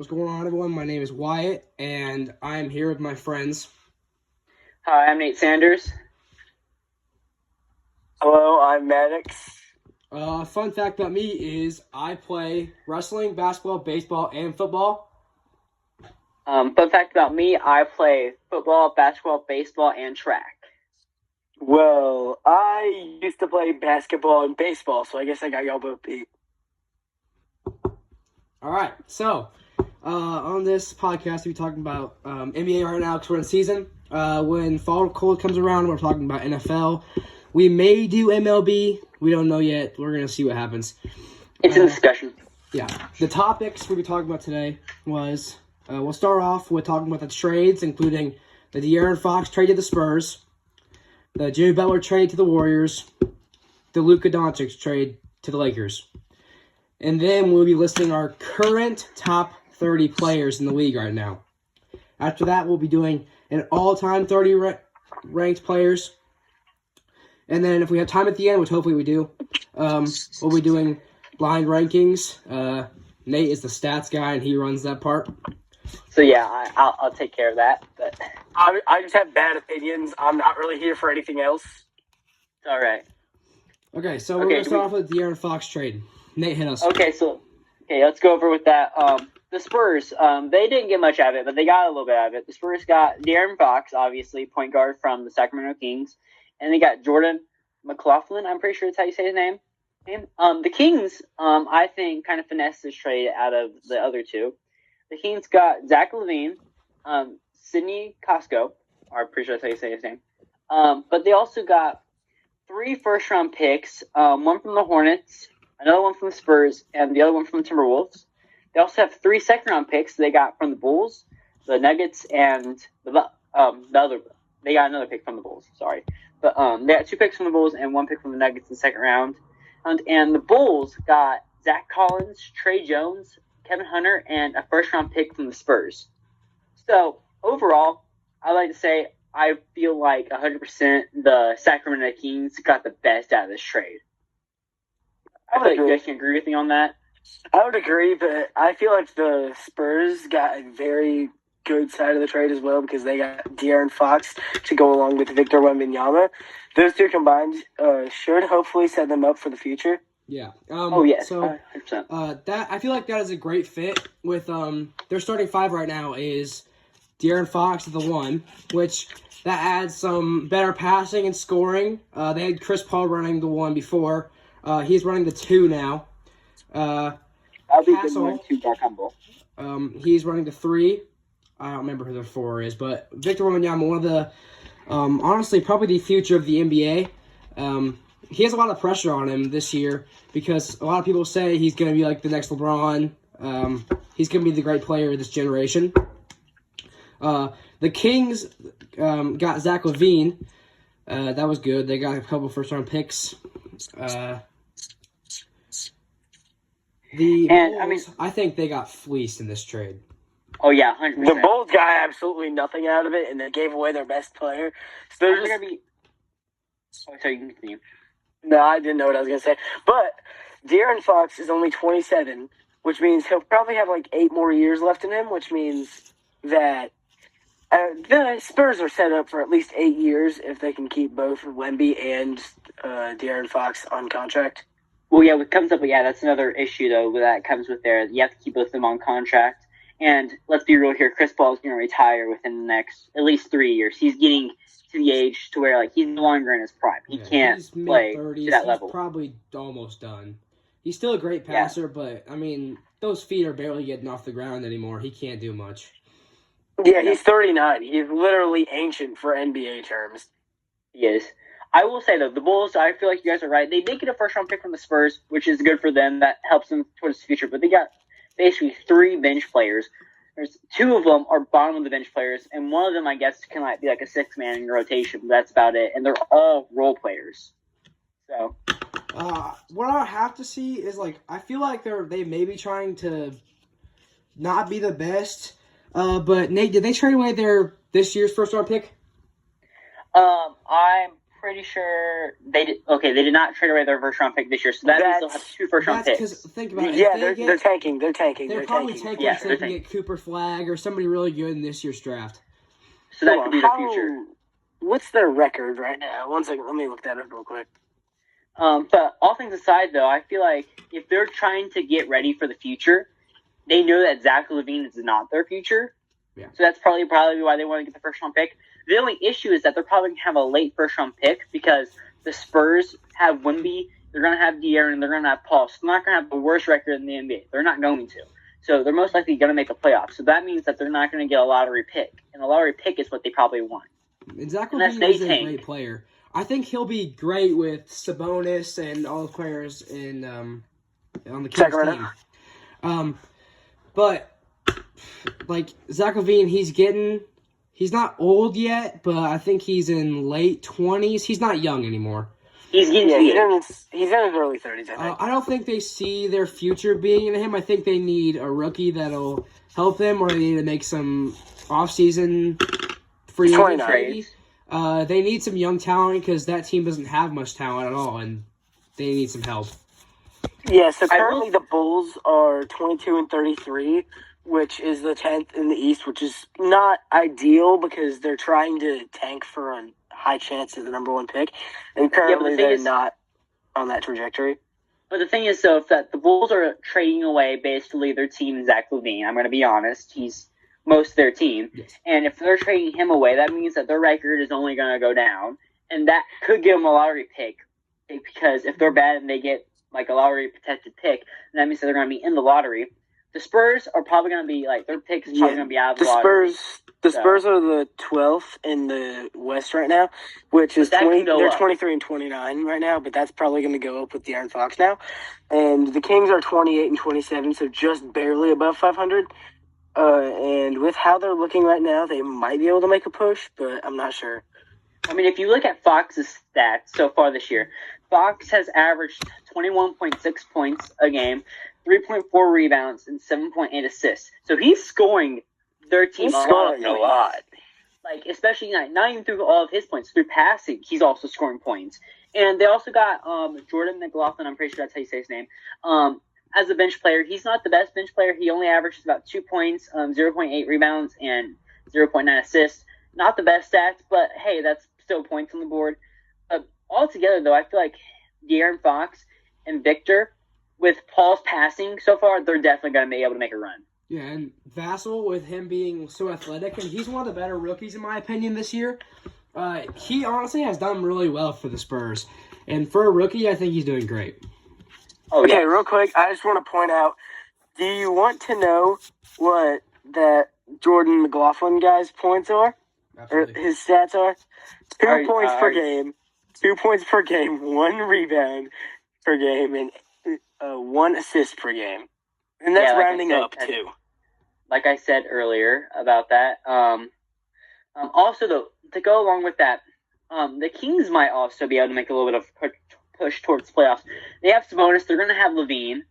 going on, everyone? My name is Wyatt, and I'm here with my friends. Hi, I'm Nate Sanders. Hello, I'm Maddox. Fun fact about me is I play wrestling, basketball, baseball, and football. Fun fact about me, I play football, basketball, baseball, and track. Well, I used to play basketball and baseball, so I guess I got y'all both beat. All right, so on this podcast, we're talking about NBA right now because we're in season. When fall cold comes around, we're talking about NFL. We may do MLB. We don't know yet. We're going to see what happens. It's in discussion. Yeah. The topics we'll be talking about today was, we'll start off with talking about the trades, including the De'Aaron Fox trade to the Spurs, the Jimmy Butler trade to the Warriors, the Luka Doncic trade to the Lakers. And then we'll be listing our current top 30 players in the league right now. After that, we'll be doing an all-time 30 ranked players. And then if we have time at the end, which hopefully we do, we'll be doing blind rankings. Nate is the stats guy, and he runs that part. So yeah, I'll take care of that. But I just have bad opinions. I'm not really here for anything else. it's all right. Okay, so we're going to start off with the De'Aaron Fox trade. Nate, hit us. Okay, let's go over with that. The Spurs, they didn't get much out of it, but they got a little bit out of it. The Spurs got De'Aaron Fox, obviously, point guard from the Sacramento Kings, and they got Jordan McLaughlin. I'm pretty sure that's how you say his name. The Kings, I think, kind of finessed this trade out of the other two. The Kings got Zach LaVine, Sidney Cosco, I'm pretty sure that's how you say his name. But they also got 3 first-round picks, one from the Hornets, another one from the Spurs, and the other one from the Timberwolves. They also have 3 second-round picks they got from the Bulls, the Nuggets, and the other. They got another pick from the Bulls, sorry. But they got 2 picks from the Bulls and 1 pick from the Nuggets in the second round. And the Bulls got Zach Collins, Trey Jones, Kevin Hunter, and a first-round pick from the Spurs. So, overall, I like to say I feel like 100% the Sacramento Kings got the best out of this trade. I feel like you guys can agree with me on that. I would agree, but I feel like the Spurs got a very good side of the trade as well because they got De'Aaron Fox to go along with Victor Wembanyama. Those two combined should hopefully set them up for the future. Yeah. Yes, so 100%. that I feel like that is a great fit with their starting 5 right now is De'Aaron Fox at the 1, which that adds some better passing and scoring. They had Chris Paul running the 1 before. He's running the 2 now. I'll be good one, 2 Dark Humble. He's running the 3. I don't remember who the 4 is, but Victor Wembanyama, one of the honestly probably the future of the NBA. He has a lot of pressure on him this year because a lot of people say he's going to be like the next LeBron. He's going to be the great player of this generation. The Kings got Zach LaVine. That was good. They got a couple first-round picks. Bulls, I think they got fleeced in this trade. Oh, yeah, 100%. The Bulls got absolutely nothing out of it, and they gave away their best player. So they're going to be... Oh, sorry, you can continue. No, I didn't know what I was going to say. But De'Aaron Fox is only 27, which means he'll probably have like 8 more years left in him, which means that the Spurs are set up for at least 8 years if they can keep both Wemby and De'Aaron Fox on contract. Well, yeah, that's another issue, though, that comes with there. You have to keep both of them on contract. And let's be real here, Chris Paul is going to retire within the next at least 3 years. He's getting to the age to where he's no longer in his prime. He can't play to that level. He's probably almost done. He's still a great passer, but I mean, those feet are barely getting off the ground anymore. He can't do much. Yeah, he's 39. He's literally ancient for NBA terms. He is. I will say, though, the Bulls, I feel like you guys are right. They did get a first-round pick from the Spurs, which is good for them. That helps them towards the future. But they got basically 3 bench players. There's 2 of them are bottom of the bench players, and one of them, I guess, can be like a 6-man in your rotation. But that's about it, and they're all role players. So, what I have to see is I feel like they may be trying to not be the best. But Nate, did they trade away this year's first round pick? I'm pretty sure they did. Okay, they did not trade away their first round pick this year, so that means they'll have 2 first round That's picks. because think about it. Yeah, if they're tanking. They're They're probably tanking. tanking Yeah, so they're they can tanking. get Cooper Flag or somebody really good in this year's draft. So that Hold could be on, the future. What's their record right now? 1 second. Let me look that up real quick. But all things aside, though, I feel like if they're trying to get ready for the future, they know that Zach LaVine is not their future. Yeah. So that's probably why they want to get the first round pick. The only issue is that they're probably going to have a late first round pick because the Spurs have Wemby, they're going to have De'Aaron, and they're going to have Paul. So they're not going to have the worst record in the NBA. They're not going to. So they're most likely going to make a playoff. So that means that they're not going to get a lottery pick. And a lottery pick is what they probably want. And Zach Unless LaVine they is a tank. great player. I think he'll be great with Sabonis and all the players in on the Kings Sacramento. team. But like Zach LaVine, he's not old yet, but I think he's in late 20s. He's not young anymore. He's getting Yeah, to the he's in his early 30s, I think. I don't think they see their future being in him. I think they need a rookie that'll help them, or they need to make some off-season free agent 29. trades. They need some young talent because that team doesn't have much talent at all, and they need some help. Yeah, so I currently the Bulls are 22-33, which is the 10th in the East, which is not ideal because they're trying to tank for a high chance of the number 1 pick, and currently thing they're is- not on that trajectory. But the thing is, if the Bulls are trading away basically their team, Zach LaVine, I'm going to be honest, he's most of their team. Yes. And if they're trading him away, that means that their record is only going to go down. And that could give them a lottery pick. Because if they're bad and they get like a lottery protected pick, then that means that they're going to be in the lottery. The Spurs are probably going to be like, their pick is probably going to be out of the lottery. The Spurs are the 12th in the West right now, which is But that 20. can go They're up. 23-29 right now, but that's probably going to go up with De'Aaron Fox now. And the Kings are 28-27, so just barely above 500. And with how they're looking right now, they might be able to make a push, but I'm not sure. I mean, if you look at Fox's stats so far this year, Fox has averaged 21.6 points a game, 3.4 rebounds, and 7.8 assists. So he's scoring their team He's a lot. scoring of a points. lot. Like, especially not even through all of his points, through passing, he's also scoring points. And they also got Jordan McLaughlin, I'm pretty sure that's how you say his name, as a bench player. He's not the best bench player. He only averages about 2 points, 0.8 rebounds, and 0.9 assists. Not the best stats, but hey, that's still points on the board. Altogether, though, I feel like De'Aaron Fox and Victor, with Paul's passing so far, they're definitely going to be able to make a run. Yeah, and Vassell, with him being so athletic, and he's one of the better rookies in my opinion this year. He honestly has done really well for the Spurs, and for a rookie, I think he's doing great. Oh, Okay, yeah. real quick, I just want to point out, do you want to know what that Jordan McLaughlin guy's points are? Or Absolutely. his stats are? 2 Alright, points per alright. game, 2 points per game, 1 rebound per game, and 1 assist per game. And that's Yeah, like I rounding said, up, too. Like I said earlier about that. Also, though, to go along with that, the Kings might also be able to make a little bit of push towards playoffs. They have Sabonis. They're going to have LaVine.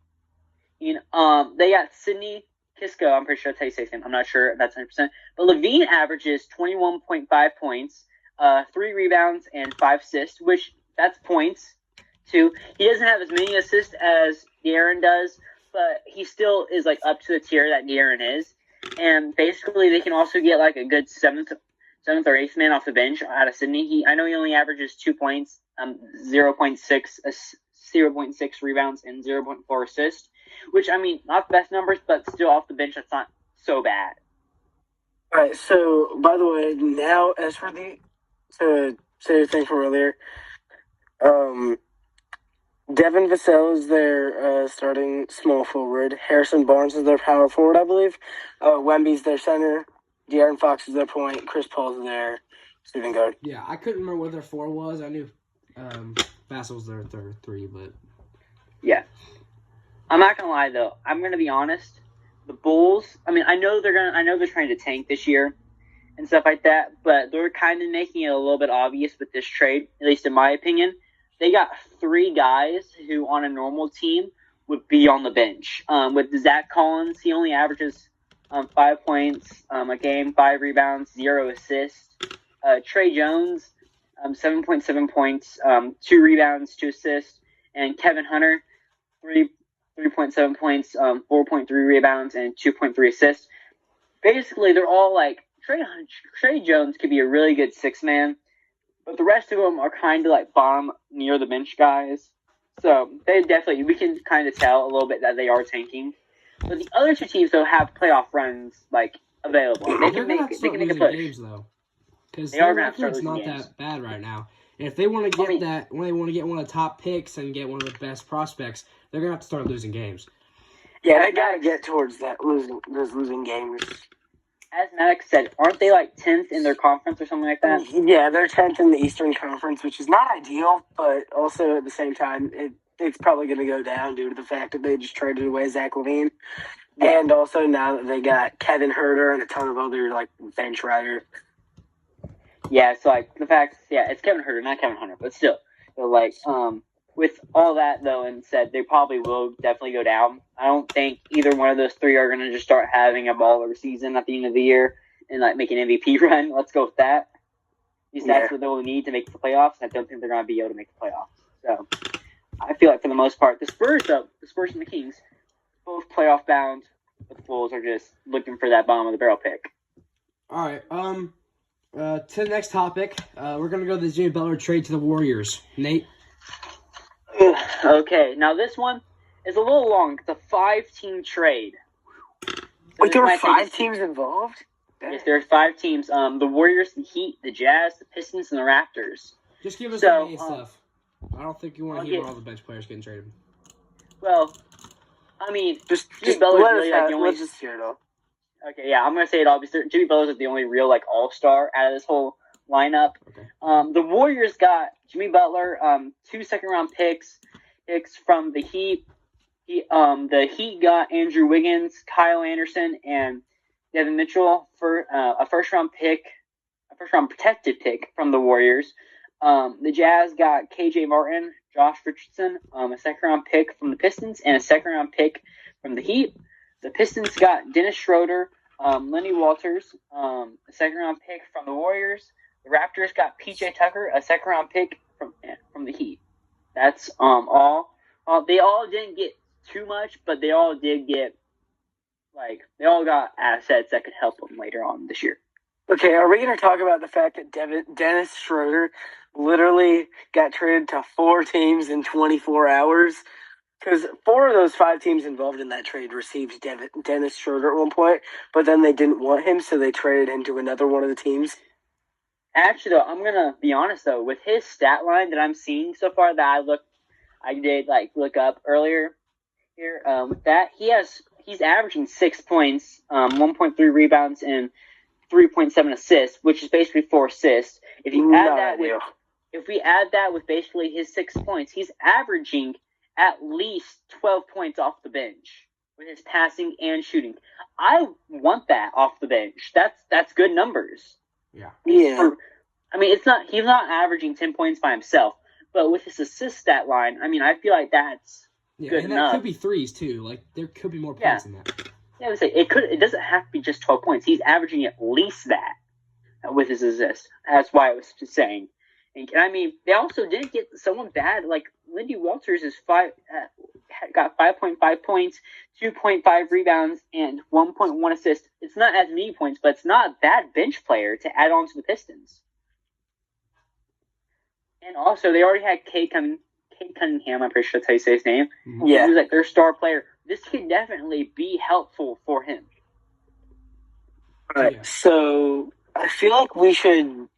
They got Sidney Kisco. I'm pretty sure that's how you say his name. I'm not sure if that's 100%. But LaVine averages 21.5 points, 3 rebounds, and 5 assists, which that's points, too. He doesn't have as many assists as De'Aaron does, but he still is like up to the tier that De'Aaron is. And basically, they can also get like a good seventh or 8th man off the bench out of Sydney. I know he only averages 2 points, 0.6 rebounds, and 0.4 assists, which, I mean, not the best numbers, but still off the bench, that's not so bad. All right, so, by the way, now, as for to say the thing from earlier, Devin Vassell is their starting small forward. Harrison Barnes is their power forward, I believe. Wemby's their center. De'Aaron Fox is their point. Chris Paul's their shooting guard. Yeah, I couldn't remember what their 4 was. I knew Vassell's their 3, but Yeah. I'm not gonna lie though. I'm gonna be honest. The Bulls. I mean, I know they're trying to tank this year and stuff like that, but they're kind of making it a little bit obvious with this trade, at least in my opinion. They got 3 guys who, on a normal team, would be on the bench. With Zach Collins, he only averages 5 points a game, 5 rebounds, 0 assists. Trey Jones, 7.7 points, 2 rebounds, 2 assists, and Kevin Hunter, 3.7 points, 4.3 rebounds, and 2.3 assists. Basically, they're all like Trey Jones could be a really good 6-man, but the rest of them are kind of like bottom near the bench guys. So we can kind of tell a little bit that they are tanking. But the other 2 teams though have playoff runs like available. They can make a push. Games though, because They are their gonna start record's losing not games. that bad right now. And if they want to get when they want to get one of the top picks and get one of the best prospects, they're gonna have to start losing games. Yeah, they gotta get towards those losing games. As Maddox said, aren't they like 10th in their conference or something like that? Yeah, they're 10th in the Eastern Conference, which is not ideal, but also at the same time, it's probably going to go down due to the fact that they just traded away Zach LaVine. Yeah. And also now that they got Kevin Huerter and a ton of other like bench riders. Yeah, so like the fact, it's Kevin Huerter, not Kevin Hunter, but still, like with all that though, and said they probably will definitely go down. I don't think either one of those 3 are going to just start having a baller season at the end of the year and like make an MVP run. Let's go with that. At least that's what they'll need to make the playoffs. I don't think they're going to be able to make the playoffs. So I feel like for the most part, the Spurs and the Kings, both playoff bound, but the Bulls are just looking for that bottom of the barrel pick. All right. To the next topic, we're gonna go to the Jimmy Butler trade to the Warriors. Nate. Okay, now this one is a little long. It's a 5-team trade. Wait, there were 5 teams involved? Yes, there are 5 teams. The Warriors, the Heat, the Jazz, the Pistons, and the Raptors. Just give us the main stuff. I don't think you want to hear all the bench players getting traded. Well, I mean, just Butler's really like the only. Let's just hear it all. Okay, yeah, I'm gonna say it all. Jimmy Butler's like the only real like all-star out of this whole lineup. Okay. The Warriors got Jimmy Butler, 2 second-round picks from the Heat. The Heat got Andrew Wiggins, Kyle Anderson, and Devin Mitchell for a first-round protected pick from the Warriors. The Jazz got KJ Martin, Josh Richardson, a second-round pick from the Pistons, and a second-round pick from the Heat. The Pistons got Dennis Schroeder, Lenny Walters, a second-round pick from the Warriors. The Raptors got PJ Tucker, a second-round pick from the Heat. That's all. They all didn't get too much, but they all did get they all got assets that could help them later on this year. Okay, are we going to talk about the fact that Dennis Schroeder literally got traded to 4 teams in 24 hours? Because 4 of those 5 teams involved in that trade received Dennis Schroeder at one point, but then they didn't want him, so they traded him to another one of the teams. Actually, though, I'm going to be honest, though. With his stat line that I'm seeing so far that I did look up earlier here, with that, he's averaging 6 points, 1.3 rebounds, and 3.7 assists, which is basically 4 assists. If we add that with basically his 6 points, he's averaging at least 12 points off the bench with his passing and shooting. I want that off the bench. That's good numbers. Yeah. He's not averaging 10 points by himself, but with his assist stat line, I feel like that's good and enough. That could be threes too. Like there could be more points than that. Yeah, it doesn't have to be just 12 points. He's averaging at least that with his assists. That's why I was just saying. And they also did get someone bad. Like Lindy Walters got 5.5 points, 2.5 rebounds, and 1.1 assists. It's not as many points, but it's not a bad bench player to add on to the Pistons. And also, they already had Cade Cunningham. I'm pretty sure that's how you say his name. Yeah, he was their star player. This could definitely be helpful for him. All right. So I feel like we should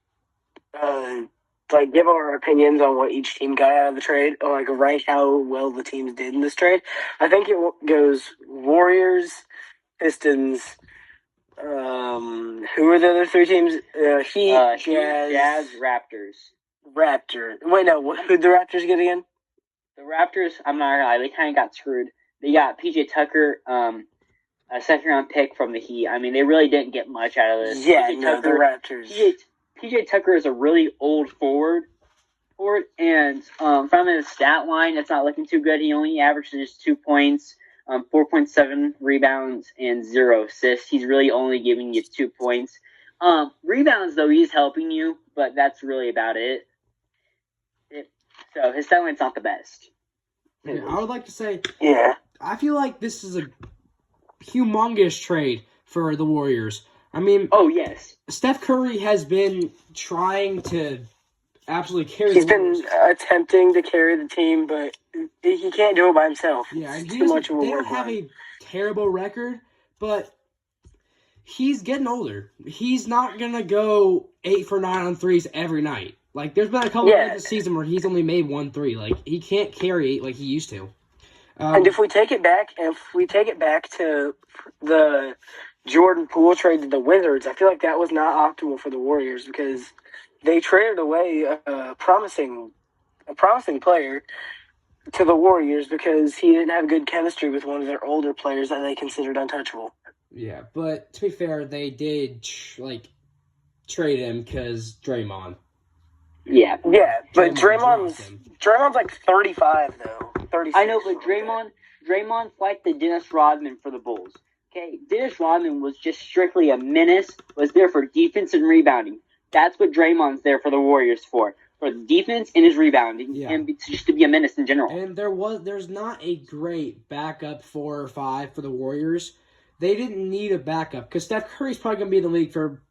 give our opinions on what each team got out of the trade, or rank how well the teams did in this trade. I think it goes Warriors, Pistons. Who are the other 3 teams? Heat, Jazz, Raptors. Wait, no. Who'd the Raptors get again? The Raptors, I'm not gonna lie, they kind of got screwed. They got PJ Tucker, a second-round pick from the Heat. They really didn't get much out of this. Yeah, the Raptors. PJ Tucker is a really old forward, and from his stat line, it's not looking too good. He only averages 2 points, 4.7 rebounds, and 0 assists. He's really only giving you 2 points. Rebounds, though, he's helping you, but that's really about it. So his stat line's not the best. Okay, I would like to say, Yeah. I feel like this is a humongous trade for the Warriors. I mean, Oh, yes. Steph Curry has been trying to absolutely carry He's the been Warriors. attempting to carry the team, but he can't do it by himself. Yeah, and It's he too doesn't, much of a they don't have workload. a terrible record, but he's getting older. He's not going to go 8 for 9 on threes every night. Like, there's been a couple Yeah. nights this season where he's only made 1 3. Like, he can't carry 8 like he used to. And if we take it back to the Jordan Poole trade to the Wizards, I feel like that was not optimal for the Warriors because they traded away a promising player to the Warriors because he didn't have good chemistry with one of their older players that they considered untouchable. Yeah, but to be fair, they did, trade him because Draymond. Yeah. Yeah, but Draymond Draymond's like 35 though. 36. I know, but Draymond's like the Dennis Rodman for the Bulls. Okay, Dennis Rodman was just strictly a menace, was there for defense and rebounding. That's what Draymond's there for the Warriors for the defense and his rebounding, Yeah. and just to be a menace in general. And there's not a great backup 4 or 5 for the Warriors. They didn't need a backup because Steph Curry's probably going to be in the league for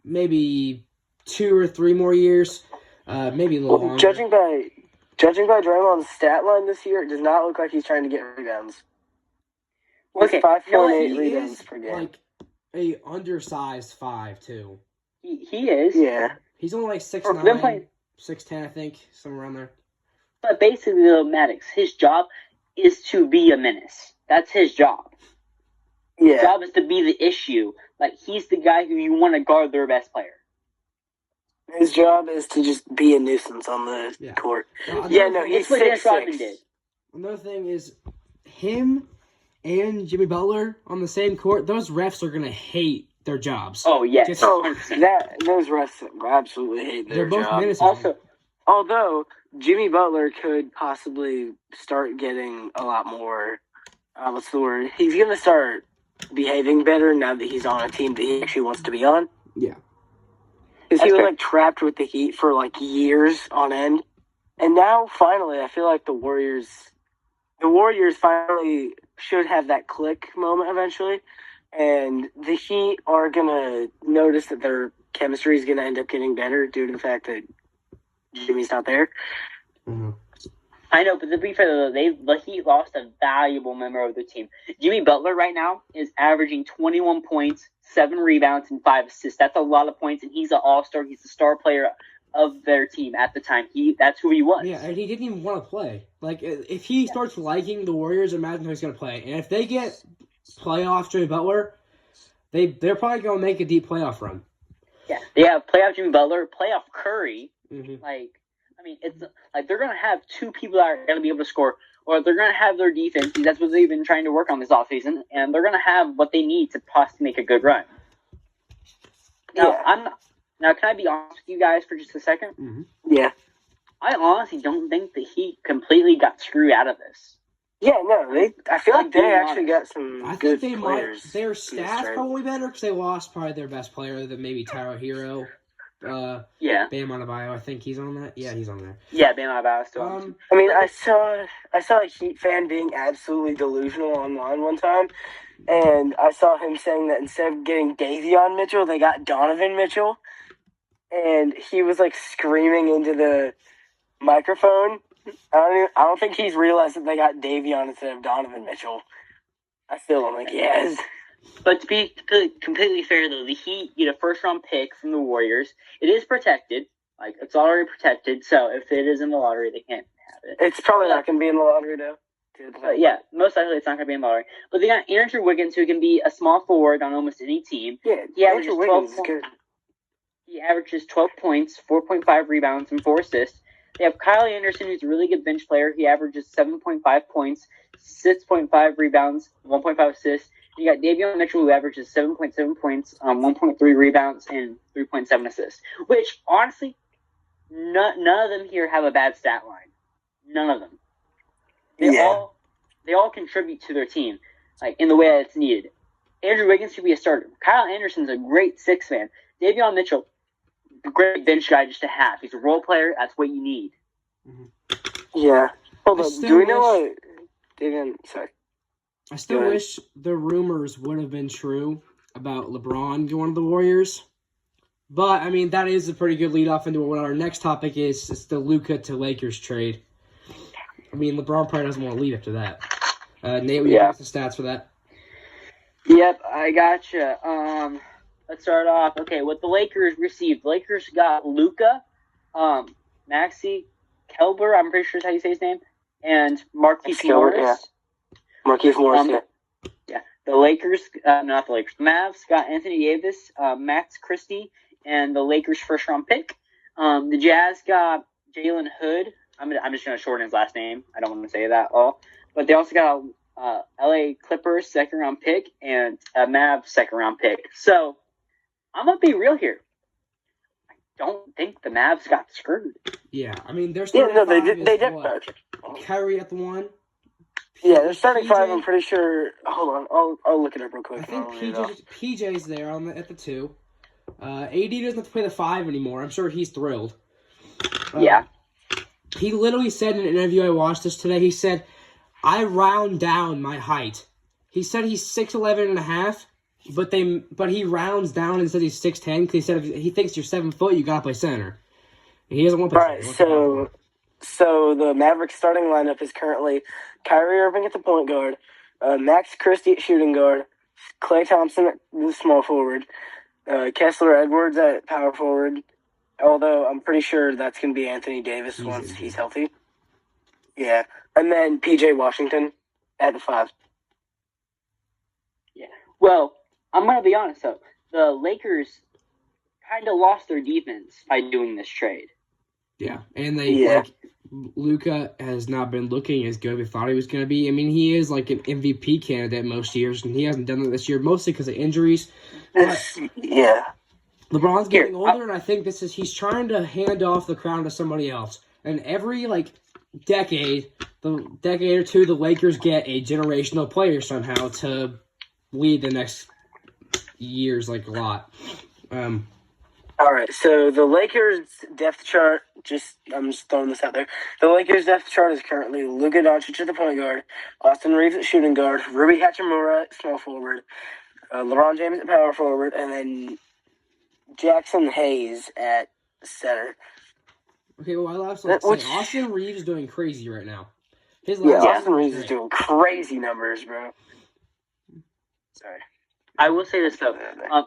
maybe 2 or 3 more years, maybe a little longer. Judging by Draymond's stat line this year, it does not look like he's trying to get rebounds. Okay, 5.8 he rebounds is per game. like a undersized 5 too. he is. Yeah. He's only like For them playing- 6'9", 6'10", I think, somewhere around there. But basically, Maddox, his job is to be a menace. That's his job. His Yeah. job is to be the issue. Like, he's the guy who you want to guard their best player. His job is to just be a nuisance on the Yeah. court. Now, Yeah, another no, thing- he's That's what Dennis 6'6". Rodman did. Another thing is him and Jimmy Butler on the same court. Those refs are gonna hate their jobs. Oh, yes. Just- Oh, 100%. those refs absolutely hate their They're both job. menaces. Also, Although Jimmy Butler could possibly start getting a lot more. What's the word? He's gonna start behaving better now that he's on a team that he actually wants to be on. Yeah. Because he That's was fair. like trapped with the Heat for like years on end, and now finally, I feel like the Warriors finally should have that click moment eventually, and the Heat are gonna notice that their chemistry is gonna end up getting better due to the fact that Jimmy's not there. Mhm. I know, but to be fair, though, the Heat lost a valuable member of their team. Jimmy Butler right now is averaging 21 points, 7 rebounds, and 5 assists. That's a lot of points, and he's an all-star. He's the star player of their team at the time. That's who he was. Yeah, and he didn't even want to play. Like, if he starts liking the Warriors, imagine how he's going to play. And if they get playoff Jimmy Butler, they're probably going to make a deep playoff run. Yeah, they have playoff Jimmy Butler, playoff Curry. Mm-hmm. Like, I mean, it's like they're going to have 2 people that are going to be able to score, or they're going to have their defense. That's what they've been trying to work on this offseason, and they're going to have what they need to possibly make a good run. Now, Yeah. Now, can I be honest with you guys for just a second? Mm-hmm. Yeah. I honestly don't think the Heat completely got screwed out of this. Yeah, no, I feel like they Being actually got honest. some I good think they players. might. Their in this stats trade. probably better because they lost probably their best player, than maybe Tyler Hero. Yeah. Bam Adebayo, I think he's on that. Yeah, he's on there. Yeah, Bam Adebayo still on the team. I mean, I saw a Heat fan being absolutely delusional online one time, and I saw him saying that instead of getting Davion Mitchell, they got Donovan Mitchell, and he was like screaming into the microphone. I don't think he's realized that they got Davion instead of Donovan Mitchell. I still am like, yes. But to be completely fair, though, the Heat get a first-round pick from the Warriors. It is protected. Like, it's already protected, so if it is in the lottery, they can't have it. It's probably not going to be in the lottery, though. But yeah, most likely it's not going to be in the lottery. But they got Andrew Wiggins, who can be a small forward on almost any team. Yeah, He averages Andrew 12 Wiggins is good. He averages 12 points, 4.5 rebounds, and 4 assists. They have Kyle Anderson, who's a really good bench player. He averages 7.5 points, 6.5 rebounds, 1.5 assists. You got Davion Mitchell, who averages 7.7 points, 1.3 rebounds, and 3.7 assists. Which, honestly, none of them here have a bad stat line. None of them. They all contribute to their team, like in the way that it's needed. Andrew Wiggins should be a starter. Kyle Anderson's a great 6-man. Davion Mitchell, a great bench guy just to have. He's a role player. That's what you need. Yeah. Hold I up. still Do we know wish- what? David, sorry. I still Go ahead. wish the rumors would have been true about LeBron going to the Warriors. But, I mean, that is a pretty good lead off into what our next topic is. It's the Luka to Lakers trade. I mean, LeBron probably doesn't want to leave after that. Nate, will you give us the stats for that? Yep, I gotcha. Let's start off. Okay, what the Lakers received. Lakers got Luka, Maxi Kelber, I'm pretty sure is how you say his name, and Marquise Max Kelber, Morris. Marquise Morris. The Lakers, not the Lakers, the Mavs got Anthony Davis, Max Christie, and the Lakers' first-round pick. The Jazz got Jalen Hood. I'm just going to shorten his last name. I don't want to say that all. But they also got a LA Clippers second-round pick and a Mavs second-round pick. So I'm going to be real here. I don't think the Mavs got screwed. Yeah, I mean, there's Yeah, no, they did. They did. Kyrie at the 1. Yeah, they're starting PJ 5. I'm pretty sure. Hold on, I'll look it up real quick. I think I'll read it off. PJ's there at the 2. AD doesn't have to play the 5 anymore. I'm sure he's thrilled. Yeah. He literally said in an interview I watched this today, he said, I round down my height. He said he's 6'11 and a half, but he rounds down and says he's 6'10 because he said if he thinks you're 7 foot, you gotta play center. And he doesn't want to play Right, center. so the Mavericks starting lineup is currently Kyrie Irving at the point guard, Max Christie at shooting guard, Klay Thompson at the small forward, Kessler Edwards at power forward, although I'm pretty sure that's going to be Anthony Davis once he's healthy. Yeah, and then PJ Washington at the 5. Yeah. Well, I'm going to be honest, though. The Lakers kind of lost their defense by doing this trade. Yeah, and Luka has not been looking as good as we thought he was going to be. I mean, he is like an MVP candidate most years, and he hasn't done that this year, mostly because of injuries. Yeah. LeBron's getting older, and I think he's trying to hand off the crown to somebody else. And every decade or two, the Lakers get a generational player somehow to lead the next years a lot. All right, so the Lakers depth chart, I'm just throwing this out there. The Lakers depth chart is currently Luka Doncic at the point guard, Austin Reeves at shooting guard, Rui Hachimura at small forward, LeBron James at power forward, and then Jackson Hayes at center. Okay, well, I also say Austin Reeves is doing crazy right now. Austin Reeves is doing crazy numbers, bro. Sorry. I will say this, though.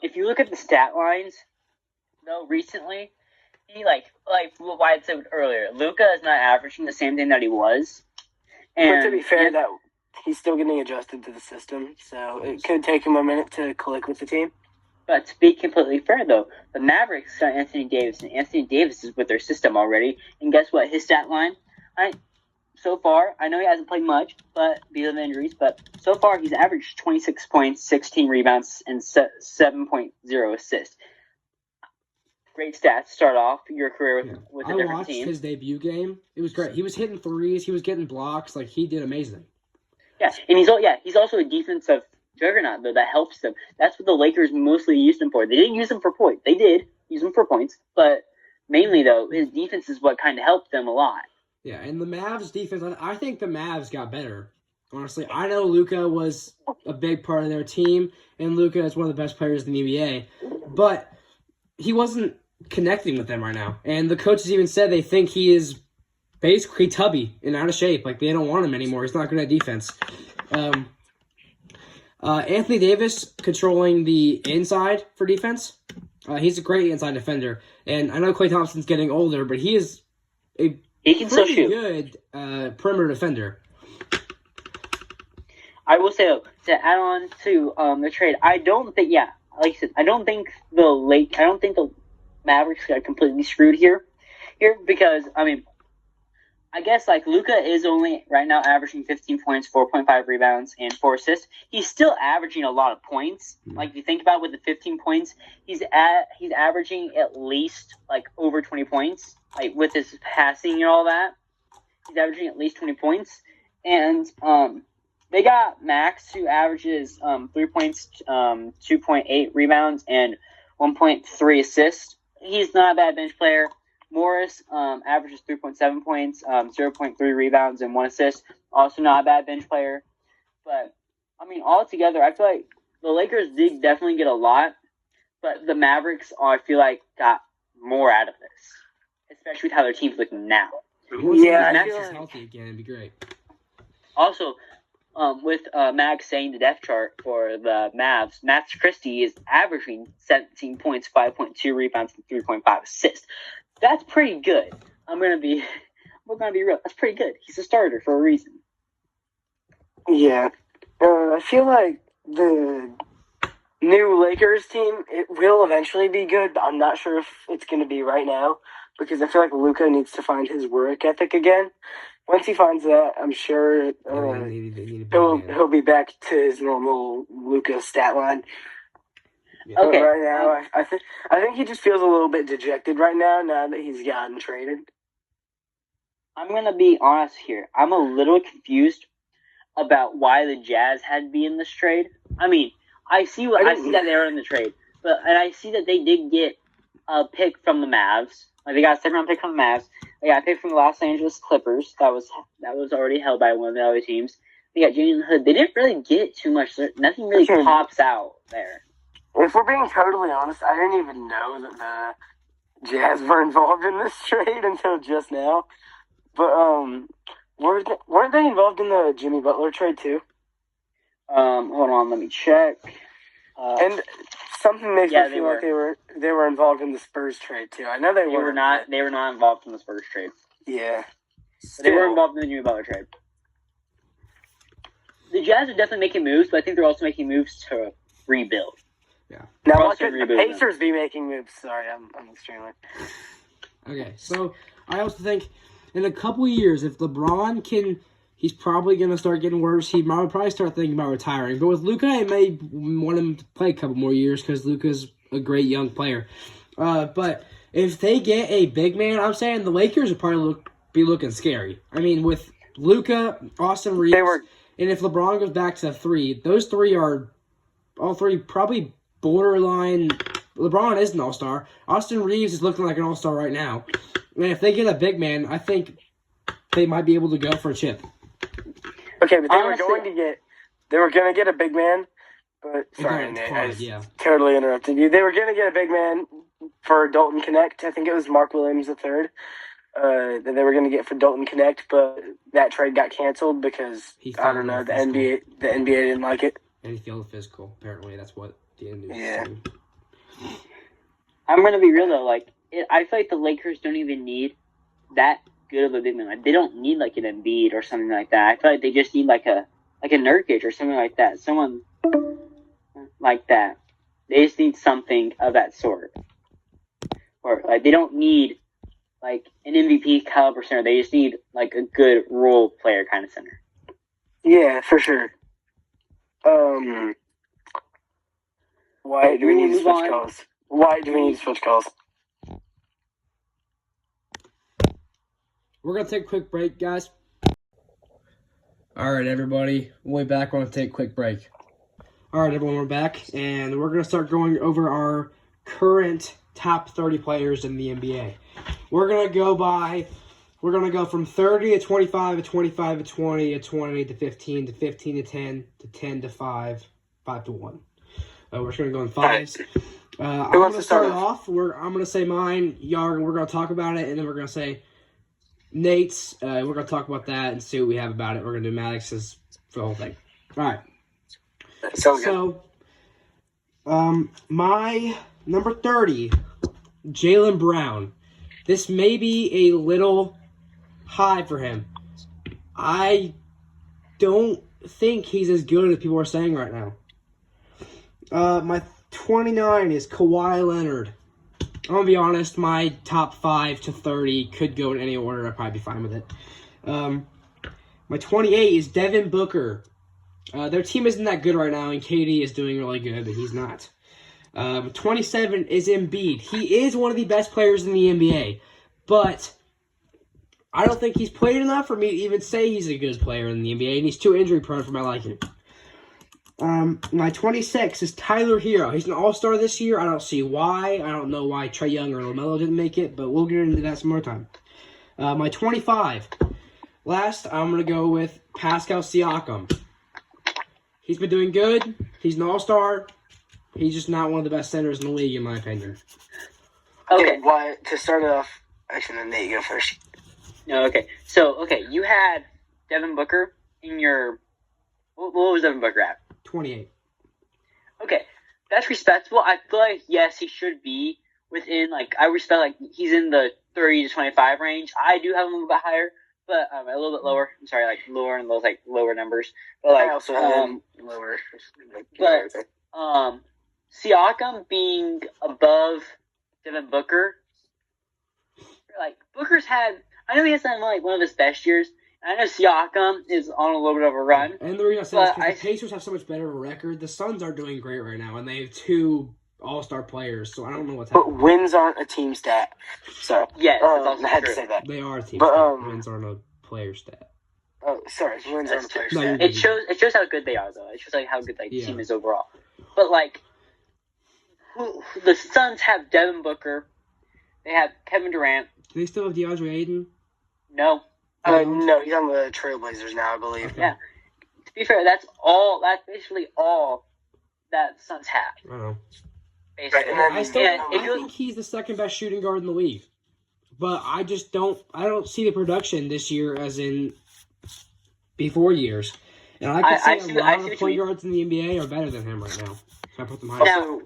If you look at the stat lines, though, recently, he, like Wyatt said earlier, Luka is not averaging the same thing that he was. And but to be fair, that he's still getting adjusted to the system, so it could take him a minute to click with the team. But to be completely fair, though, the Mavericks got Anthony Davis, and Anthony Davis is with their system already. And guess what? His stat line, so far, I know he hasn't played much, but because of injuries, but so far he's averaged 26 points, 16 rebounds, and 7.0 assists. Great stats to start off your career with a different I watched team. his debut game. It was great. He was hitting threes. He was getting blocks. He did amazing. Yeah, and he's also a defensive juggernaut, though, that helps them. That's what the Lakers mostly used him for. They didn't use him for points. They did use him for points, but mainly, though, his defense is what kind of helped them a lot. Yeah, and the Mavs defense, I think the Mavs got better. Honestly, I know Luka was a big part of their team, and Luka is one of the best players in the NBA, but he wasn't connecting with them right now. And the coaches even said they think he is basically tubby and out of shape. They don't want him anymore. He's not good at defense. Anthony Davis controlling the inside for defense. He's a great inside defender. And I know Klay Thompson's getting older, but he is a pretty good perimeter defender. I will say, though, to add on to the trade, I don't think the Mavericks got completely screwed here because, I guess Luka is only right now averaging 15 points, 4.5 rebounds, and 4 assists. He's still averaging a lot of points. If you think about it, with the 15 points, he's averaging at least over 20 points. With his passing and all that, he's averaging at least 20 points. And they got Max, who averages 3 points, 2.8 rebounds, and 1.3 assists. He's not a bad bench player, Morris averages 3.7 points, 0.3 rebounds, and 1 assist. Also not a bad bench player. But, I mean, altogether, I feel like the Lakers did definitely get a lot, but the Mavericks, I feel like, got more out of this, especially with how their team's looking now. Yeah, I Max feel is like- healthy again. It'd be great. Also, with Max saying the depth chart for the Mavs, Max Christie is averaging 17 points, 5.2 rebounds, and 3.5 assists. That's pretty good. We're gonna be real. That's pretty good. He's a starter for a reason. Yeah. I feel like the new Lakers team, it will eventually be good, but I'm not sure if it's going to be right now because I feel like Luka needs to find his work ethic again. Once he finds that, I'm sure They need a big man. he'll be back to his normal Luka stat line. Yeah. Okay. But right now, I think he just feels a little bit dejected right now that he's gotten traded. I'm gonna be honest here. I'm a little confused about why the Jazz had to be in this trade. I mean, I see that they were in the trade, and I see that they did get a pick from the Mavs. Like they got a second-round pick from the Mavs. They got a pick from the Los Angeles Clippers. That was already held by one of the other teams. They got Jalen Hood. They didn't really get too much. Nothing really pops out there. If we're being totally honest, I didn't even know that the Jazz were involved in this trade until just now. But weren't they involved in the Jimmy Butler trade too? Hold on, let me check. And something makes yeah, me feel like they were involved in the Spurs trade too. I know they were weren't. not. They were not involved in the Spurs trade. Yeah. But they were involved in the Jimmy Butler trade. The Jazz are definitely making moves, but I think they're also making moves to rebuild. Yeah. Now, They're why also could the rebuilding. Pacers be making moves? Sorry, I'm extremely. Okay, so I also think in a couple of years, if LeBron can, he's probably going to start getting worse. He might probably start thinking about retiring. But with Luka, I may want him to play a couple more years because Luka's a great young player. But if they get a big man, I'm saying the Lakers would probably be looking scary. I mean, with Luka, Austin Reeves, and if LeBron goes back to 3, those 3 are all 3 probably borderline. LeBron is an all-star. Austin Reeves is looking like an all-star right now. And if they get a big man, I think they might be able to go for a chip. Okay, but Honestly- they were going to get a big man. But sorry, Nate, I just totally interrupted you. They were going to get a big man for Dalton Connect. I think it was Mark Williams III. That they were going to get for Dalton Connect, but that trade got canceled because I don't know, the NBA didn't like it. And he failed physical. Apparently, that's what the NBA Yeah. said. I'm gonna be real though. I feel like the Lakers don't even need that good of a big man. Like, they don't need like an Embiid or something like that. I feel like they just need like a Nurkic or something like that. Someone like that. They just need something of that sort. Or like they don't need like an MVP caliber center. They just need like a good role player kind of center. Yeah, for sure. Why do we need to switch calls? Why do we need to switch calls? We're going to take a quick break, guys. All right, everybody. We'll be back. We're going to take a quick break. All right, everyone, we're back. And we're going to start going over our current top 30 players in the NBA. We're going to go from 30 to 25 to 25 to 20 to 20 to 15 to 15 to 10 to 10 to 5, 5 to 1. We're just going to go in fives. I'm going to start off. I'm going to say mine. We're going to talk about it, and then we're going to say Nate's. We're going to talk about that and see what we have about it. We're going to do Maddox's for the whole thing. All right. Sounds good. So, my number 30, Jaylen Brown. This may be a little high for him. I don't think he's as good as people are saying right now. My 29 is Kawhi Leonard. I'm going to be honest, my top 5 to 30 could go in any order. I'd probably be fine with it. My 28 is Devin Booker. Their team isn't that good right now, and KD is doing really good, but he's not. 27 is Embiid. He is one of the best players in the NBA, but I don't think he's played enough for me to even say he's a good player in the NBA, and he's too injury prone for my liking. My 26 is Tyler Hero. He's an all-star this year. I don't see why. I don't know why Trae Young or LaMelo didn't make it, but we'll get into that some more time. My 25. Last, I'm going to go with Pascal Siakam. He's been doing good. He's an all-star. He's just not one of the best centers in the league, in my opinion. Okay. Why, to start it off, actually, then Nate, you go first. No, okay. So, you had Devin Booker in your... What was Devin Booker at? 28. Okay. That's respectable. I feel like, yes, he should be within, I respect, he's in the 30 to 25 range. I do have him a little bit higher, but a little bit lower. I'm sorry, lower in those, lower numbers. But, I also have him lower. But, Siakam being above Devin Booker, Booker's had, I know he hasn't had one of his best years. I know Siakam is on a little bit of a run. And the reason I say this is because the Pacers have so much better of a record. The Suns are doing great right now, and they have 2 all-star players, so I don't know what's happening. But wins aren't a team stat. So, yes, that's also I had true. to say that. They are a team But, stat. Wins aren't a player stat. Oh, sorry. Wins aren't a player No, stat. It shows how good they are, though. It shows how good the team is overall. But the Suns have Devin Booker. They have Kevin Durant. Do they still have DeAndre Ayton? No. No, he's on the Trailblazers now, I believe. Okay. Yeah. To be fair, that's all. That's basically all that Suns have. I don't know. Basically. Right, I think he's the second best shooting guard in the league. But I just don't see the production this year as in before years. And I could say a lot of the point guards in the NBA are better than him right now. So I put them high. Now,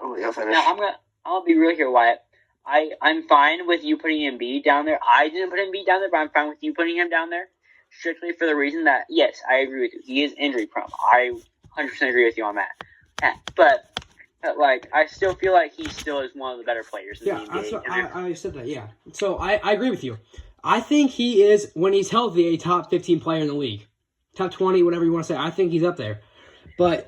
I'll finish. now I'll be real here, Wyatt. I'm fine with you putting Embiid down there. I didn't put Embiid down there, but I'm fine with you putting him down there. Strictly for the reason that, yes, I agree with you. He is injury prone. I 100% agree with you on that. Yeah, but I still feel like he still is one of the better players in the NBA. I said that, yeah. So I agree with you. I think he is, when he's healthy, a top 15 player in the league. Top 20, whatever you want to say. I think he's up there. But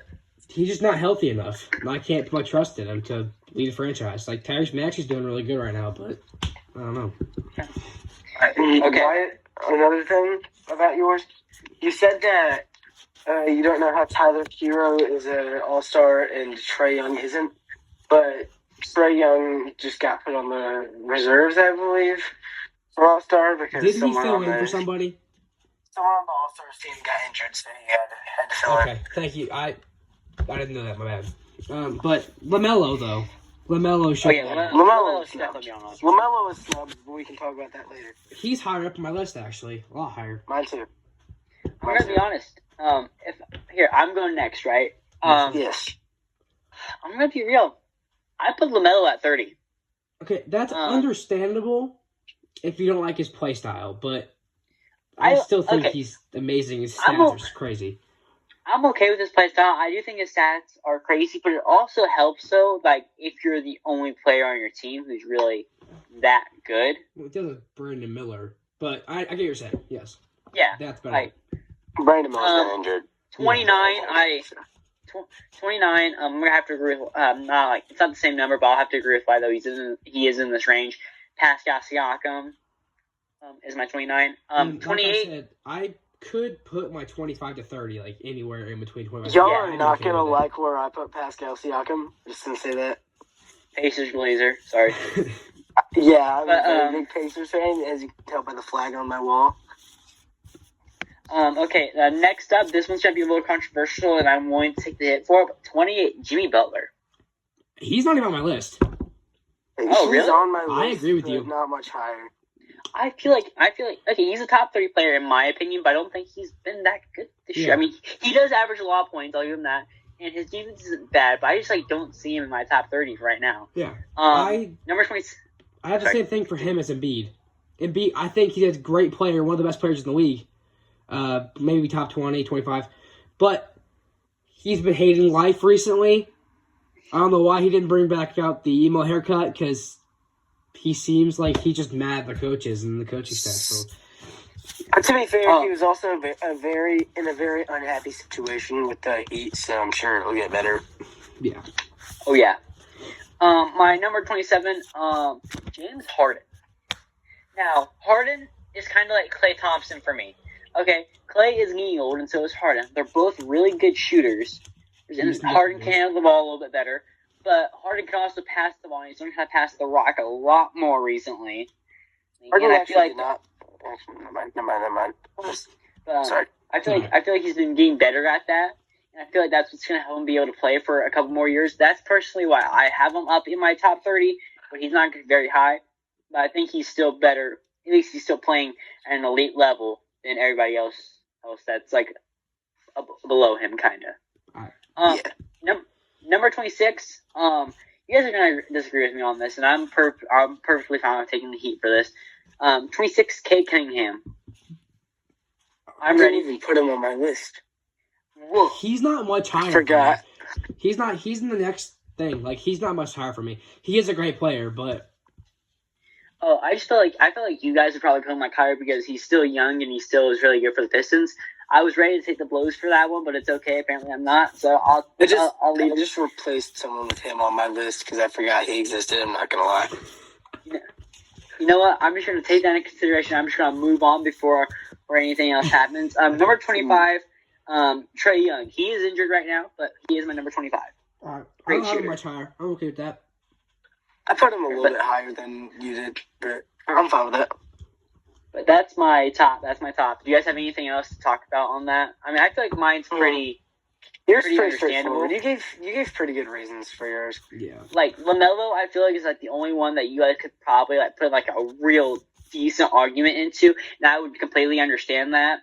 he's just not healthy enough. I can't put my trust in him to lead the franchise. Tyrese Maxey's doing really good right now, but I don't know. Okay. Wyatt, another thing about yours. You said that you don't know how Tyler Hero is an all-star and Trae Young isn't, but Trae Young just got put on the reserves, I believe, for all-star because Didn't he still win for somebody? Someone on the all-stars team got injured, so he had to fill in. Okay, thank you. I didn't know that, my bad. But LaMelo, though. LaMelo should LaMelo is definitely be on us. LaMelo is snubbed, but we can talk about that later. He's higher up on my list, actually. A lot higher. Mine too. I'm going to be honest. I'm going next, right? Yes. I'm going to be real. I put LaMelo at 30. Okay, that's understandable if you don't like his play style, but I still think he's amazing. His stats are crazy. I'm okay with his play style. I do think his stats are crazy, but it also helps, though, if you're the only player on your team who's really that good. Well, it does with Brandon Miller, but I get what you're saying, yes. Yeah. That's better. Brandon Miller's been injured. 29, 29, I'm going to have to agree with, it's not the same number, but I'll have to agree with why, though, he is in this range. Pascal Siakam is my 29. 28. Like I said, I could put my 25 to 30, anywhere in between 25 Y'all are not going to like where I put Pascal Siakam. Just going to say that. Pacers Blazer, sorry. Yeah, I'm a big Pacers fan, as you can tell by the flag on my wall. Okay, next up, this one's going to be a little controversial, and I'm going to take the hit for it. 28, Jimmy Butler. He's not even on my list. Oh, really? He's on my list, I agree with you. Not much higher. I feel like okay, he's a top 30 player in my opinion, but I don't think he's been that good this year. I mean, he does average a lot of points, I'll give him that, and his defense isn't bad, but I just don't see him in my top 30 right now. Yeah. Number 20. I have the same thing for him as Embiid. Embiid, I think he's a great player, one of the best players in the league. Maybe top 20, 25. But he's been hating life recently. I don't know why he didn't bring back out the emo haircut, because he seems like he's just mad at the coaches and the coaching staff. So. To be fair, he was also in a very unhappy situation with the Heat, so I'm sure it'll get better. Yeah. Oh, yeah. My number 27, James Harden. Now, Harden is kind of like Klay Thompson for me. Okay, Clay is getting old, and so is Harden. They're both really good shooters. And Harden can handle the ball a little bit better, but Harden can also pass the ball. And he's learned how to pass the rock a lot more recently. Harden And I actually feel like did not. Actually, never mind. Sorry. I feel like he's been getting better at that, and I feel like that's what's going to help him be able to play for a couple more years. That's personally why I have him up in my top 30, but he's not very high. But I think he's still better. At least he's still playing at an elite level than everybody else that's like below him, kind of. Number 26. You guys are gonna disagree with me on this, and I'm perfectly fine with taking the heat for this. 26, Cade Cunningham. I'm ready. I didn't even put him on my list. Whoa. He's not much higher. Forgot. He's not. He's in the next thing. Like, he's not much higher for me. He is a great player, but Oh, I feel like you guys would probably put him like higher because he's still young and he still is really good for the Pistons. I was ready to take the blows for that one, but it's okay. Apparently, I'm not. So I'll leave. I just replaced someone with him on my list because I forgot he existed. I'm not gonna lie. You know what? I'm just going to take that into consideration. I'm just going to move on before anything else happens. Number 25, Trae Young. He is injured right now, but he is my number 25. I Great don't have him shooter. much higher. I'm okay with that. I put him a little bit higher than you did, but I'm fine with that. But that's my top. That's my top. Do you guys have anything else to talk about on that? I mean, I feel like mine's pretty Yours pretty pretty understandable. straightforward. You gave pretty good reasons for yours. Yeah. like LaMelo. I feel like is like the only one that you guys could probably like put like a real decent argument into, and I would completely understand that.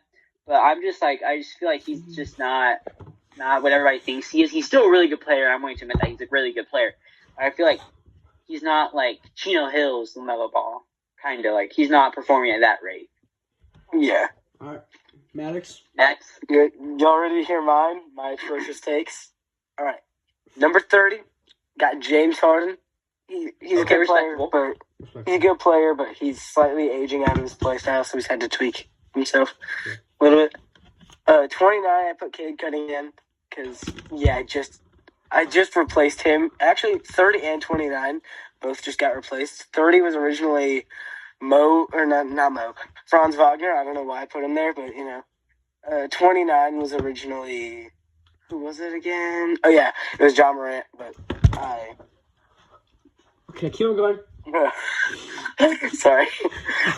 But I just feel like he's just not what everybody thinks he is. He's still a really good player. I'm going to admit that he's a really good player. I feel like he's not like Chino Hills LaMelo Ball. Kind of like he's not performing at that rate. Yeah. All right, Maddox. Next, Y'all ready to hear mine? My atrocious takes? All right. Number 30, got James Harden. He's a good player, but he's slightly aging out of his play style, so he's had to tweak himself a little bit. 29, I put Cade Cunningham because I just replaced him. Actually, 30 and 29 both just got replaced. 30 was originally Franz Wagner. I don't know why I put him there, but 29 was originally, who was it again? Oh yeah, it was John Morant, but Okay, keep on going. sorry.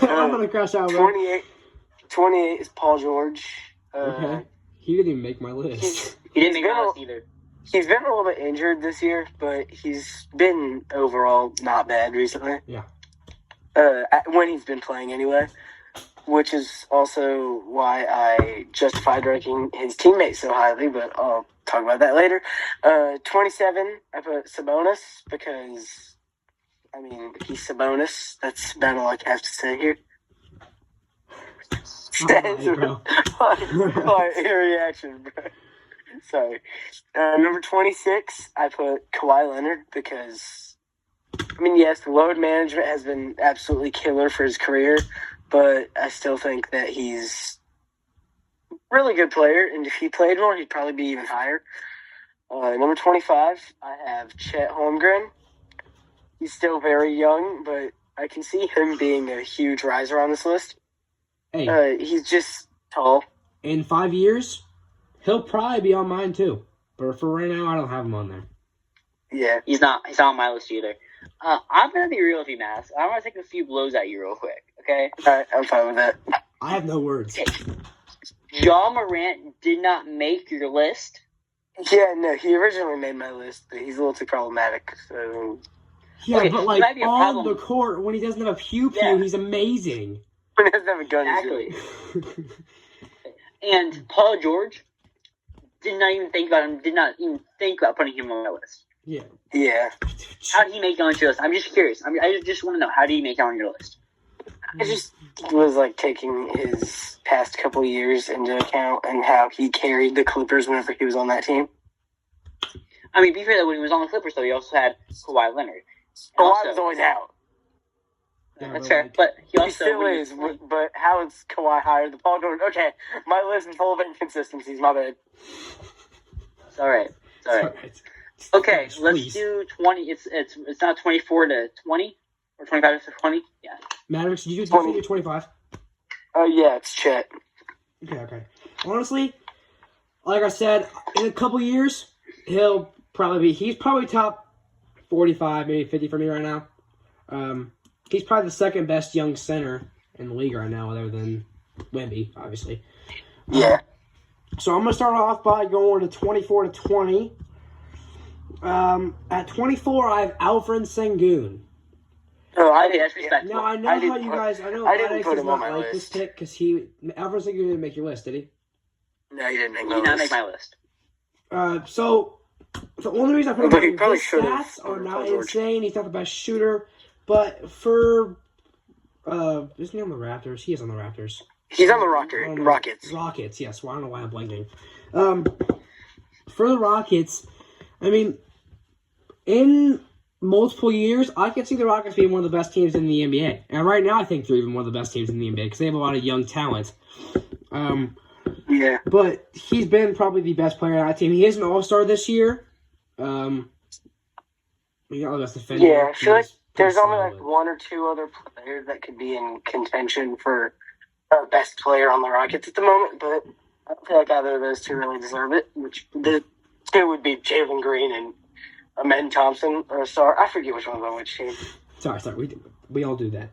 I'm gonna crash out. Bro. 28 is Paul George. Okay. He didn't even make my list. he didn't make my list either. He's been a little bit injured this year, but he's been overall not bad recently. Yeah. When he's been playing anyway, which is also why I justified ranking his teammates so highly, but I'll talk about that later. 27, I put Sabonis because, I mean, he's Sabonis. That's about all I have to say here. Alright, bro. my reaction, bro. Sorry. Number 26, I put Kawhi Leonard because, I mean, yes, the load management has been absolutely killer for his career, but I still think that he's a really good player, and if he played more, he'd probably be even higher. Number 25, I have Chet Holmgren. He's still very young, but I can see him being a huge riser on this list. Hey, He's just tall. in 5 years, he'll probably be on mine too. But for right now, I don't have him on there. Yeah. He's not on my list either. I'm gonna be real with you, Mass. I'm gonna take a few blows at you real quick, okay? Alright, I'm fine with that. I have no words. John Morant did not make your list. Yeah, no, he originally made my list, but he's a little too problematic, so... Yeah, Okay, but it like might be a on problem. the court when he doesn't have a pew-pew, Yeah. he's amazing. He doesn't have a gun. Exactly. And Paul George did not even think about putting him on my list. Yeah. Yeah. How did he make it on your list? I'm just curious. I just want to know, how did he make it on your list? I just was, like, taking his past couple years into account and how he carried the Clippers whenever he was on that team. I mean, be fair, that when he was on the Clippers, though, he also had Kawhi Leonard. Kawhi Also- was always out. Yeah, That's but, fair, like, but he He also... still when he- is, but how is Kawhi higher than Paul George? Okay, my list is full of inconsistencies, my bad. It's alright. It's alright. alright. Okay, Please. let's do 20. It's not 24 to 20? Or 25 to 20? Yeah. Maddox, did you do 20. 25? Oh, yeah, it's Chet. Okay. Honestly, like I said, in a couple years, he's probably top 45, maybe 50 for me right now. He's probably the second best young center in the league right now, other than Wemby, obviously. Yeah. So I'm gonna start off by going to 24 to 20. At 24, I have Alfred Sengun. Oh, I think that's respectable. Now I know I how didn't you put- guys. I know I didn't Alex put does him on not my like this list. pick because Alfred Sengun didn't make your list, did he? No, you didn't make He my did not list. make my list. So the only reason I put him But he on probably his should've stats are over not Paul George. insane. He's not the best shooter, but for isn't he on the Raptors? He is on the Raptors. He's on the I don't know. Rockets. Rockets, yes. Well, I don't know why I'm blanking. For the Rockets, I mean, in multiple years, I can see the Rockets being one of the best teams in the NBA. And right now, I think they're even one of the best teams in the NBA because they have a lot of young talent. Yeah. But he's been probably the best player on that team. He is an All-Star this year. He's not the best defender. Yeah, I feel like He's pretty there's only like solid. one or two other players that could be in contention for best player on the Rockets at the moment, but I don't feel like either of those two really deserve it. Which the two would be Jalen Green and Amen Thompson or Sar. I forget which one's on which team. Sorry. We all do that.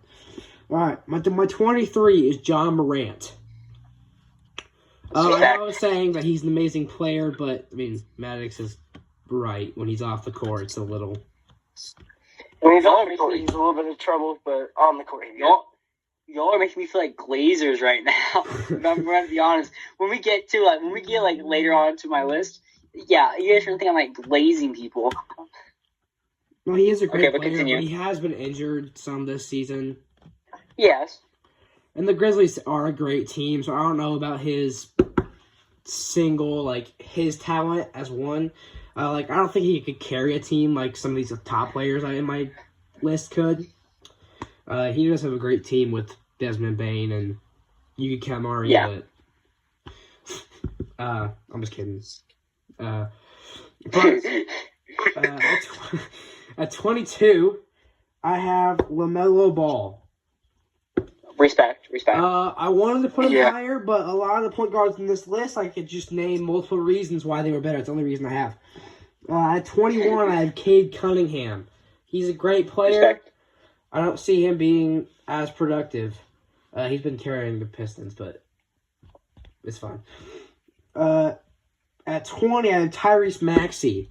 All right, my 23 is John Morant. I was saying that he's an amazing player, but I mean, Maddox is right. When he's off the court, it's a little. When he's on the court, he's a little bit of trouble, but on the court, he's good. Y'all are making me feel like Glazers right now. I'm going to be honest. When we get later on to my list, yeah, you guys are think I'm like glazing people. No, he is a great Okay, but player, continue. but he has been injured some this season. Yes. And the Grizzlies are a great team, so I don't know about his his talent as one. I don't think he could carry a team like some of these top players in my list could. He does have a great team with Desmond Bain and Yuki Kamari, Yeah. but I'm just kidding. But at 22, I have LaMelo Ball. Respect. I wanted to put him Yeah. higher, but a lot of the point guards in this list, I could just name multiple reasons why they were better. It's the only reason I have. At 21, I have Cade Cunningham. He's a great player. Respect. I don't see him being as productive. He's been carrying the Pistons, but it's fine. At 20, I have Tyrese Maxey.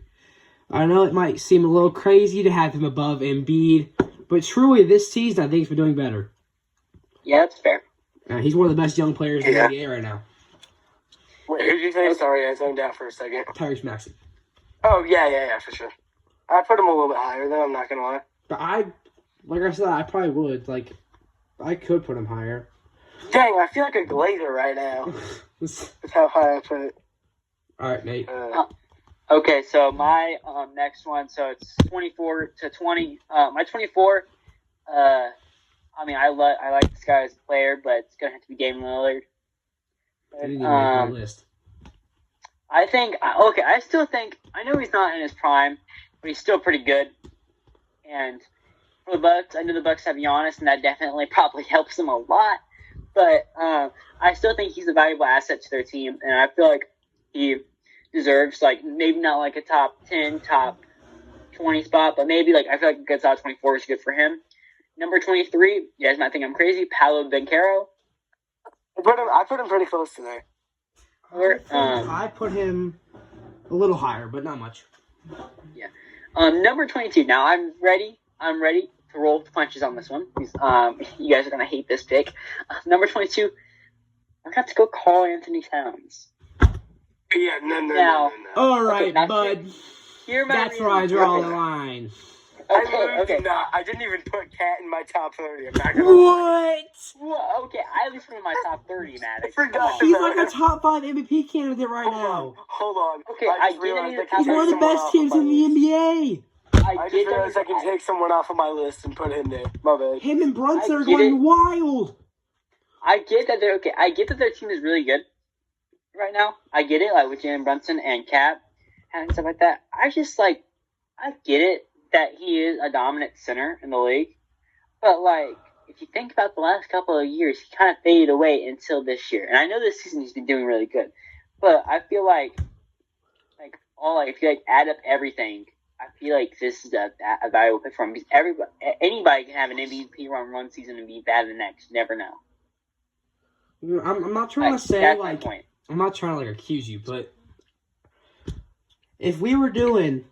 I know it might seem a little crazy to have him above Embiid, but truly this season I think he's been doing better. Yeah, that's fair. He's one of the best young players in the Yeah. NBA right now. Wait, who did you say? Sorry, I zoned out for a second. Tyrese Maxey. Oh, yeah, for sure. I put him a little bit higher, though, I'm not going to lie. But like I said, I probably would. I could put him higher. Dang, I feel like a Glazer right now. All That's how high I put it. right, Nate. Okay, so my next one, so it's 24 to 20. My 24, I mean, I like this guy as a player, but it's gonna have to be Damian Lillard. I didn't even make my list. I still think I know he's not in his prime, but he's still pretty good. And for the Bucks, I know the Bucks have Giannis, and that definitely probably helps them a lot. But I still think he's a valuable asset to their team, and I feel like he deserves maybe not like a top 10, top 20 spot, but maybe I feel like a good top 24 is good for him. Number 23, you guys might think I'm crazy, Paolo Banchero. I put him pretty close today. I put him a little higher, but not much. Number 22. Now I'm ready to roll the punches on this one. You guys are gonna hate this pick. Number 22. I'm gonna have to go Karl Anthony Towns. Yeah, no. All right, Okay, now bud. Hear my That's where I reasoning. draw the line. I literally Okay. did not. I didn't even put Cat in my top 30. I'm not gonna What? Well, okay, I at least put him in my top 30, Maddox. I forgot. Come on. He's like a top 5 MVP candidate right now. Hold on. Okay, I I just get it, realized he's I can He's take one of the someone best off teams of my in the list. NBA. I just realized I can take someone off of my list and put him there. My bad. Him and Brunson I are get going it. wild. I get that they're okay. I get that their team is really good right now. I get it, with Jalen Brunson and Cap and stuff like that. I just I get it that he is a dominant center in the league, but if you think about the last couple of years, he kind of faded away until this year. And I know this season he's been doing really good, but I feel like if you add up everything, I feel like this is a valuable pick for him because anybody can have an MVP run one season and be bad the next. You never know. I'm not trying to say that's my point. I'm not trying to accuse you, but if we were doing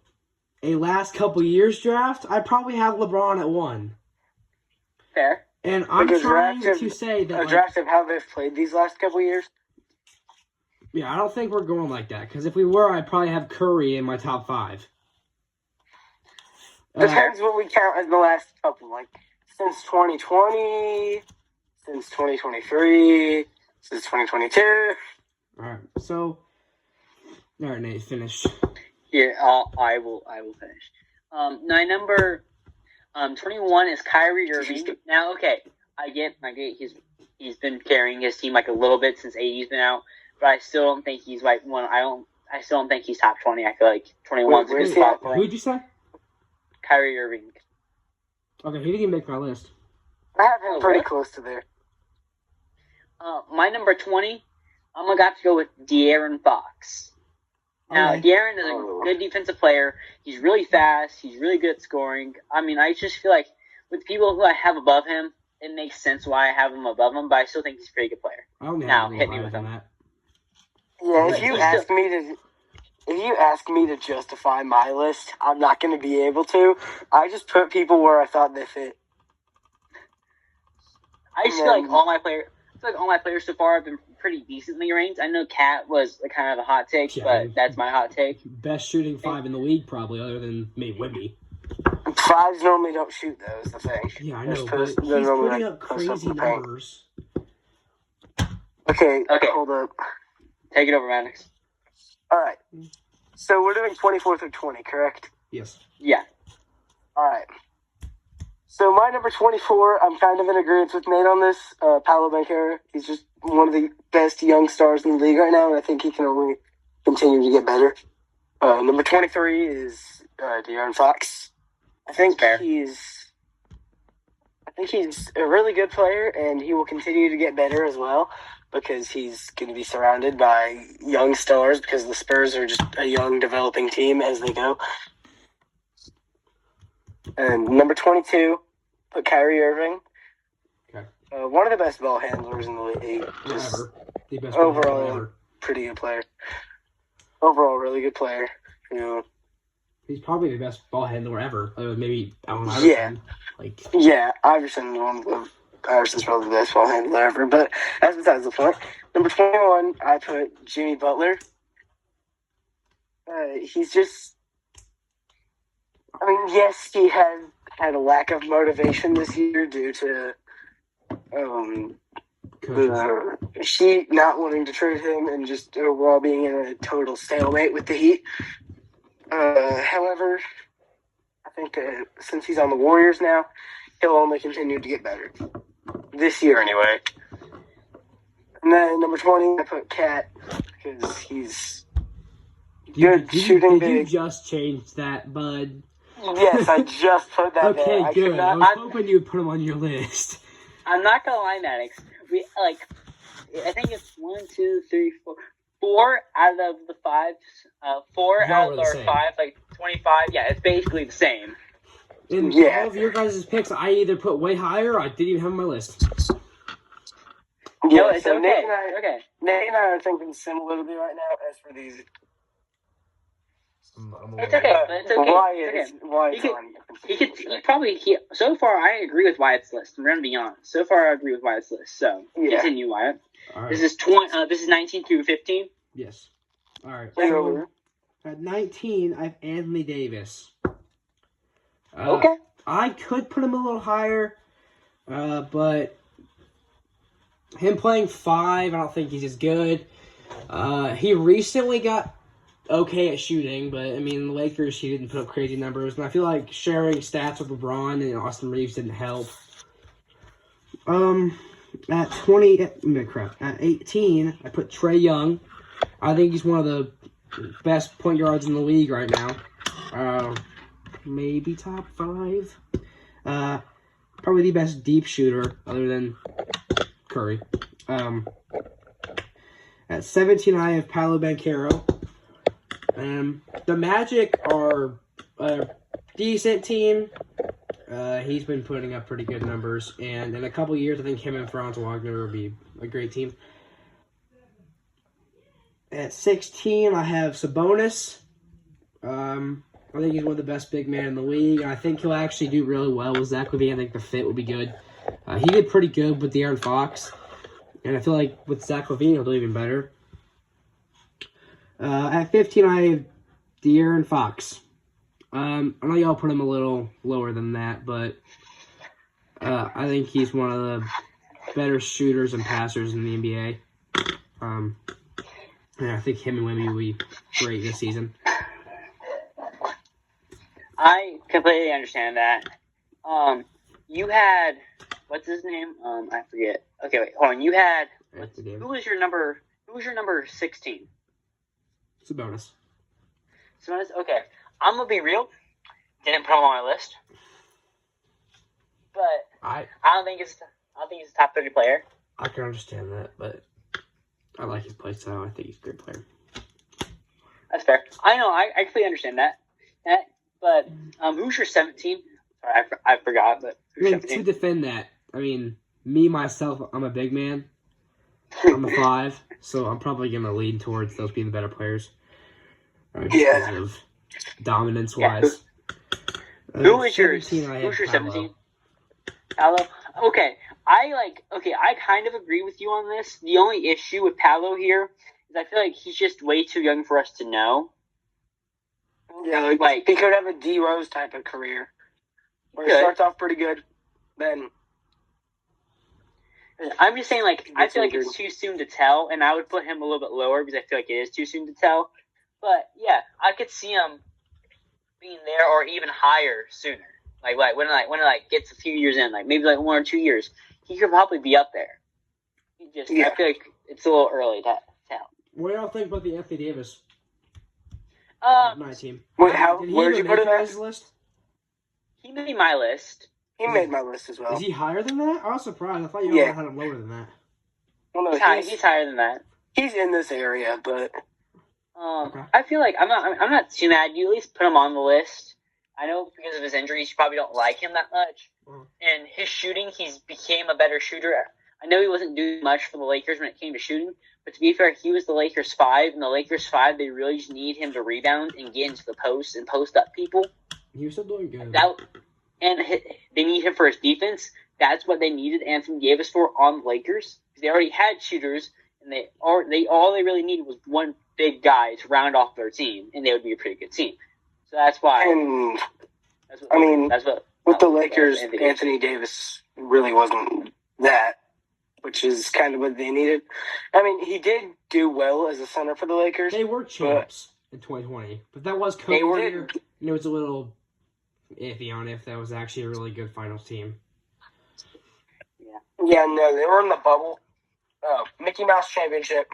a last couple years draft, I'd probably have LeBron at 1. Fair. And I'm trying to say that a draft of how they've played these last couple years. Yeah, I don't think we're going like that. Because if we were, I'd probably have Curry in my top 5. Depends what we count as the last couple. Like, since 2020, since 2023, since 2022. Alright, so... Alright, Nate, finish. Here, I will finish. My number 21 is Kyrie Irving. Now, okay, I get he's been carrying his team like a little bit since AD's been out, but I still don't think he's like one. I still don't think he's top 20. I feel like 21's a good spot for him. Who'd you say? Kyrie Irving. Okay, he didn't even make my list. I have him pretty close to there. My number 20, I'm going to have to go with De'Aaron Fox. Now, De'Aaron is a good defensive player. He's really fast. He's really good at scoring. I mean, I just feel like with people who I have above him, it makes sense why I have him above him, but I still think he's a pretty good player. Now, hit me with him. Yeah, if you ask me to justify my list, I'm not going to be able to. I just put people where I thought they fit. I just feel like all my players so far have been pretty decently ranked. I know Cat was kind of a hot take, but that's my hot take. Best shooting 5 in the league, probably, other than maybe Wemby. 5s normally don't shoot, though, is the thing. Yeah, I know, but he's putting up crazy numbers. Okay, hold up. Take it over, Maddox. All right. So we're doing 24 through 20, correct? Yes. Yeah. All right. So my number 24, I'm kind of in agreement with Nate on this. Paolo Banchero. He's just one of the best young stars in the league right now, and I think he can only continue to get better. Number 23 is De'Aaron Fox. I think he's a really good player, and he will continue to get better as well because he's going to be surrounded by young stars because the Spurs are just a young, developing team as they go. And number 22, put Kyrie Irving. Okay. One of the best ball handlers in the league. Ever. The best overall, ever. Pretty good player. Overall, really good player. He's probably the best ball handler ever. Maybe Allen Iverson. Yeah. Iverson's probably the best ball handler ever. But that's besides the point. Number 21, I put Jimmy Butler. He's just... I mean, yes, he had a lack of motivation this year due to the Heat not wanting to trade him and just overall being in a total stalemate with the Heat. However, I think since he's on the Warriors now, he'll only continue to get better. This year, anyway. And then number 20, I put Cat because he's good shooting big. Did you just change that, bud? Yes, I just put that there. Okay, good. I was hoping you would put him on your list. I'm not gonna lie, Maddox. I think it's 1, 2, 3, 4. 4 out of the 5s. 4 out of our 5, 25. Yeah, it's basically the same. In all of your guys' picks, I either put way higher or I didn't even have on my list. Yeah, no, it's so okay. Nate and I are thinking similarly right now as for these. It's okay. It's okay. So far, I agree with Wyatt's list. I'm gonna be honest. So far, I agree with Wyatt's list. So continue, Wyatt. All right. This is 19 through 15. Yes. All right. So, at 19, I have Anthony Davis. Okay. I could put him a little higher, but him playing 5, I don't think he's as good. He recently got okay at shooting, but I mean, the Lakers, he didn't put up crazy numbers, and I feel like sharing stats with LeBron and Austin Reeves didn't help. At 18, I put Trae Young. I think he's one of the best point guards in the league right now. Maybe top 5. probably the best deep shooter other than Curry. At 17, I have Paolo Banchero. The Magic are a decent team. He's been putting up pretty good numbers, and in a couple years, I think him and Franz Wagner will be a great team. At 16, I have Sabonis. I think he's one of the best big men in the league, and I think he'll actually do really well with Zach LaVine. I think the fit will be good. He did pretty good with De'Aaron Fox, and I feel like with Zach LaVine, he'll do even better. At 15, I have De'Aaron Fox. I know y'all put him a little lower than that, but I think he's one of the better shooters and passers in the NBA. And I think him and Wemby will be great this season. I completely understand that. You had, what's his name? I forget. Okay, wait, hold on. You had, who was your number 16? Sabonis. Sabonis? Okay. I'm going to be real. Didn't put him on my list. But I don't think he's a top 30 player. I can understand that, but I like his play style. I think he's a great player. That's fair. I know. I completely understand that. But who's your 17? Sorry, I forgot. But who's 17? To defend that, I mean, me, myself, I'm a big man. I'm a 5, so I'm probably going to lean towards those being the better players. Because of dominance-wise. Yeah. Who is yours? Who's your 17? Paolo? Okay. I kind of agree with you on this. The only issue with Paolo here is I feel like he's just way too young for us to know. Yeah, like he could have a D Rose type of career, where he starts off pretty good, then. I'm just saying, I feel like it's too soon to tell, and I would put him a little bit lower because I feel like it is too soon to tell. But yeah, I could see him being there or even higher sooner. When it gets a few years in, maybe 1 or 2 years, he could probably be up there. I feel like it's a little early to tell. What do y'all think about the Anthony Davis? My team. Wait, where did you put him on his list? He made my list. He made my list as well. Is he higher than that? I was surprised. I thought you had him lower than that. Well, no, he's higher than that. He's in this area, but okay. I feel like I'm not too mad. You at least put him on the list. I know because of his injuries, you probably don't like him that much. And his shooting, he's became a better shooter. I know he wasn't doing much for the Lakers when it came to shooting, but to be fair, he was the Lakers 5, and the Lakers 5, they really just need him to rebound and get into the post and post up people. He was still doing good. They need him for his defense. That's what they needed Anthony Davis for on the Lakers. They already had shooters, and all they really needed was one big guy to round off their team, and they would be a pretty good team. So that's why. With the Lakers, Anthony Davis really wasn't that, which is kind of what they needed. I mean, he did do well as a center for the Lakers. They were champs in 2020, but that was COVID year, and it was a little iffy on if that was actually a really good finals team. Yeah, no, they were in the bubble. Mickey Mouse Championship.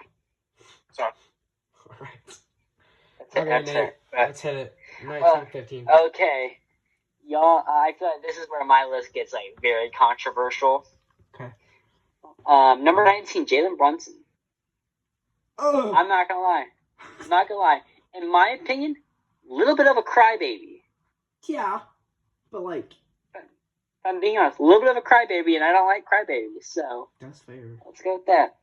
So. All right. That's it. Let's hit it. 1915. Okay. Y'all, I feel like this is where my list gets very controversial. Okay. Number 19, Jalen Brunson. Oh. I'm not gonna lie. In my opinion, a little bit of a crybaby. Yeah, but if I'm being honest, a little bit of a crybaby, and I don't like crybabies, so that's fair. Let's go with that.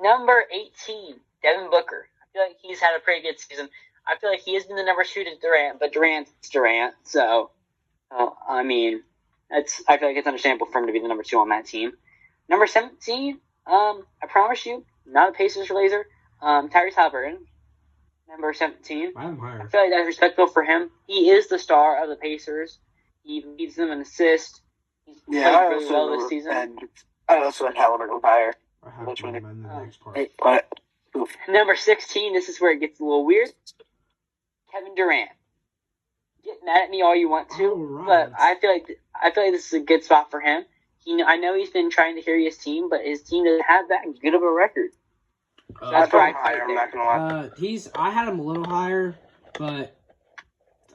Number 18, Devin Booker. I feel like he's had a pretty good season. I feel like he has been the number 2 to Durant, but Durant's Durant, so I feel like it's understandable for him to be the number 2 on that team. Number 17, I promise you, not a Pacers laser, Tyrese Haliburton. Number 17. I'm higher. I feel like that's respectable for him. He is the star of the Pacers. He leads them in assists. He's played really well this season. I also had Haliburton higher. I have him in the next part. Number 16, this is where it gets a little weird. Kevin Durant. Get mad at me all you want to, but I feel like this is a good spot for him. I know he's been trying to carry his team, but his team doesn't have that good of a record. So that's where I'm not gonna lie. I had him a little higher, but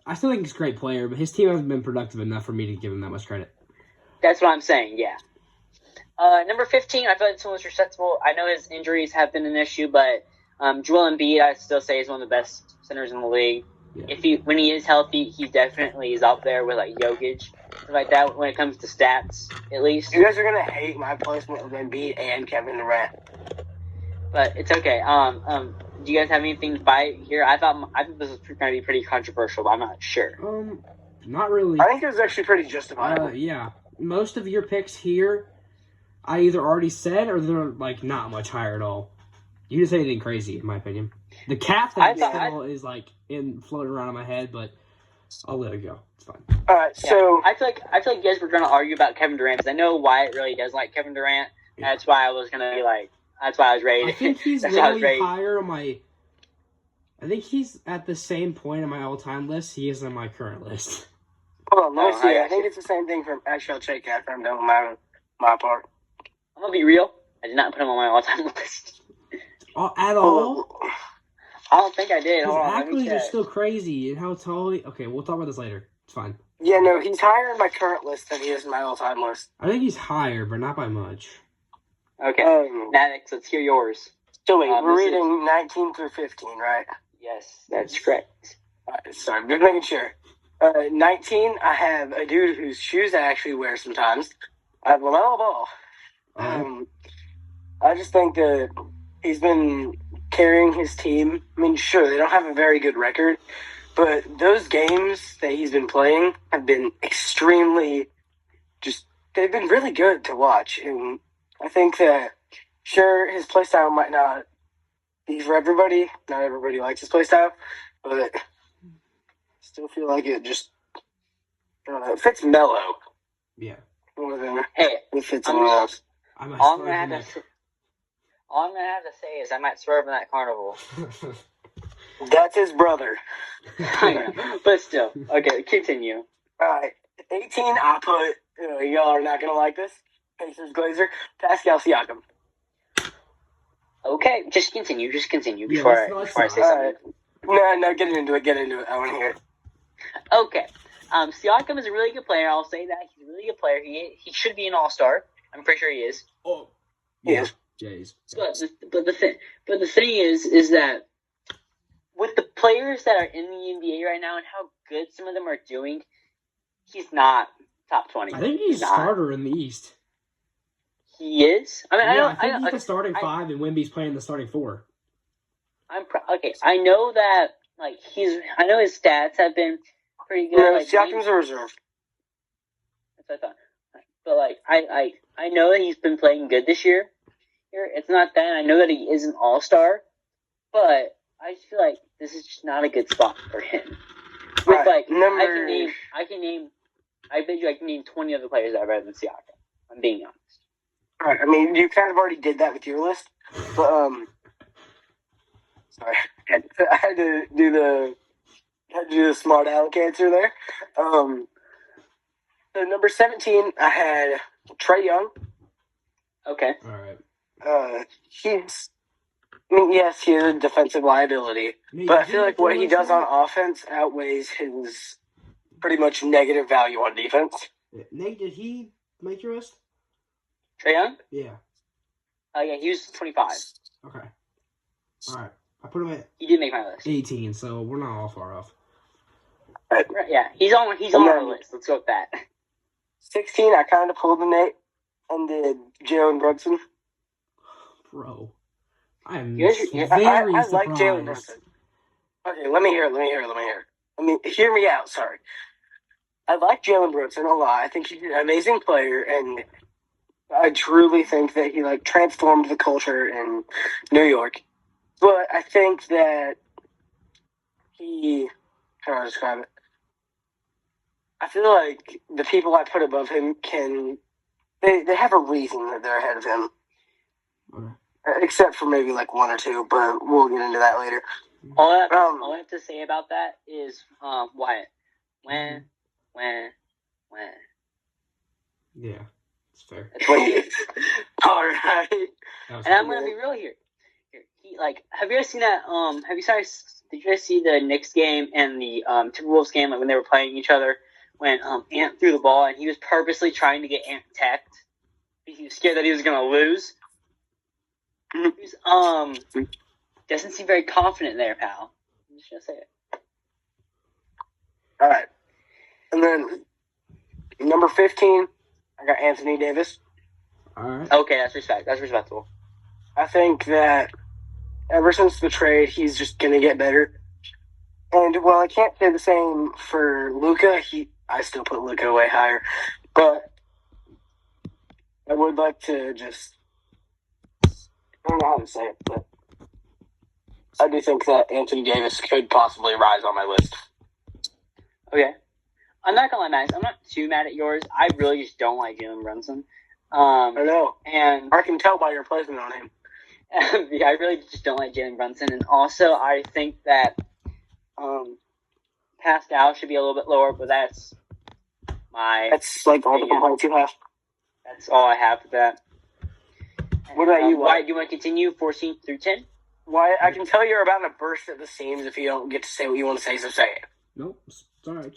I still think he's a great player. But his team hasn't been productive enough for me to give him that much credit. That's what I'm saying. Yeah. Number 15, I feel like this one was respectable. I know his injuries have been an issue, but Joel Embiid, I still say, is one of the best centers in the league. Yeah. When he is healthy, he definitely is up there with like Jokic, stuff like that. When it comes to stats, at least. You guys are gonna hate my placement of Embiid and Kevin Durant. But it's okay. Do you guys have anything to fight here? I thought this was going to be pretty controversial, but I'm not sure. Not really. I think it was actually pretty justifiable. Yeah. Most of your picks here, I either already said or they're like not much higher at all. You just say anything crazy, in my opinion. The cap thing still is like floating around in my head, but I'll let it go. It's fine. All right, so I feel like you guys were going to argue about Kevin Durant because I know Wyatt really does like Kevin Durant. Yeah. That's why I was going to be like. That's why I was ready. I think he's literally higher on my. I think he's at the same point on my all-time list he is on my current list. hold on, let me see. I think it's the same thing from actually I'll check after I'm done with my part. I'm gonna be real. I did not put him on my all-time list. At all? I don't think I did. His Hold on, let me accolades are check. still crazy, and how tall he... Okay, we'll talk about this later. It's fine. Yeah, no, he's higher in my current list than he is in my all-time list. I think he's higher, but not by much. Okay, Maddox, let's hear yours. So wait, we're reading 19 through 15, right? Yes, that's correct. Sorry, just making sure. 19, I have a dude whose shoes I actually wear sometimes. I have LaMelo Ball. I just think that he's been carrying his team. I mean, sure, they don't have a very good record, but those games that he's been playing have been extremely they've been really good to watch. And I think that, sure, his playstyle might not be for everybody. Not everybody likes his playstyle, but I still feel like it just, I don't know, it fits Melo. Yeah. More than Hey, it fits anyone else. all I'm gonna have to say is I might swerve in that carnival. That's his brother. I know, but still. Okay, continue. Alright, 18, I put, y'all are not going to like this, Pacers Glazer, Pascal Siakam. Okay, just continue Yeah, before I say something. No, get into it, I want to hear it. Okay, Siakam is a really good player, I'll say that. He's a really good player. He should be an all-star. I'm pretty sure he is. Oh. Yeah. Jays. But the thing is that with the players that are in the NBA right now and how good some of them are doing, he's not top 20. I think he's starter in the East. He is? I mean, I think he's the starting five, and Wemby's playing the starting four. Okay, I know that, like, I know his stats have been pretty good. No, like, Siakam's a reserve. That's what I thought. But, like, I know that he's been playing good this year. It's not that. I know that he is an all-star, but I just feel like this is just not a good spot for him. With, Right, I bet you I can name 20 other players that are better than Siakam. I'm being honest. Right, I mean, you kind of already did that with your list, but, sorry, I had to do the smart aleck answer there. So number 17, I had Trae Young. Okay. All right. Yes, he is a defensive liability, but I feel like what he does on offense outweighs his pretty much negative value on defense. Nate, did he make your list? Trae Young? Yeah. Yeah, he was 25. Okay. All right. I put him at He did make my list. 18, so we're not all far off. Right, yeah, he's on our list. Let's go with that. 16, I kind of pulled the Nate and did Jalen Brunson. Bro, I'm I very like surprised. Jalen Brunson. Okay, let me hear it. Hear me out, sorry. I like Jalen Brunson a lot. I think he's an amazing player, and I truly think that he, like, transformed the culture in New York. But I think that how do I describe it? I feel like the people I put above him they have a reason that they're ahead of him. Okay. Except for maybe like one or two, but we'll get into that later. All I have to say about that is Wyatt. When. Yeah, it's fair. That's what he is. All right. And I'm gonna be real here. He, like, have you guys seen that? Did you guys see the Knicks game and the Timberwolves game, like when they were playing each other? when Ant threw the ball and he was purposely trying to get Ant teched. He was scared that he was going to lose. He was, doesn't seem very confident there, pal. I'm just going to say it. All right. And then number 15, I got Anthony Davis. All right. Okay, that's respectable. I think that ever since the trade, he's just going to get better. And while I can't say the same for Luka, I still put Luka way higher. But I would like to just, I don't know how to say it, but I do think that Anthony Davis could possibly rise on my list. Okay. I'm not going to lie, Max. I'm not too mad at yours. I really just don't like Jalen Brunson. I know. And I can tell by your placement on him. yeah, I really just don't like Jalen Brunson. And also, I think that Pascal should be a little bit lower, but that's like all the complaints you have. That's all I have for that. What about you? Why do you want to continue 14 through 10? Why? I can tell you're about to burst at the seams if you don't get to say what you want to say, so say it. Nope. It's all right.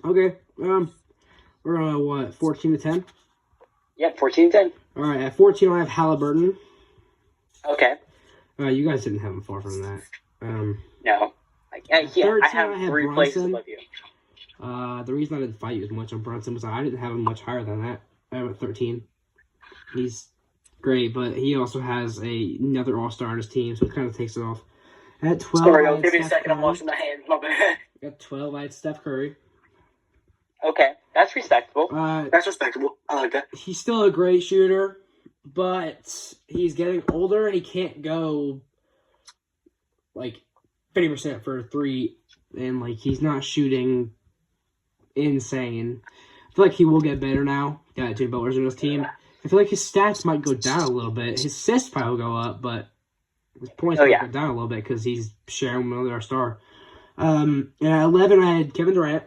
Okay. We're on what? 14 to 10. Yep, 14-10. All right. At 14, I have Halliburton. Okay. You guys didn't have him far from that. No. I 13, have I had 3 places Brunson. above you. The reason I didn't fight you as much on Brunson was I didn't have him much higher than that. I have at 13. He's great, but he also has another All-Star on his team, so it kind of takes it off. At 12, Sorry, I I'll had give you a Steph second. I'm Curry. washing my hands. My bad. At 12, I had Steph Curry. Okay, that's respectable. That's respectable. I like that. He's still a great shooter, but he's getting older and he can't go like 50% for 3, and like he's not shooting insane. I feel like he will get better now. Got Jimmy Butler's on his team. I feel like his stats might go down a little bit. His assists probably will go up, but his points might go down a little bit because he's sharing with our star. And at 11, I had Kevin Durant.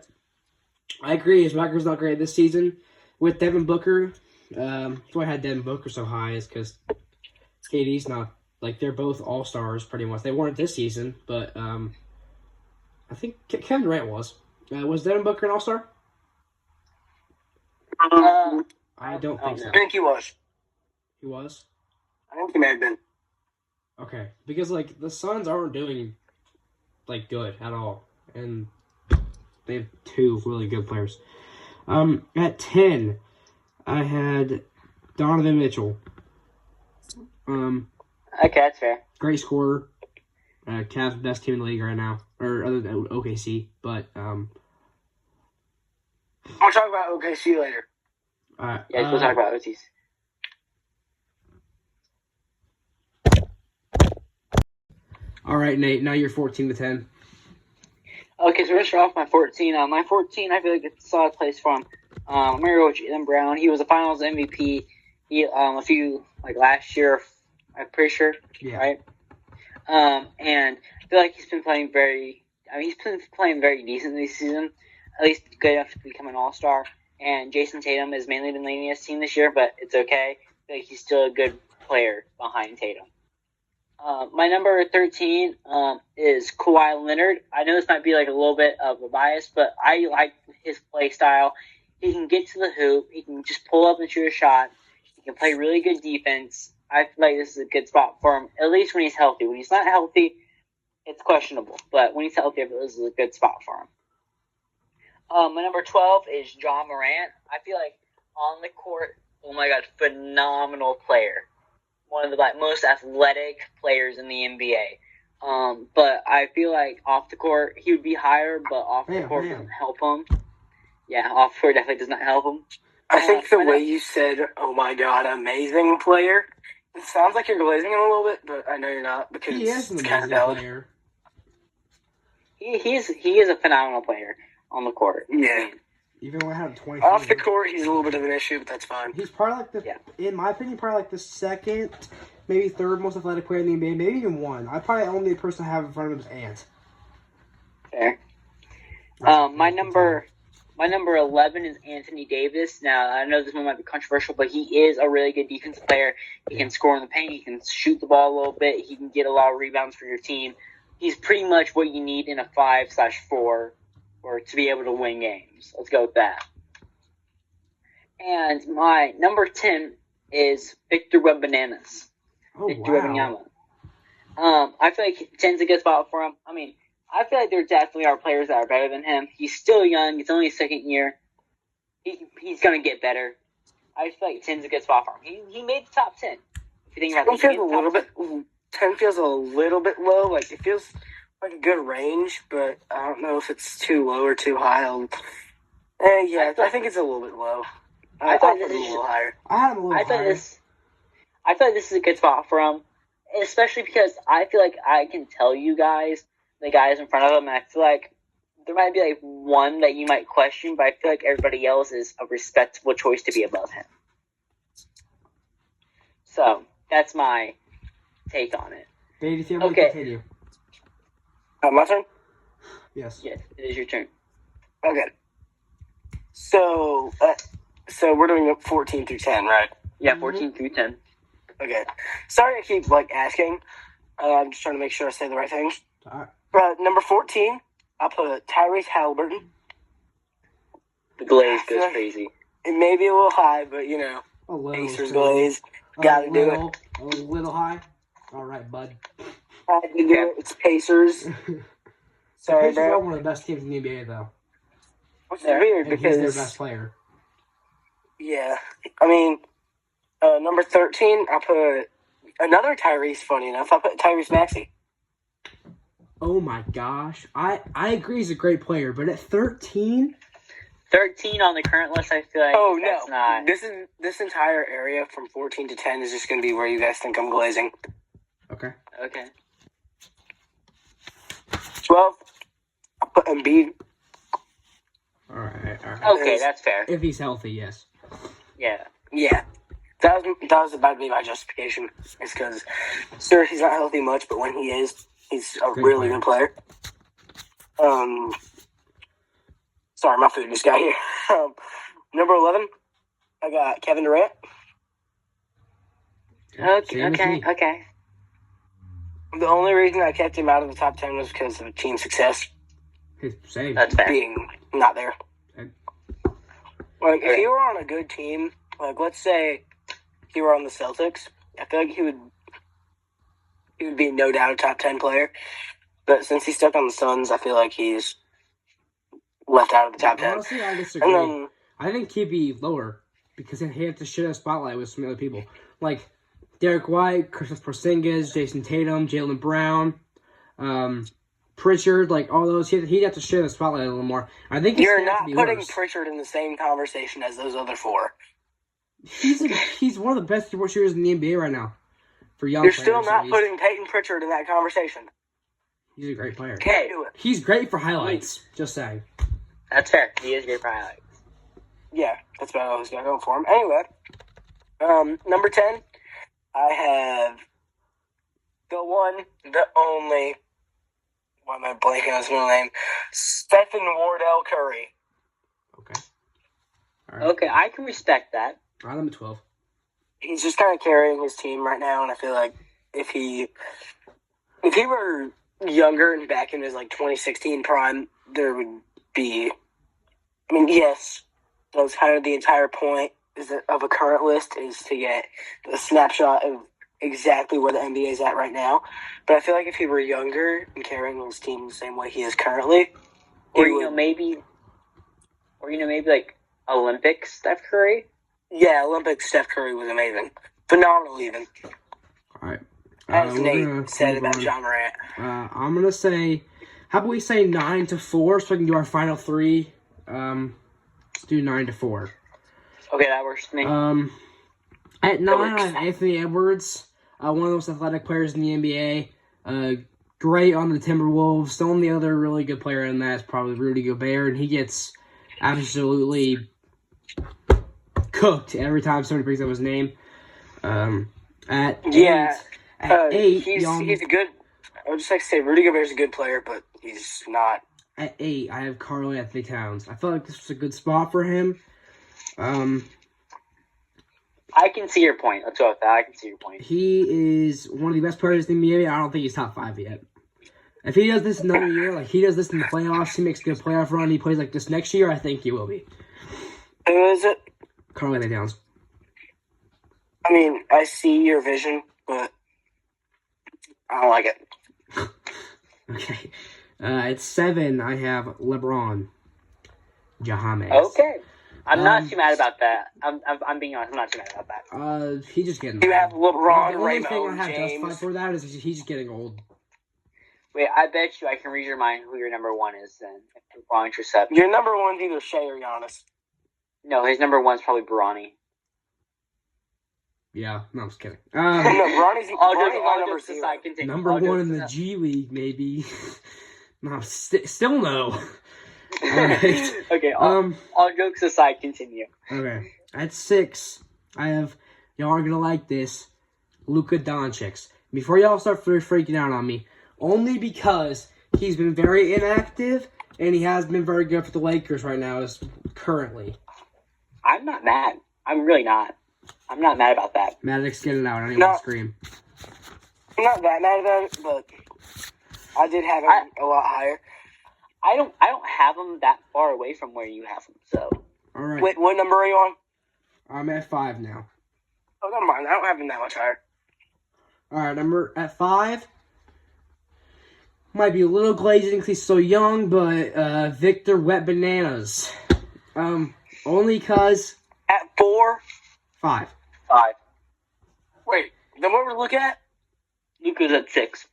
I agree, his record's not great this season. With Devin Booker, that's why I had Devin Booker so high, is because KD's not, like, they're both all-stars pretty much. They weren't this season, but I think Kevin Durant was. Was Devin Booker an all-star? I don't think so. I think he was. He was? I think he may have been. Okay, because, like, the Suns aren't doing, like, good at all. And they have 2 really good players. At 10, I had Donovan Mitchell. Okay, that's fair. Great scorer. Cavs best team in the league right now, or other than OKC. But I'll talk about OKC later. Yeah, we'll talk about OTs. All right, Nate. Now you're 14 to 10. Okay, so we're going to start off my 14. My 14, I feel like it's a solid place for him. I'm going to go with Jaylen Brown. He was a Finals MVP. He last year, I'm pretty sure, right? And I feel like he's been playing very decent this season, at least good enough to become an All-Star. And Jason Tatum has mainly been leading his team this year, but it's okay. I feel like he's still a good player behind Tatum. My number 13 is Kawhi Leonard. I know this might be like a little bit of a bias, but I like his play style. He can get to the hoop. He can just pull up and shoot a shot. He can play really good defense. I feel like this is a good spot for him, at least when he's healthy. When he's not healthy, it's questionable. But when he's healthy, I feel this is a good spot for him. My number 12 is John Morant. I feel like on the court, oh my God, phenomenal player. One of the most athletic players in the NBA. But I feel like off the court, he would be higher, but off the court doesn't help him. Yeah, off the court definitely does not help him. I think the way you said, oh my God, amazing player, it sounds like you're glazing him a little bit, but I know you're not because He is an it's kind of amazing valid. player. He is a phenomenal player on the court. Yeah. Even when I had 20. Off the court, he's a little bit of an issue, but that's fine. He's probably like in my opinion, probably like the second, maybe third most athletic player in the NBA, maybe even one. I probably only person I have in front of him is Ant. Fair. My number 11 is Anthony Davis. Now, I know this one might be controversial, but he is a really good defensive player. He can score in the paint. He can shoot the ball a little bit. He can get a lot of rebounds for your team. He's pretty much what you need in a 5/4 or or to be able to win games. Let's go with that. And my number 10 is Victor Wembanyama. Oh, Victor wow. Wembanyama. I feel like 10's a good spot for him. I mean, I feel like there definitely are players that are better than him. He's still young. It's only his second year. He's going to get better. I feel like 10's a good spot for him. He made the top 10. If you think about it, 10 feels a little bit. 10 feels a little bit low. Like it feels like a good range, but I don't know if it's too low or too high. I think it's a little bit low. I thought it was a little higher. I had him a little I feel higher. like this is a good spot for him, especially because I feel like I can tell you guys, the guys in front of him, and I feel like there might be like one that you might question, but I feel like everybody else is a respectable choice to be above him. So that's my take on it. Dave, if you have Okay. continue. My turn? Yes. Yes, it is your turn. Okay. So we're doing 14 through 10, right? Yeah, 14 through 10. Okay. Sorry I keep, asking. I'm just trying to make sure I say the right things. All Number 14, I'll put Tyrese Halliburton. The glaze goes crazy. It may be a little high, but, A little. Pacers glaze. Gotta do it. A little high. All right, bud. Had to do it. It's Pacers. Sorry, Pacers are bro. one of the best teams in the NBA, though. Which is weird And he's their because, best player. yeah. I mean, number 13, I'll put another Tyrese, funny enough. I'll put Tyrese Maxey. Oh my gosh. I agree he's a great player, but at 13? 13 on the current list, I feel like that's not. This entire area from 14 to 10 is just going to be where you guys think I'm glazing. Okay. Okay. 12, I'll put Embiid. All right. Okay, that's fair. If he's healthy, yes. Yeah. Yeah. That was about to be my justification. It's because, sure, he's not healthy much, but when he is, he's a really good player. Sorry, my food just got here. Number 11, I got Kevin Durant. Same as me. Okay. The only reason I kept him out of the top 10 was because of team success Same. That's fair. being not there. Okay. If he were on a good team, let's say he were on the Celtics, I feel like he would be no doubt a top 10 player. But since he's stuck on the Suns, I feel like he's left out of the top 10. Honestly, I disagree. And then, I think he'd be lower because he had to share a spotlight with some other people. Like Derek White, Kristaps Porzingis, Jason Tatum, Jaylen Brown, Pritchard, all those. He'd have to share the spotlight a little more. I think you're not be putting worse. Pritchard in the same conversation as those other four. He's one of the best three-point shooters in the NBA right now. For young You're players, still at not least. putting Peyton Pritchard in that conversation. He's a great player. Can't do it. He's great for highlights. Just saying. That's fair. He is great for highlights. Yeah, that's about all I was going to go for him. Anyway, number 10, I have the one, the only, why am I blanking on his middle name? Stephen Wardell Curry. Okay. All right. Okay, I can respect that. I'm at 12. He's just kind of carrying his team right now, and I feel like if he were younger and back in his 2016 prime, there would be. I mean, yes, that was kind of the entire point of a current list is to get a snapshot of exactly where the NBA is at right now. But I feel like if he were younger and carrying his team the same way he is currently, maybe Olympic Steph Curry. Yeah, Olympic Steph Curry was amazing, phenomenal even. All right. As we're Nate gonna said move about on. John Morant. I'm gonna say, how about we say 9-4 so we can do our final three. Let's do 9-4. Okay, that works for me. At 9, I have Anthony Edwards, one of the most athletic players in the NBA. Great on the Timberwolves. The only other really good player in that is probably Rudy Gobert, and he gets absolutely cooked every time somebody brings up his name. At 8, he's a good. I would just like to say Rudy Gobert's a good player, but he's not. At 8, I have Karl Anthony Towns. I felt like this was a good spot for him. I can see your point. Let's go with that. I can see your point. He is one of the best players in the NBA. I don't think he's top 5 yet. If he does this another year, like he does this in the playoffs, he makes a good playoff run, he plays like this next year, I think he will be. Who is it? Karl-Anthony Towns. I mean, I see your vision, but I don't like it. Okay. At 7, I have LeBron James. Okay. I'm not too mad about that. I'm being honest. I'm not too mad about that. He's just getting You have old. LeBron, The only thing I Raymond, have James. justified for that is he's just getting old. Wait, I bet you I can read your mind who your number one is then. If LeBron's your 7. Your number one's either Shea or Giannis. No, his number one's probably Bronny. Yeah, no, I'm just kidding. No, Bronny's All my number jokes 0. aside, continue. Number All 1 jokes in the aside. G League, maybe. No, still no. Alright. Okay, all jokes aside, continue. Okay. At 6, I have, y'all aren't gonna like this, Luka Doncic. Before y'all start freaking out on me, only because he's been very inactive and he has been very good for the Lakers right now, is currently. I'm not mad. I'm really not. I'm not mad about that. Maddox, get it out. I don't No. want to scream. I'm not that mad about it, but I did have him a lot higher. I don't have him that far away from where you have him. So All right. Wait, what number are you on? I'm at 5 now. Oh, never mind. I don't have him that much higher. All right, at 5. Might be a little glazing because he's so young, but Victor Wet Bananas. Only because At 4? 5. 5. Wait, then what we're looking at? Luka's at 6.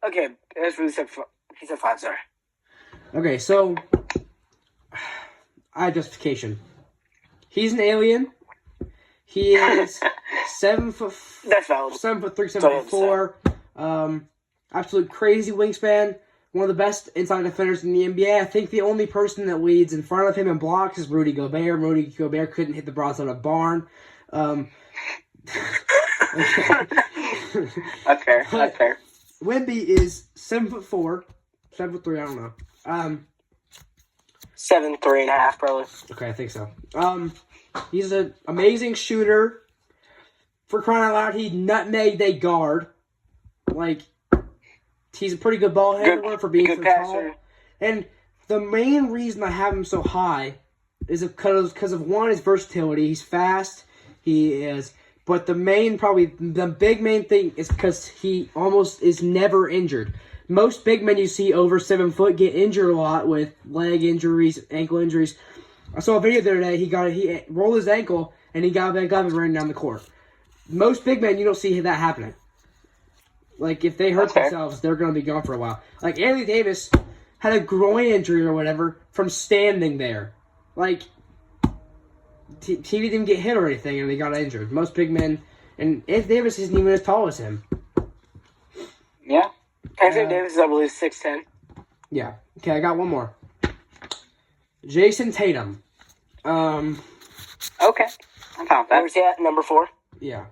Okay, that's what he said. He said 5, sorry. Okay, so I have justification. He's an alien. He is 7 foot. That's valid. 7'3", 7'4". Absolute crazy wingspan. One of the best inside defenders in the NBA. I think the only person that leads in front of him in blocks is Rudy Gobert. Rudy Gobert couldn't hit the broadside of a barn. That's fair. That's fair. Wemby is 7'4", 7'3", I don't know. 7, 3.5, probably. Okay, I think so. He's an amazing shooter. For crying out loud, he nutmegged a guard. Like, he's a pretty good ball handler for being so good tall. passer. And the main reason I have him so high is because of one, his versatility. He's fast. He is. But the main thing is because he almost is never injured. Most big men you see over 7 foot get injured a lot with leg injuries, ankle injuries. I saw a video the other day. He rolled his ankle and he got back up and ran down the court. Most big men, you don't see that happening. Like, if they hurt themselves, they're going to be gone for a while. Like, Anthony Davis had a groin injury or whatever from standing there. Like, he didn't even get hit or anything, and he got injured. Most big men, and Anthony Davis isn't even as tall as him. Yeah. Anthony Davis is, I believe, 6'10". Yeah. Okay, I got one more. Jason Tatum. Okay. I'm fine with that. Where's he at? Number 4? Yeah.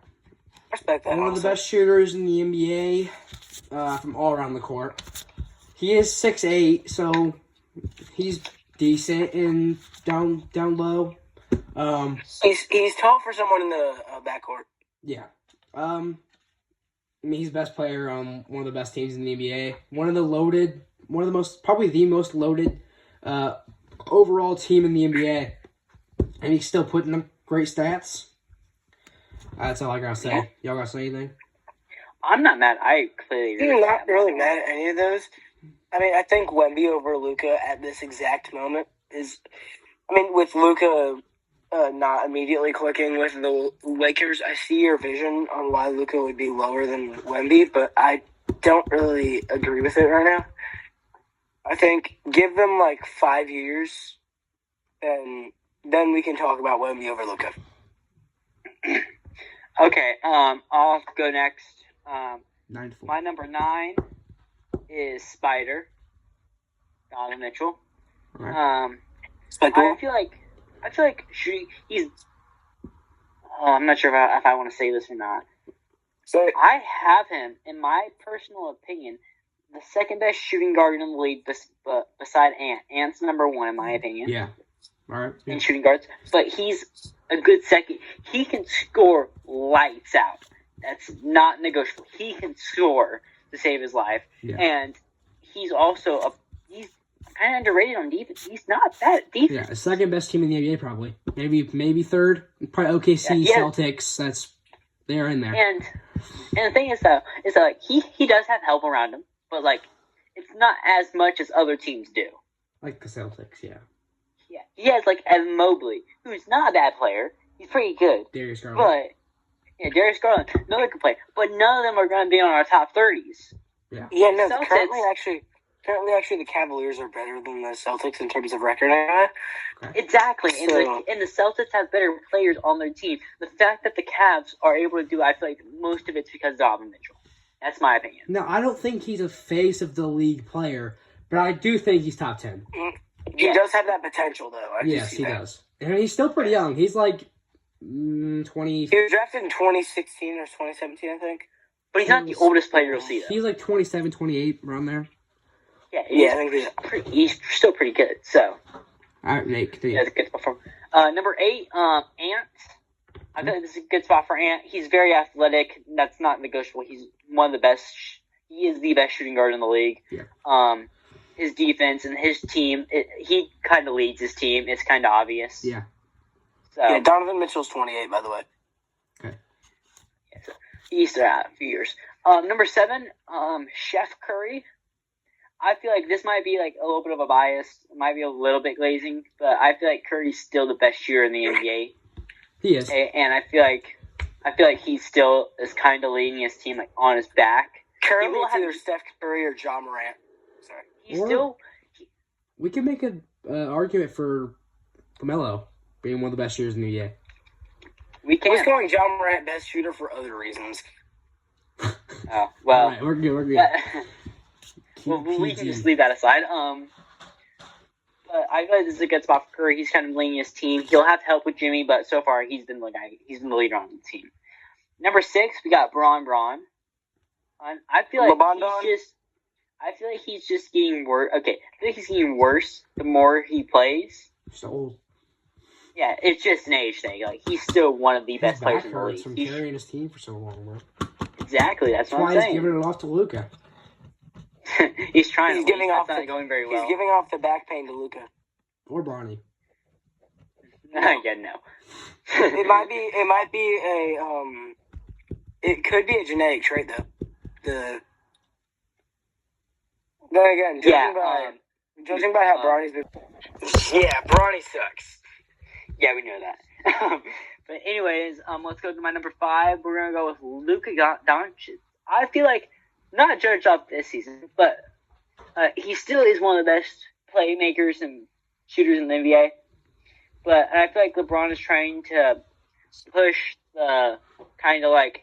Respect that. One of the honestly. best shooters in the NBA from all around the court. He is 6'8", so he's decent and down low. He's tall for someone in the backcourt. Yeah. I mean, he's the best player on one of the best teams in the NBA. Probably the most loaded overall team in the NBA. And he's still putting up great stats. That's all I gotta say. Yeah. Y'all gotta say anything? I'm not mad. I clearly agree I'm with not that. really mad at any of those. I mean, I think Wemby over Luka at this exact moment is... I mean, with Luka not immediately clicking with the Lakers, I see your vision on why Luka would be lower than Wemby, but I don't really agree with it right now. I think give them like 5 years, and then we can talk about Wemby over Luka. Okay, I'll go next. 9-4. My number 9 is Spider, Donovan Mitchell. Alright. I feel like shooting. He's. I'm not sure if I want to say this or not. So I have him, in my personal opinion, the second best shooting guard in the league, beside Ant. Ant's number 1 in my opinion. Yeah. Alright. Yeah. In shooting guards, but he's a good second. He can score lights out. That's not negotiable. He can score to save his life, Yeah. and he's also he's kind of underrated on defense. He's not that defense. Yeah, second best team in the NBA probably. Maybe third. Probably OKC, Yeah. Celtics. They're in there. And the thing is that like he does have help around him, but like it's not as much as other teams do. Like the Celtics, yeah. Yeah, he has like Evan Mobley, who's not a bad player. He's pretty good. Darius Garland. But yeah, Darius Garland, another good player. But none of them are going to be on our top 30s. Yeah, no. Celtics- Currently, actually, the Cavaliers are better than the Celtics in terms of record. Exactly, and So- the Celtics have better players on their team. The fact that the Cavs are able to do, I feel like most of it's because of Donovan Mitchell. That's my opinion. No, I don't think he's a face of the league player, but I do think he's top 10. He Yes. does have that potential, though. I Yes, see he that. does. And he's still pretty young. He's like 20. He was drafted in 2016 or 2017, I think. But he's not the oldest player you'll see, though. He's like 27, 28, around there. Yeah, Yeah, I think he's. he's still pretty good. So All right, Nate, continue. that's a good spot for him. Number 8, Ant. I feel like this is a good spot for Ant. He's very athletic. That's not negotiable. He's one of the best. He is the best shooting guard in the league. Yeah. His defense and his team. He kind of leads his team. It's kind of obvious. Yeah. So Yeah, Donovan Mitchell's 28, by the way. he's out a few years. Number 7, Chef Curry. I feel like this might be like a little bit of a bias. It might be a little bit glazing, but I feel like Curry's still the best shooter in the NBA. He is. And I feel like he still is kind of leading his team like on his back. Currently, will it's have- either Steph Curry or John Morant. Sorry. He's Or- still We can make an argument for LaMelo being one of the best shooters in the NBA. we We're can't. calling John Morant best shooter for other reasons. Oh well, All right, we're good. We're good. well, we can PG. just leave that aside. But I feel like this is a good spot for Curry. He's kind of leading his team. He'll have help with Jimmy, but so far he's been the guy. He's been the leader on the team. Number 6, we got Braun. I feel like LeBron? I feel like he's just getting worse. Okay, I think he's getting worse the more he plays. So old. Yeah, it's just an age thing. Like he's still one of the His best players back in the hurts league. from He's- carrying his team for so long, bro. exactly, that's That's what why I'm he's saying. giving it off to Luca. He's trying. He's to giving lead. off That's the- not going very well. He's giving off the back pain to Luca. Or Bronny. Yeah, no. It might be it could be a genetic trait though. Then again, judging by how Bronny's been. Yeah, Bronny sucks. Yeah, we know that. But anyways, let's go to my number 5. We're gonna go with Luka Doncic. I feel like not judged off this season, but he still is one of the best playmakers and shooters in the NBA. But I feel like LeBron is trying to push the kind of like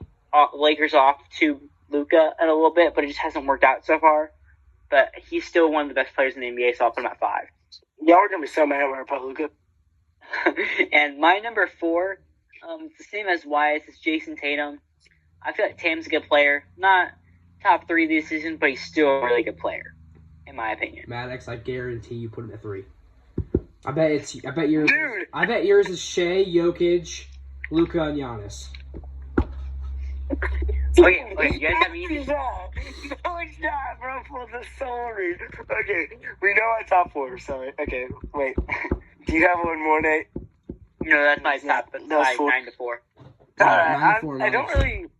Lakers off to Luka a little bit, but it just hasn't worked out so far. But he's still one of the best players in the NBA, so I'll put him at 5. Y'all are gonna be so mad when I put Luca. And my number 4, it's the same as Wyatt's. It's Jason Tatum. I feel like Tatum's a good player. Not top 3 this season, but he's still a really good player, in my opinion. Maddox, I guarantee you put him at 3. I bet yours. Dude. I bet yours is Shea, Jokic, Luka, and Giannis. Okay, you guys have easy. No, it's not, bro. For the sorry. Okay, we know our top 4. Sorry. Okay, wait. Do you have one more, Nate? No, that's my top. That's That was my 4. 9 to 4. Nine to 4, I don't Maddox.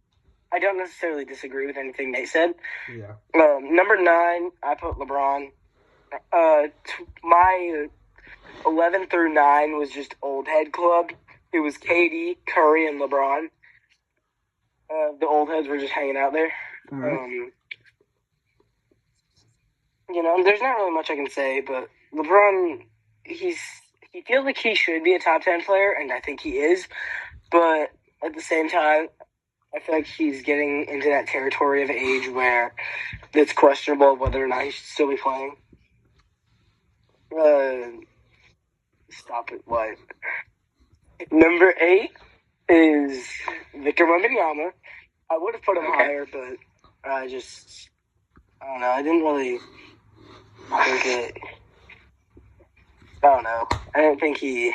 I don't necessarily disagree with anything Nate said. Yeah. Number 9, I put LeBron. My 11 through 9 was just old head club. It was KD, Curry, and LeBron. The old heads were just hanging out there. All right. There's not really much I can say, but LeBron, he feels like he should be a top 10 player, and I think he is. But at the same time, I feel like he's getting into that territory of age where it's questionable whether or not he should still be playing. Stop it, what? Number 8 is Victor Wembanyama. I would have put him higher, but I don't know. I didn't really think it. I don't know. I didn't think he's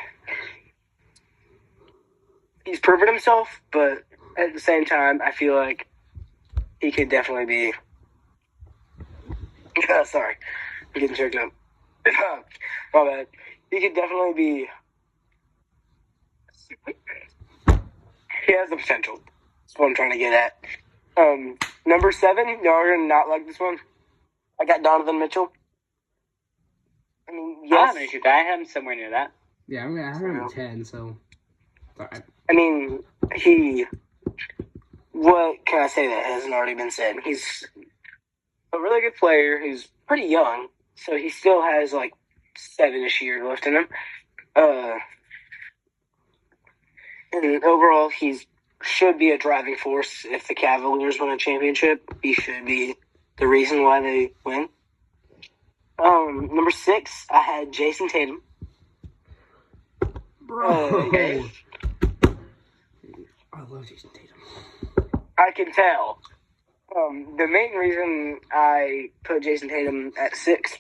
proven himself, but at the same time, I feel like he could definitely be Sorry, I'm getting choked up. My bad. He could definitely be. He has the potential. That's what I'm trying to get at. Number 7, y'all are gonna not like this one. I got Donovan Mitchell. I mean, I yes. have an issue with that. I have him somewhere near that. Yeah, I have him at 10, so. Alright. I mean, what can I say that hasn't already been said? He's a really good player. He's pretty young, so he still has like 7-ish years left in him. And overall, he should be a driving force. If the Cavaliers win a championship, he should be the reason why they win. Number 6, I had Jason Tatum. Bro. Okay. I love Jason Tatum. I can tell. The main reason I put Jason Tatum at 6,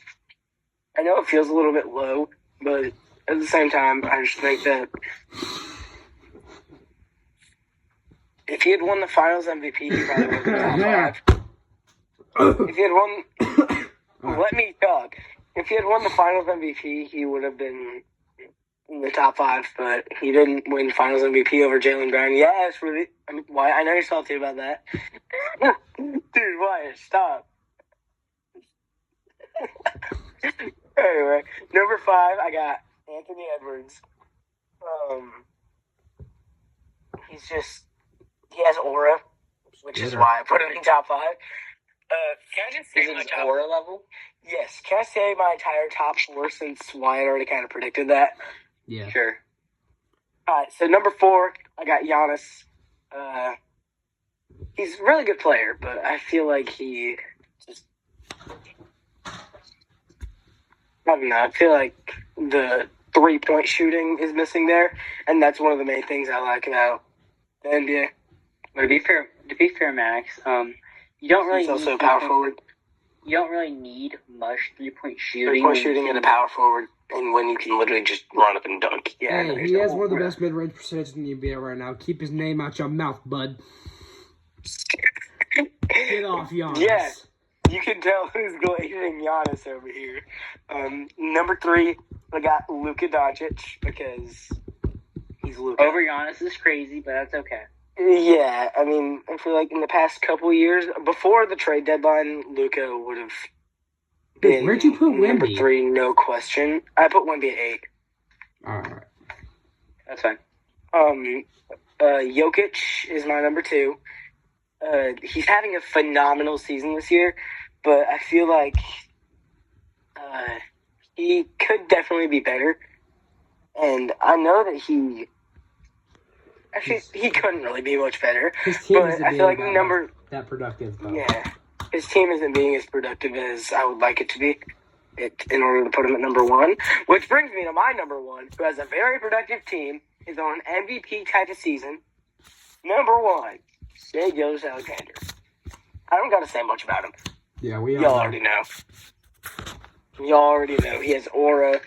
I know it feels a little bit low, but at the same time, I just think that if he had won the Finals MVP, he probably would have been top 5. If he had won, let me talk. If he had won the Finals MVP, he would have been in the top 5. But he didn't win Finals MVP over Jaylen Brown. Yeah, it's really. I mean, why? I know you're salty about that, dude. Why? Stop. Anyway, number 5, I got Anthony Edwards. He has aura, which is why I put him in top 5. Can I just say Is it my his top? aura level? Yes. Can I say my entire top 4 since Wyatt already kind of predicted that? Yeah. Sure. All right. So number 4, I got Giannis. He's a really good player, but I feel like he just. I don't know. I feel like the 3-point shooting is missing there, and that's one of the main things I like about the NBA. But to be fair, Max, you don't really He's also need a power forward. You don't really need much 3-point shooting. 3-point shooting and a power forward, and when you can literally just run up and dunk. Yeah, Hey, he has one of the best mid-range percentages in the NBA right now. Keep his name out your mouth, bud. Get off, Giannis. Yeah. You can tell who's glazing Giannis over here. Number 3, I got Luka Doncic because he's Luka. Over Giannis is crazy, but that's okay. Yeah, I mean, I feel like in the past couple years, before the trade deadline, Luka would have been. Where'd you put number Wemby? 3? No question. I put Wemby at 8. Alright. That's fine. Jokic is my number 2. He's having a phenomenal season this year, but I feel like he could definitely be better. And I know that he couldn't really be much better. His team But isn't I feel like being that productive, though. yeah, his team isn't being as productive as I would like it to be. In order to put him at number 1, which brings me to my number 1, who has a very productive team, is on an MVP type of season. Number 1, Shai Gilgeous-Alexander. I don't got to say much about him. Yeah, we Y'all already know. Y'all already know. He has aura.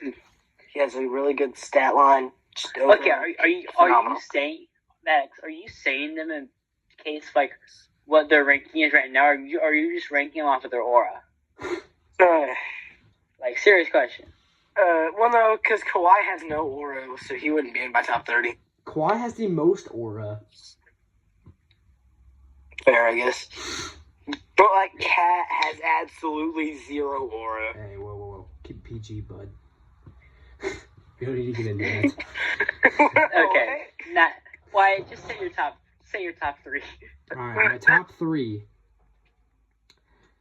He has a really good stat line. Just Okay, are you phenomenal. saying Max? Are you saying them in case like what their ranking is right now? Or are you just ranking them off of their aura? Like, serious question. Well, no, because Kawhi has no aura, so he wouldn't be in my top 30. Kawhi has the most aura. Fair, I guess. But, like, Cat has absolutely 0 aura. Hey, whoa. Keep PG, bud. We don't need to get into that. Okay, not why? Just say your top 3. Alright, my top 3.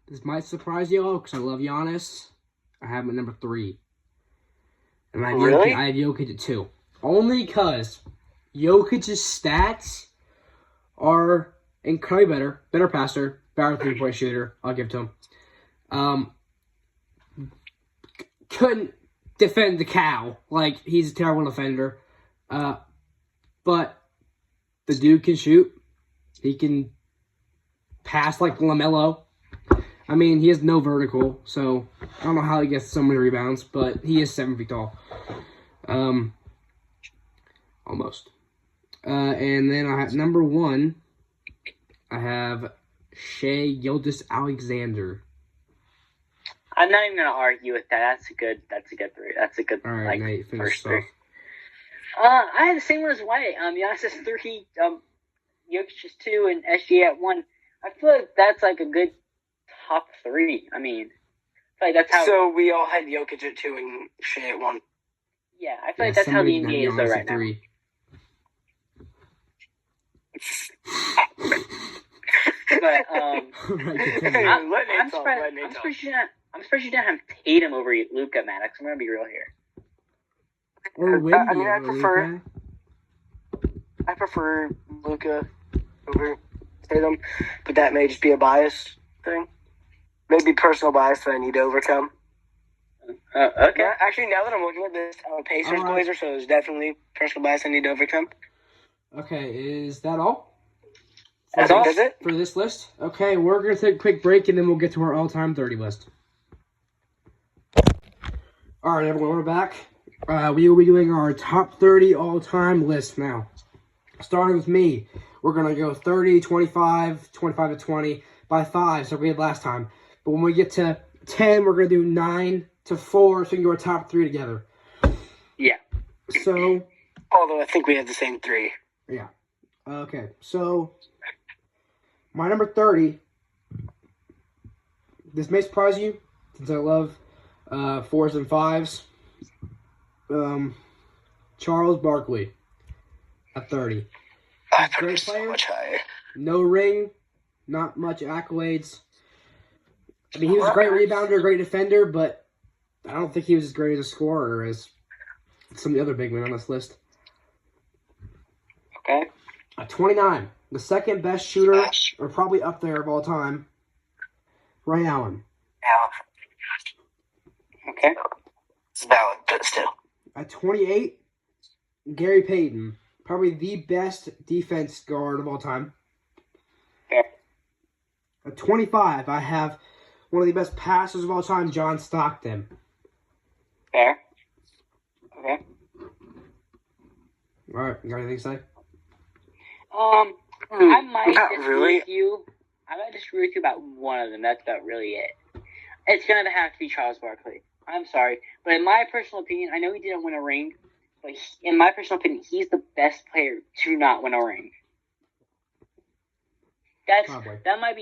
This might surprise you all because I love Giannis. I have him at number 3. And I have Jokic at 2. Only because Jokic's stats are incredibly better passer, better 3-point shooter. I'll give it to him. Couldn't defend the cow. Like, he's a terrible defender. But the dude can shoot. He can pass like LaMelo. I mean, he has no vertical, so I don't know how he gets so many rebounds, but he is 7 feet tall. Almost. And then I have number 1, I have Shai Gilgeous-Alexander. I'm not even gonna argue with that. That's a good three. That's a good All right, Nate, finish first off. three. I had the same one as White. Giannis is 3, Jokic is 2, and SGA at 1. I feel like that's like a good top 3. I mean, I feel like that's how. So we all had Jokic at 2 and Shea at 1. Yeah, I feel like that's how the NBA is though right now. But I'm surprised you didn't have Tatum over Luka, Maddox. I'm gonna be real here. Or Wemby I mean, I prefer Luka over Tatum, but that may just be a bias thing. Maybe personal bias that I need to overcome. Okay. Yeah, actually, now that I'm looking at this, I'm a Pacers Blazer, so there's definitely personal bias I need to overcome. Okay, is that all? That's it for this list. Okay, we're gonna take a quick break and then we'll get to our all-time 30 list. All right, everyone, we're back. We will be doing our top 30 all-time list now. Starting with me, we're gonna go 30, 25, 25 to 20 by 5, so we had last time. But when we get to 10, we're gonna do 9 to 4, so we can do our top 3 together. Yeah. So. Although I think we have the same 3. Yeah. Okay, so. My number 30, this may surprise you, since I love 4s and 5s. Charles Barkley at 30. I thought it was player. so much higher. No ring, not much accolades. I mean, he was a great rebounder, great defender, but I don't think he was as great as a scorer as some of the other big men on this list. Okay. At 29. The second best shooter, or probably up there of all time, Ray Allen. Okay. It's valid, but still. At 28, Gary Payton. Probably the best defense guard of all time. Fair. At 25, I have one of the best passers of all time, John Stockton. Fair. Okay. All right, you got anything to say? I might disagree with you. I might disagree with you about one of them. That's about really it. It's gonna have to be Charles Barkley. I'm sorry, but in my personal opinion, I know he didn't win a ring, but in my personal opinion, he's the best player to not win a ring. That might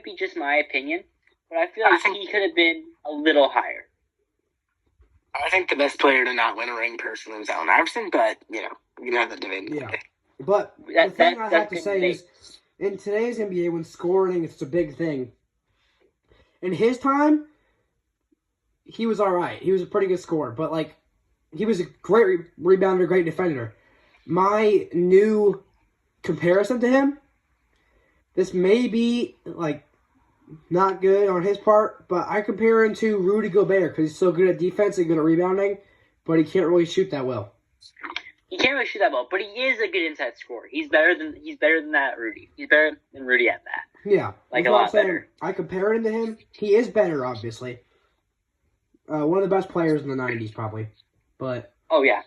be just my opinion, but I feel like he could have been a little higher. I think the best player to not win a ring personally was Allen Iverson, but you can have the debate. Yeah. But the thing I have to say is, in today's NBA, when scoring is a big thing, in his time, he was all right. He was a pretty good scorer, but he was a great rebounder, great defender. My new comparison to him, this may be not good on his part, but I compare him to Rudy Gobert because he's so good at defense and good at rebounding, but he can't really shoot that well. He can't really shoot that well, but he is a good inside scorer. He's better than that Rudy. He's better than Rudy at that. Yeah, a lot better. I compare him to him. He is better, obviously. One of the best players in the '90s, probably. But oh yeah.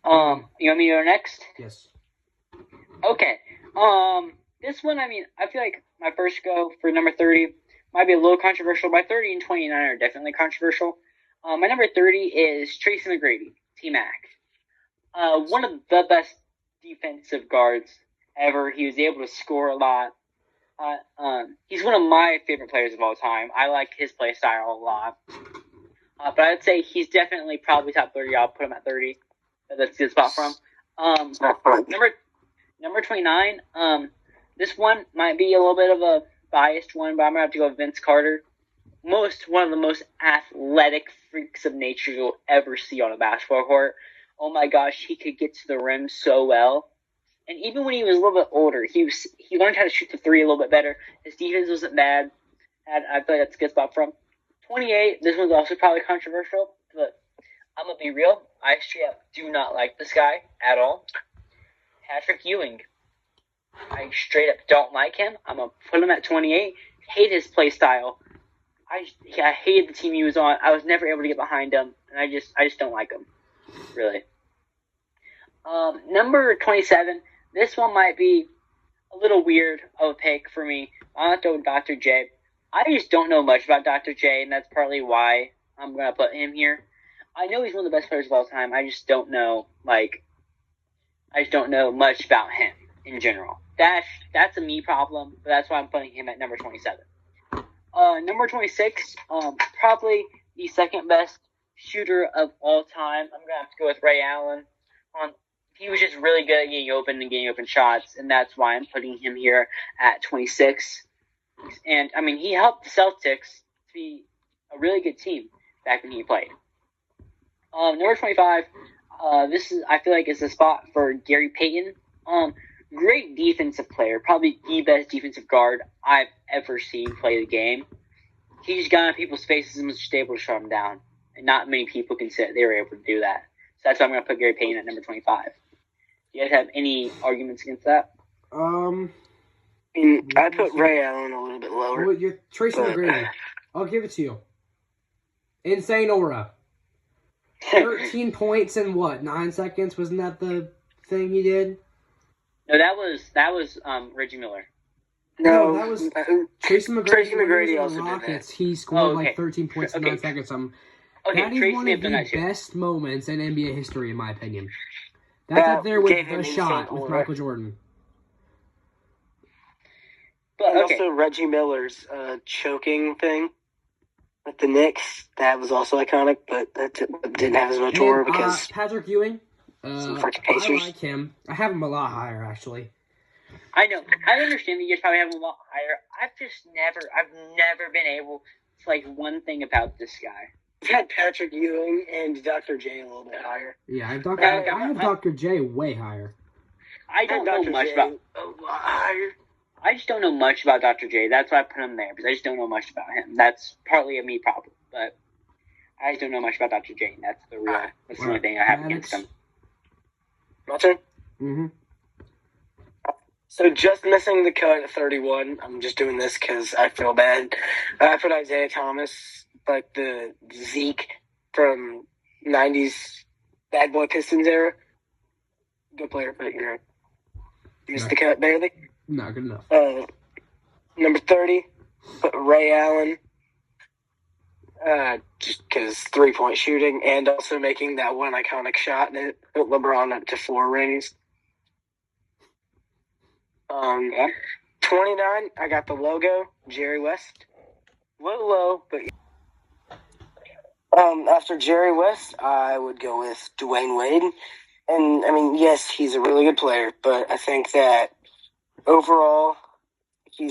You want me to go next? Yes. Okay. This one, I feel like my first go for number 30 might be a little controversial. My 30 and 29 are definitely controversial. My number 30 is Tracy McGrady, T-Mac. One of the best defensive guards ever. He was able to score a lot. He's one of my favorite players of all time. I like his play style a lot. But I'd say he's definitely probably top 30. I'll put him at 30. That's a good spot for him. Number 29, this one might be a little bit of a biased one, but I'm going to have to go with Vince Carter. One of the most athletic freaks of nature you'll ever see on a basketball court. Oh my gosh, he could get to the rim so well. And even when he was a little bit older, he learned how to shoot the three a little bit better. His defense wasn't bad. I feel like that's a good spot for him. 28, this one's also probably controversial, but I'm going to be real. I straight up do not like this guy at all. Patrick Ewing. I straight up don't like him. I'm going to put him at 28. Hate his play style. I hated the team he was on. I was never able to get behind him, and I just don't like him, really. Number 27, this one might be a little weird of a pick for me. I'll have to go with Dr. J. I just don't know much about Dr. J, and that's partly why I'm going to put him here. I know he's one of the best players of all time. I just don't know, much about him in general. That's a me problem, but that's why I'm putting him at number 27. Number 26, probably the second best shooter of all time. I'm going to have to go with Ray Allen. He was just really good at getting open shots, and that's why I'm putting him here at 26. And, I mean, he helped the Celtics to be a really good team back when he played. Number 25, I feel like is the spot for Gary Payton. Great defensive player, probably the best defensive guard I've ever seen play the game. He just got in people's faces and was just able to shut them down. And not many people can say they were able to do that. So that's why I'm going to put Gary Payton at number 25. Do you guys have any arguments against that? I put Ray Allen a little bit lower. Well, you're Tracy McGrady. I'll give it to you. Insane aura. 13 points in 9 seconds? Wasn't that the thing he did? No, that was Reggie Miller. No, that was Tracy McGrady. Tracy McGrady also did Rockets. that. He scored 13 points in 9 seconds. That is Tracy one of the best moments in NBA history, in my opinion. That's up there with the shot with Michael Jordan. But also Reggie Miller's choking thing with the Knicks. That was also iconic, but that didn't have as much aura because Patrick Ewing. some freaking I Pacers. like him. I have him a lot higher, actually. I know. I understand that you guys probably have him a lot higher. I've never been able to like one thing about this guy. I've had Patrick Ewing and Dr. J a little bit higher. Yeah, I have Dr. J way higher. I don't know much about. A lot higher. I just don't know much about Dr. J. That's why I put him there because I just don't know much about him. That's partly a me problem, but I just don't know much about Dr. J. That's the only thing I have against him. My turn. Mm-hmm. So just missing the cut at 31. I'm just doing this because I feel bad. I put Isaiah Thomas, like the Zeke from 90s Bad Boy Pistons era. Good player, but you missed the cut barely. Not good enough. Number 30, put Ray Allen. Just because 3-point shooting and also making that one iconic shot that put LeBron up to 4 rings. 29, I got the logo, Jerry West. A little low, but after Jerry West, I would go with Dwayne Wade. And, I mean, yes, he's a really good player, but I think that overall, he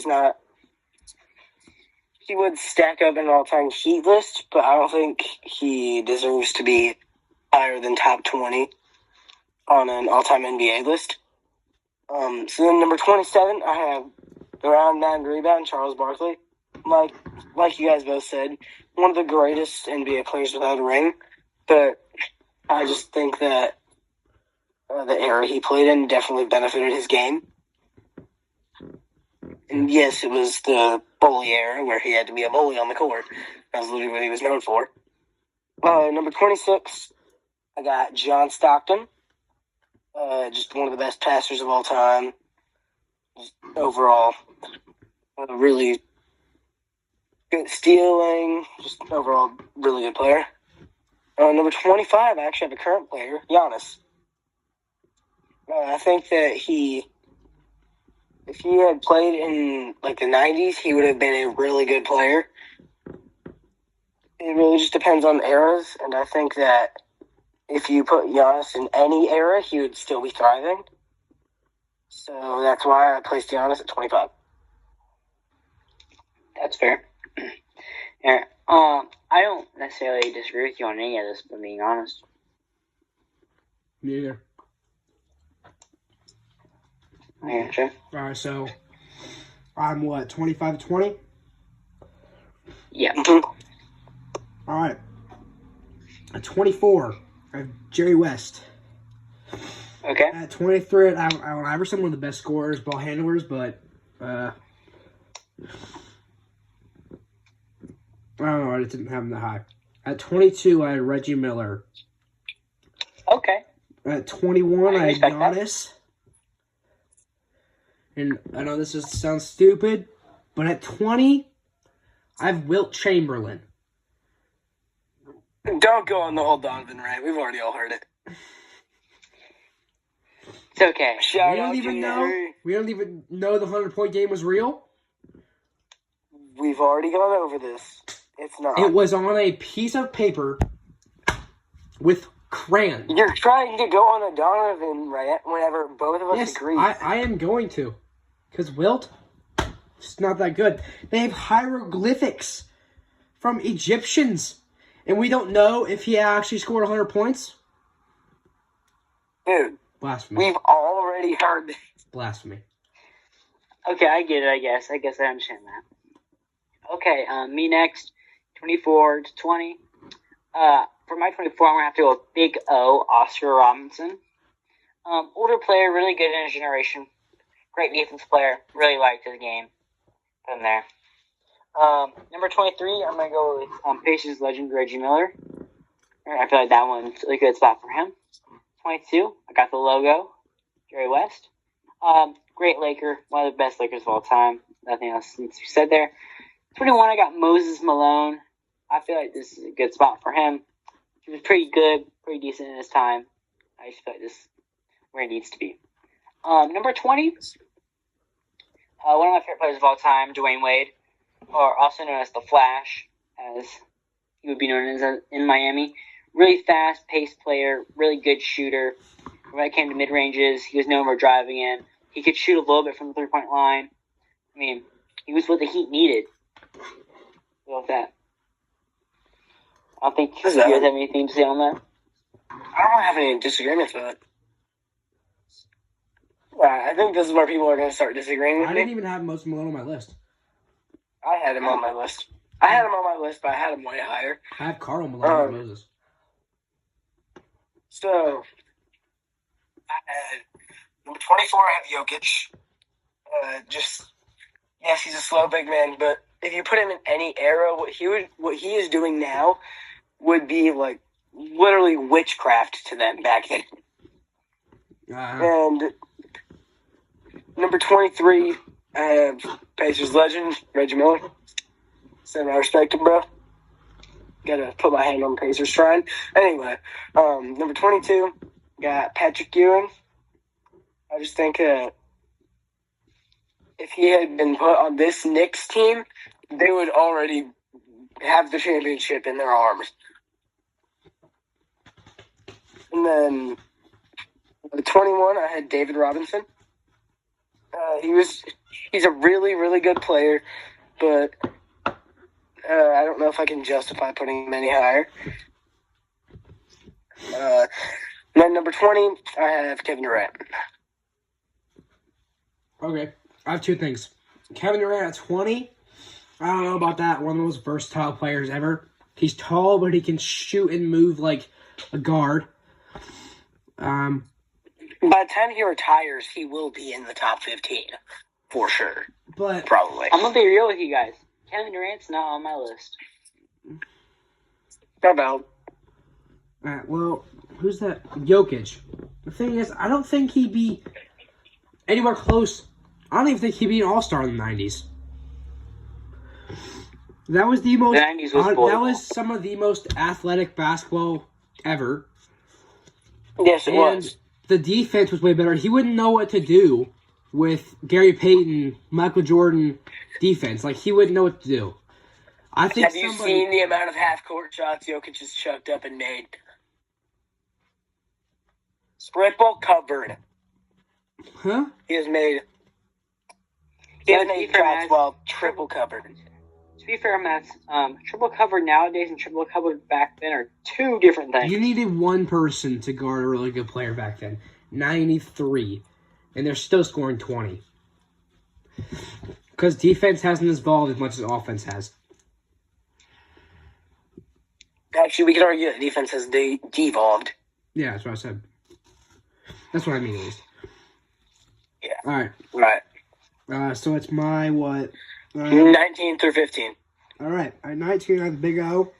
would stack up in an all-time Heat list, but I don't think he deserves to be higher than top 20 on an all-time NBA list. So then number 27, I have the round 9 rebound, Charles Barkley. Like you guys both said, one of the greatest NBA players without a ring, but I just think that the era he played in definitely benefited his game. And yes, it was the bully era where he had to be a bully on the court. That was literally what he was known for. Number 26, I got John Stockton. Just one of the best passers of all time. Just overall, really good stealing. Just overall, really good player. Number 25, I actually have a current player, Giannis. I think that if he had played in like the 90s, he would have been a really good player. It really just depends on eras, and I think that if you put Giannis in any era, he would still be thriving. So that's why I placed Giannis at 25. That's fair. Yeah. I don't necessarily disagree with you on any of this, but being honest. Neither. Yeah, sure. All right, so I'm 25 to 20? Yeah. Mm-hmm. All right. At 24, I have Jerry West. Okay. At 23, Allen Iverson, one of the best scorers, ball handlers, but I don't know, I just didn't have him that high. At 22, I had Reggie Miller. Okay. At 21, I had respect that. Giannis. And I know this sounds stupid, but at 20, I have Wilt Chamberlain. Don't go on the whole Donovan rant. We've already all heard it. It's okay. Shout We don't out even to know. Henry. We don't even know the 100-point game was real. We've already gone over this. It's not. It was on a piece of paper with crayon. You're trying to go on a Donovan rant whenever both of us Yes, agree. I am going to. Because Wilt, it's not that good. They have hieroglyphics from Egyptians. And we don't know if he actually scored 100 points. Dude, Blasphemy. we've already heard this. Blasphemy. Okay, I get it, I guess. I understand that. Okay, me next. 24 to 20. For my 24, I'm going to have to go with Big O, Oscar Robinson. Older player, really good in his generation. Great defense player. Really liked his game. Put him there. Number 23, I'm going to go with Pacers legend Reggie Miller. I feel like that one's a good spot for him. 22, I got the logo, Jerry West. Great Laker, one of the best Lakers of all time. Nothing else needs to be said there. 21, I got Moses Malone. I feel like this is a good spot for him. He was pretty good, pretty decent in his time. I just feel like this is where he needs to be. Number 20, one of my favorite players of all time, Dwayne Wade, or also known as the Flash, as he would be known as in Miami. Really fast-paced player, really good shooter. When it came to mid-ranges, he was known for driving in. He could shoot a little bit from the three-point line. I mean, he was what the Heat needed. With that. I don't think you guys have anything to say on that. I don't have any disagreements with it. I think this is where people are going to start disagreeing with I me. didn't even have Moses Malone on my list. I had him on my list. I had him on my list, but I had him way higher. I have Karl Malone, not Moses. So, I had number 24, I have Jokic. Yes, he's a slow big man, but if you put him in any era, what he is doing now would be like literally witchcraft to them back then. And number 23, I have Pacers legend Reggie Miller. Said I respect him, bro. Gotta put my hand on Pacers shrine. Anyway, number 22, got Patrick Ewing. I just think if he had been put on this Knicks team, they would already have the championship in their arms. And then at 21, I had David Robinson. He's a really, really good player, but I don't know if I can justify putting him any higher. Then number 20, I have Kevin Durant. Okay, I have two things. Kevin Durant at 20, I don't know about that. One of the most versatile players ever. He's tall, but he can shoot and move like a guard. By the time he retires, he will be in the top 15. For sure. But Probably. I'm going to be real with you guys. Kevin Durant's not on my list. How about? well, who's that? Jokic. The thing is, I don't think he'd be anywhere close. I don't even think he'd be an all-star in the 90s. That was the most. The 90s was that bully was some of the most athletic basketball ever. Yes, it And was. the defense was way better. He wouldn't know what to do with Gary Payton, Michael Jordan defense. Like, he wouldn't know what to do. I think Have you seen the amount of half-court shots Jokic has chucked up and made? Triple covered. Huh? He has made shots while triple covered. To be fair, Matt, triple covered nowadays and triple covered back then are two different things. You needed one person to guard a really good player back then. 93. And they're still scoring 20. Because defense hasn't evolved as much as offense has. Actually, we can argue that defense has devolved. Yeah, that's what I said. That's what I mean, at least. Yeah. Alright. Right. So it's my what? 19 through 15. Alright. At 19, I have Big O.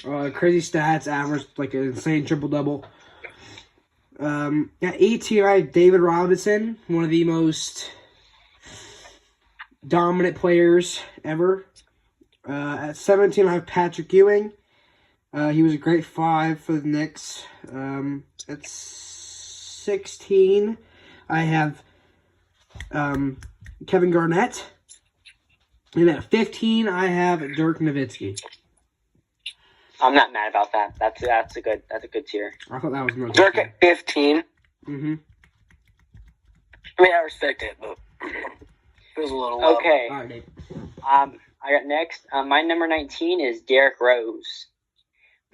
Crazy stats, average, like an insane triple-double. At 18, I have David Robinson, one of the most dominant players ever. At 17, I have Patrick Ewing. He was a great 5 for the Knicks. At 16, I have Kevin Garnett. And at 15, I have Dirk Nowitzki. I'm not mad about that. That's a good tier. I thought that was most Dirk at 15. Mm-hmm. I mean, I respect it, but it was a little low. Okay. All right, Dave. I got next. My number 19 is Derrick Rose.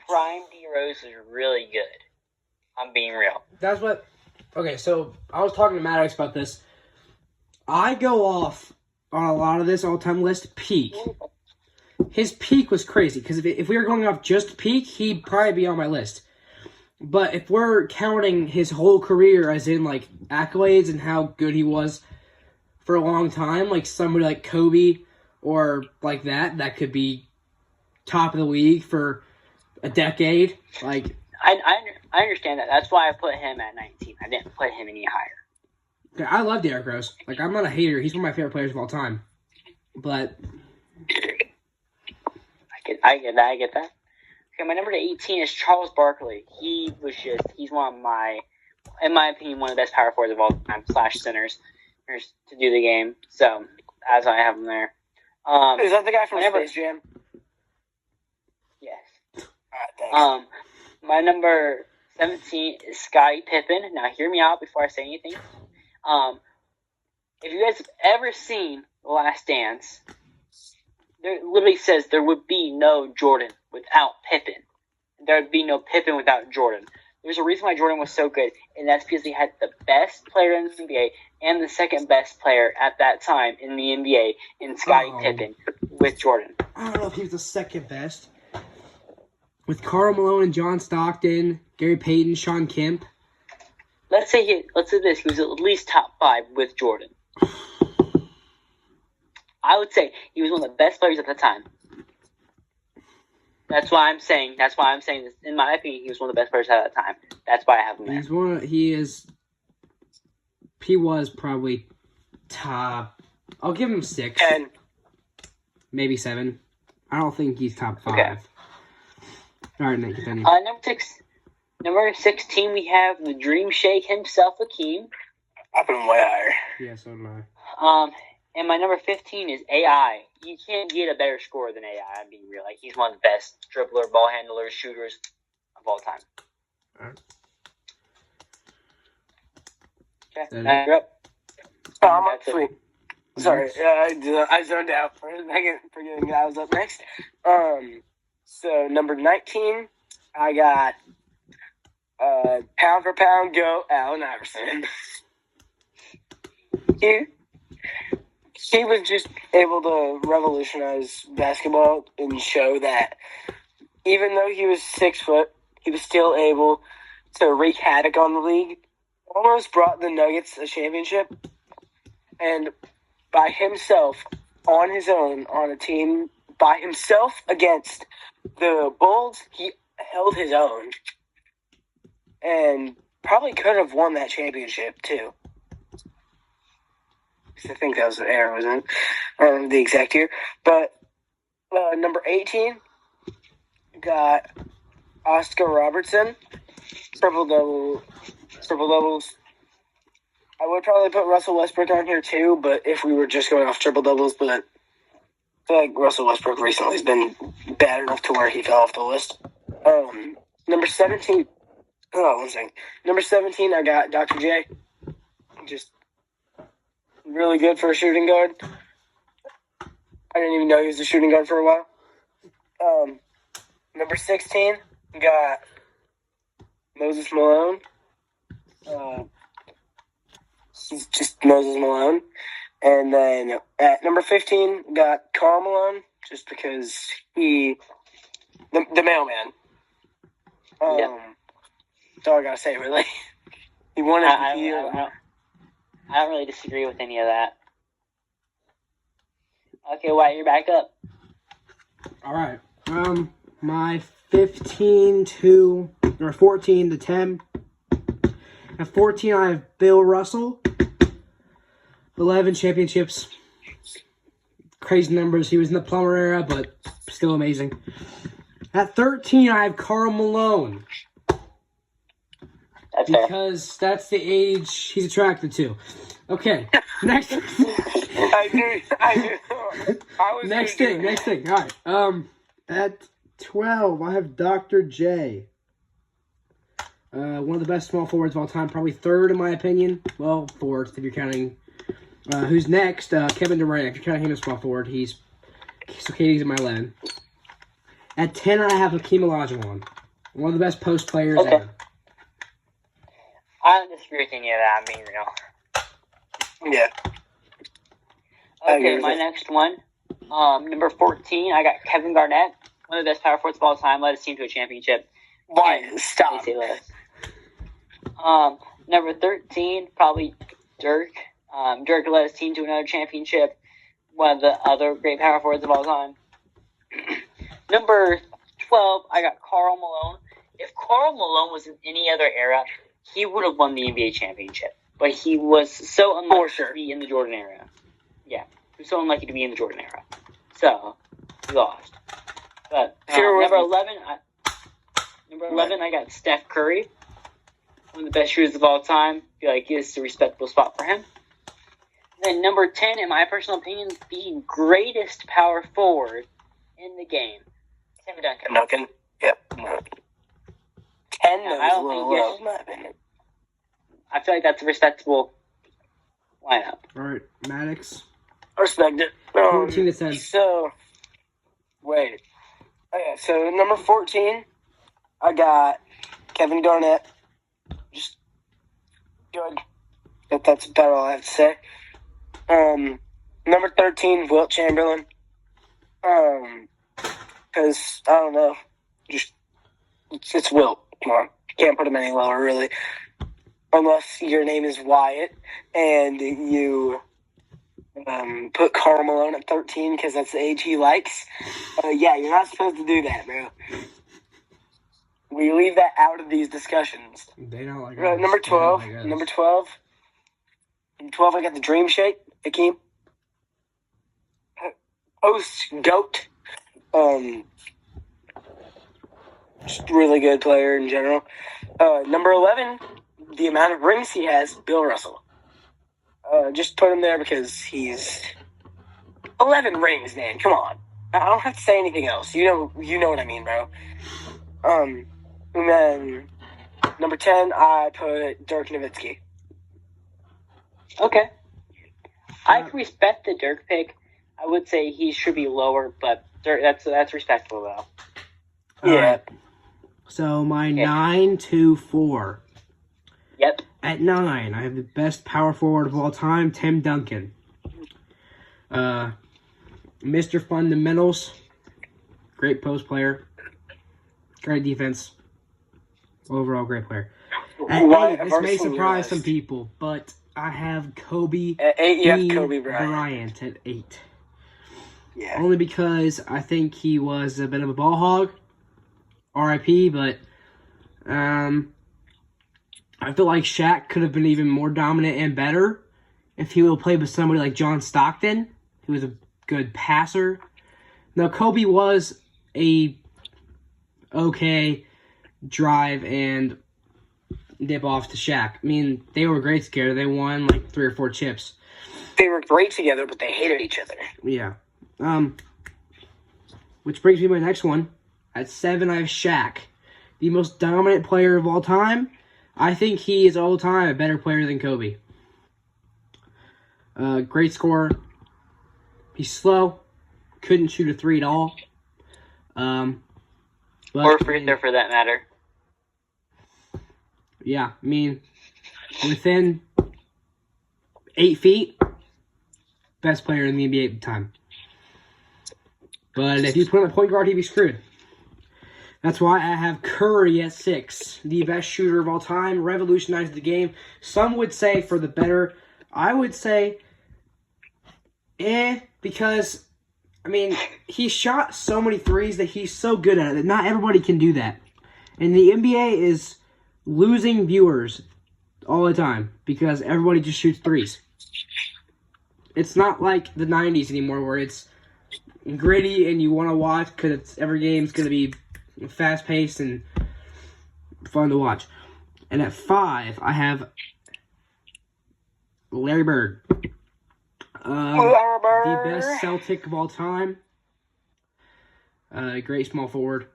Prime D Rose is really good. I'm being real. That's what. Okay, so I was talking to Maddox about this. I go off on a lot of this all-time list peak. His peak was crazy because if we were going off just peak, he'd probably be on my list. But if we're counting his whole career as in like accolades and how good he was for a long time, like somebody like Kobe or like that could be top of the league for a decade. Like I understand that. That's why I put him at 19. I didn't put him any higher. I love Derrick Rose. Like I'm not a hater. He's one of my favorite players of all time. But I get that. Okay, my number 18 is Charles Barkley. He's one of my, in my opinion, one of the best power forwards of all time / centers to do the game. So, as I have him there. Is that the guy from Space Jam? Yes. All right, thanks. My number 17 is Scottie Pippen. Now, hear me out before I say anything. If you guys have ever seen The Last Dance, there literally says there would be no Jordan without Pippen. There would be no Pippen without Jordan. There's a reason why Jordan was so good, and that's because he had the best player in the NBA and the second best player at that time in the NBA in Scottie Pippen with Jordan. I don't know if he was the second best. With Karl Malone and John Stockton, Gary Payton, Sean Kemp. Let's say this. He was at least top 5 with Jordan. I would say he was one of the best players at the time. That's why I'm saying this. In my opinion, he was one of the best players at that time. That's why I have him there. He was probably top. I'll give him 6. 10. Maybe 7. I don't think he's top 5. Okay. All right, Nick, continue. Number 16, we have the Dream Shake himself, Hakeem. I put him way higher. Yeah, so am I. And my number 15 is AI. You can't get a better scorer than AI, I'm being real. Like, he's one of the best dribbler, ball handlers, shooters of all time. All right. Okay, now you're up. Sweet. Sorry, I zoned out for a second, forgetting that I was up next. So number 19, I got pound for pound go Allen Iverson. He was just able to revolutionize basketball and show that even though he was 6 foot, he was still able to wreak havoc on the league. Almost brought the Nuggets a championship, and by himself, on his own, on a team, by himself against the Bulls, he held his own, and probably could have won that championship too. I think that was the era, wasn't it? The exact year. But number 18 got Oscar Robertson, triple doubles. I would probably put Russell Westbrook on here too, but if we were just going off triple doubles, but I feel like Russell Westbrook recently has been bad enough to where he fell off the list. Number 17. Oh, one second. Number 17, I got Dr. J. Just really good for a shooting guard. I didn't even know he was a shooting guard for a while. Number 16, got Moses Malone. He's just Moses Malone. And then at number 15, got Karl Malone, just because the mailman. That's all I gotta say, really. He wanted to be. I don't really disagree with any of that. Okay, Wyatt, you're back up. All right. My 14 to 10. At 14, I have Bill Russell. 11 championships. crazy numbers. He was in the Plummer era, but still amazing. At 13, I have Karl Malone. That's fair. Because that's the age he's attracted to. Okay, next. I knew. I was Next thing. All right. At 12, I have Dr. J. One of the best small forwards of all time, probably third in my opinion. Well, fourth if you're counting. Who's next? Kevin Durant. If you're counting him as small forward, he's in my 11. At 10, I have Hakeem Olajuwon. One of the best post players ever. I don't disagree with any of that. I'm being real. Yeah. Okay, my next one. Number 14, I got Kevin Garnett. One of the best power forwards of all time. Led his team to a championship. Why? Stop. Number 13, probably Dirk. Dirk led his team to another championship. One of the other great power forwards of all time. Number 12, I got Karl Malone. If Karl Malone was in any other era, he would have won the NBA championship. But he was so unlucky to be in the Jordan era. Yeah, he was so unlucky to be in the Jordan era. So, he lost. But number 11, I got Steph Curry. One of the best shooters of all time. I feel like it's a respectable spot for him. Then number 10, in my personal opinion, the greatest power forward in the game, Tim Duncan. Duncan? Yep. 10 I don't think low, in my opinion. I feel like that's a respectable lineup. All right, Maddox. I respect it. 14 to 10. So, wait. Okay, so number 14, I got Kevin Garnett. Just good. That's about all I have to say. Number 13, Wilt Chamberlain. Because, I don't know. Just, it's Wilt. Come on. Can't put him any lower, really. Unless your name is Wyatt and you put Karl Malone at 13 because that's the age he likes. Yeah, you're not supposed to do that, bro. We leave that out of these discussions. They don't like Number 12. Number 12. Number 12, I got the Dream Shake, Hakeem. Post GOAT. Just really good player in general. Number 11, the amount of rings he has, Bill Russell. Just put him there because he's 11 rings, man. Come on. I don't have to say anything else. You know what I mean, bro. And then number 10, I put Dirk Nowitzki. Okay. I respect the Dirk pick. I would say he should be lower, but Dirk, that's respectable though. Yeah. Right. So my 9 to 4. Yep. At 9, I have the best power forward of all time, Tim Duncan. Mr. Fundamentals. Great post player. Great defense. Overall, great player. At 8, this may surprise some people, but I have Kobe. At 8, you have Kobe Bryant at 8. Yeah. Only because I think he was a bit of a ball hog. R.I.P., but I feel like Shaq could have been even more dominant and better if he would have played with somebody like John Stockton, who was a good passer. Now, Kobe was a okay drive and dip off to Shaq. I mean, they were great together. They won like 3 or 4 chips. They were great together, but they hated each other. Yeah. Which brings me to my next one. At 7, I have Shaq, the most dominant player of all time. I think he is all time a better player than Kobe. Great scorer. He's slow. Couldn't shoot a 3 at all. Or free throw for that matter. Yeah, I mean, within 8 feet, best player in the NBA at the time. But if you put him at point guard, he'd be screwed. That's why I have Curry at 6, the best shooter of all time, revolutionized the game. Some would say for the better. I would say, because, I mean, he shot so many threes that he's so good at it that not everybody can do that. And the NBA is losing viewers all the time because everybody just shoots threes. It's not like the 90s anymore where it's gritty and you want to watch because every game's going to be fast-paced and fun to watch. And at 5, I have Larry Bird. The best Celtic of all time. Great small forward.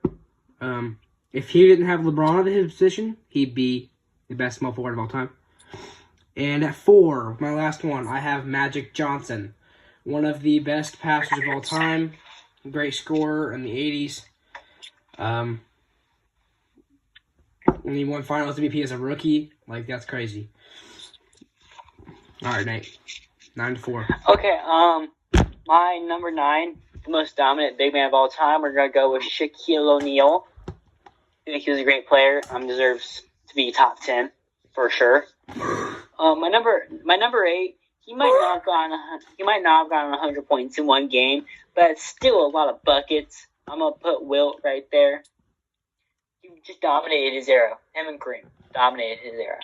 If he didn't have LeBron at his position, he'd be the best small forward of all time. And at 4, my last one, I have Magic Johnson. One of the best passers of all time. Great scorer in the 80s. And he won Finals MVP as a rookie. Like, that's crazy. All right, Nate. 9-4. Okay, my number 9, the most dominant big man of all time, we're going to go with Shaquille O'Neal. I think he was a great player. Deserves to be top 10 for sure. My number 8, he might not have gotten 100 points in one game, but it's still a lot of buckets. I'm gonna put Wilt right there. He just dominated his era. Him and Kareem dominated his era.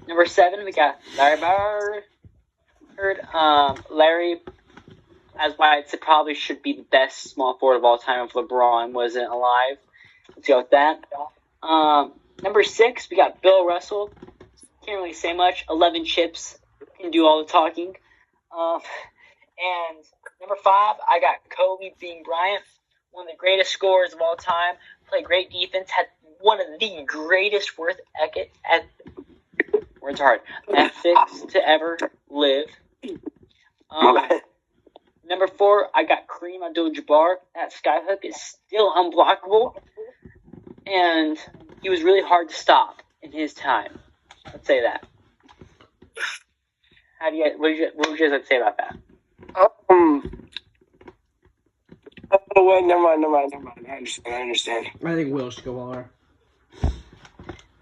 Number 7, we got Larry Bird. Larry, as why it probably should be the best small forward of all time if LeBron wasn't alive. Let's go with that. Number 6, we got Bill Russell. Can't really say much. 11 chips. Can do all the talking. And number 5, I got Kobe Bean Bryant. One of the greatest scorers of all time. Played great defense. Had one of the greatest ethics to ever live. Number 4, I got Kareem Abdul-Jabbar. That skyhook is still unblockable. And he was really hard to stop in his time. Let's say that. What would you guys like to say about that? Oh, wait, never mind. I understand. I think Will should go lower.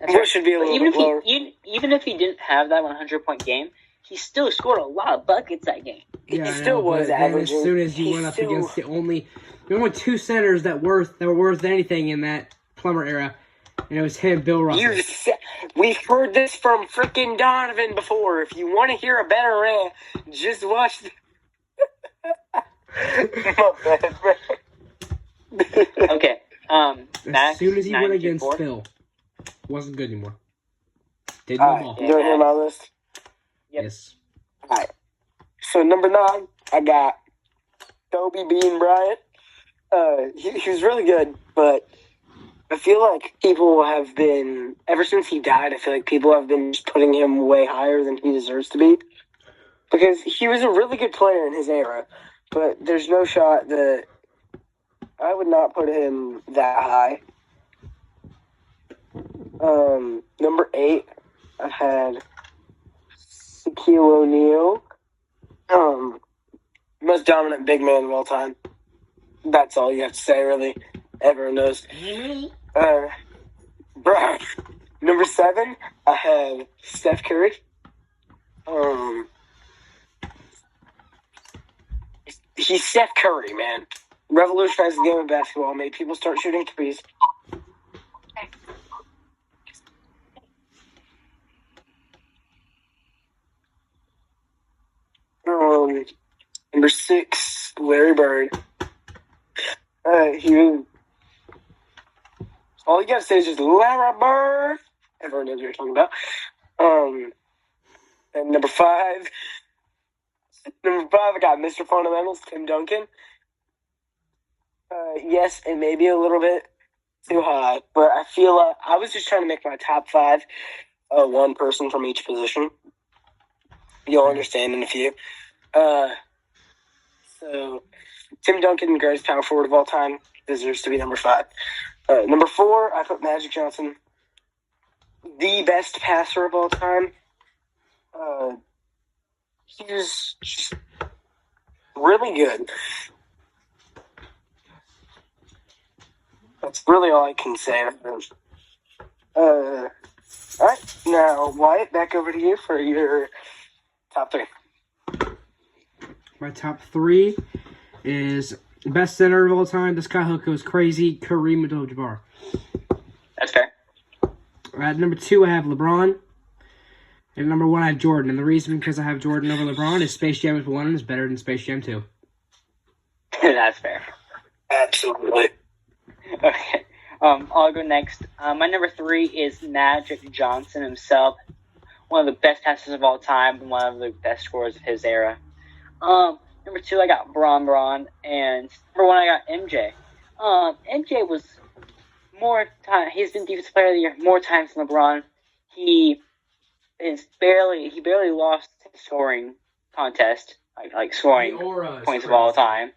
Will should be a little bit lower. Even if he didn't have that 100-point game, he still scored a lot of buckets that game. Yeah, he still was averaging. As soon as you went up against there were only 2 centers that were worth anything in that Plummer era, and it was him, Bill Russell. We've heard this from freaking Donovan before. If you want to hear a better rant, just watch. My bad, man. Okay. As soon as he went against 4. Phil, wasn't good anymore. Didn't know ball. You don't hear my list? Yep. Yes. All right. So number 9, I got Kobe Bean Bryant. He was really good, but I feel like people have been, ever since he died, I feel like people have been just putting him way higher than he deserves to be. Because he was a really good player in his era, but there's no shot that I would not put him that high. Number 8, I had Shaquille O'Neal. Most dominant big man of all time. That's all you have to say, really. Everyone knows. Number 7, I have Steph Curry. He's Steph Curry, man. Revolutionized the game of basketball, made people start shooting threes. Number 6, Larry Bird. All you gotta say is just Larry Bird. Everyone knows what you're talking about. And number 5, I got Mr. Fundamentals, Tim Duncan. Yes, it may be a little bit too high, but I feel I was just trying to make my top 5 one person from each position. You'll understand in a few. So, Tim Duncan, greatest power forward of all time, deserves to be number 5. Number 4, I put Magic Johnson, the best passer of all time. He was just really good. That's really all I can say. All right, now Wyatt, back over to you for your top 3. My top 3 is best center of all time. This guy goes crazy. Kareem Abdul-Jabbar. That's fair. At number 2, I have LeBron. And number 1, I have Jordan. And the reason because I have Jordan over LeBron is Space Jam 1 is better than Space Jam 2. That's fair. Absolutely. Okay. I'll go next. My number 3 is Magic Johnson himself. One of the best passers of all time and one of the best scorers of his era. Number 2, I got Bron. And number 1, I got MJ. MJ was more time. He's been Defensive Player of the Year more times than LeBron. He barely lost his scoring contest, like scoring points of all time.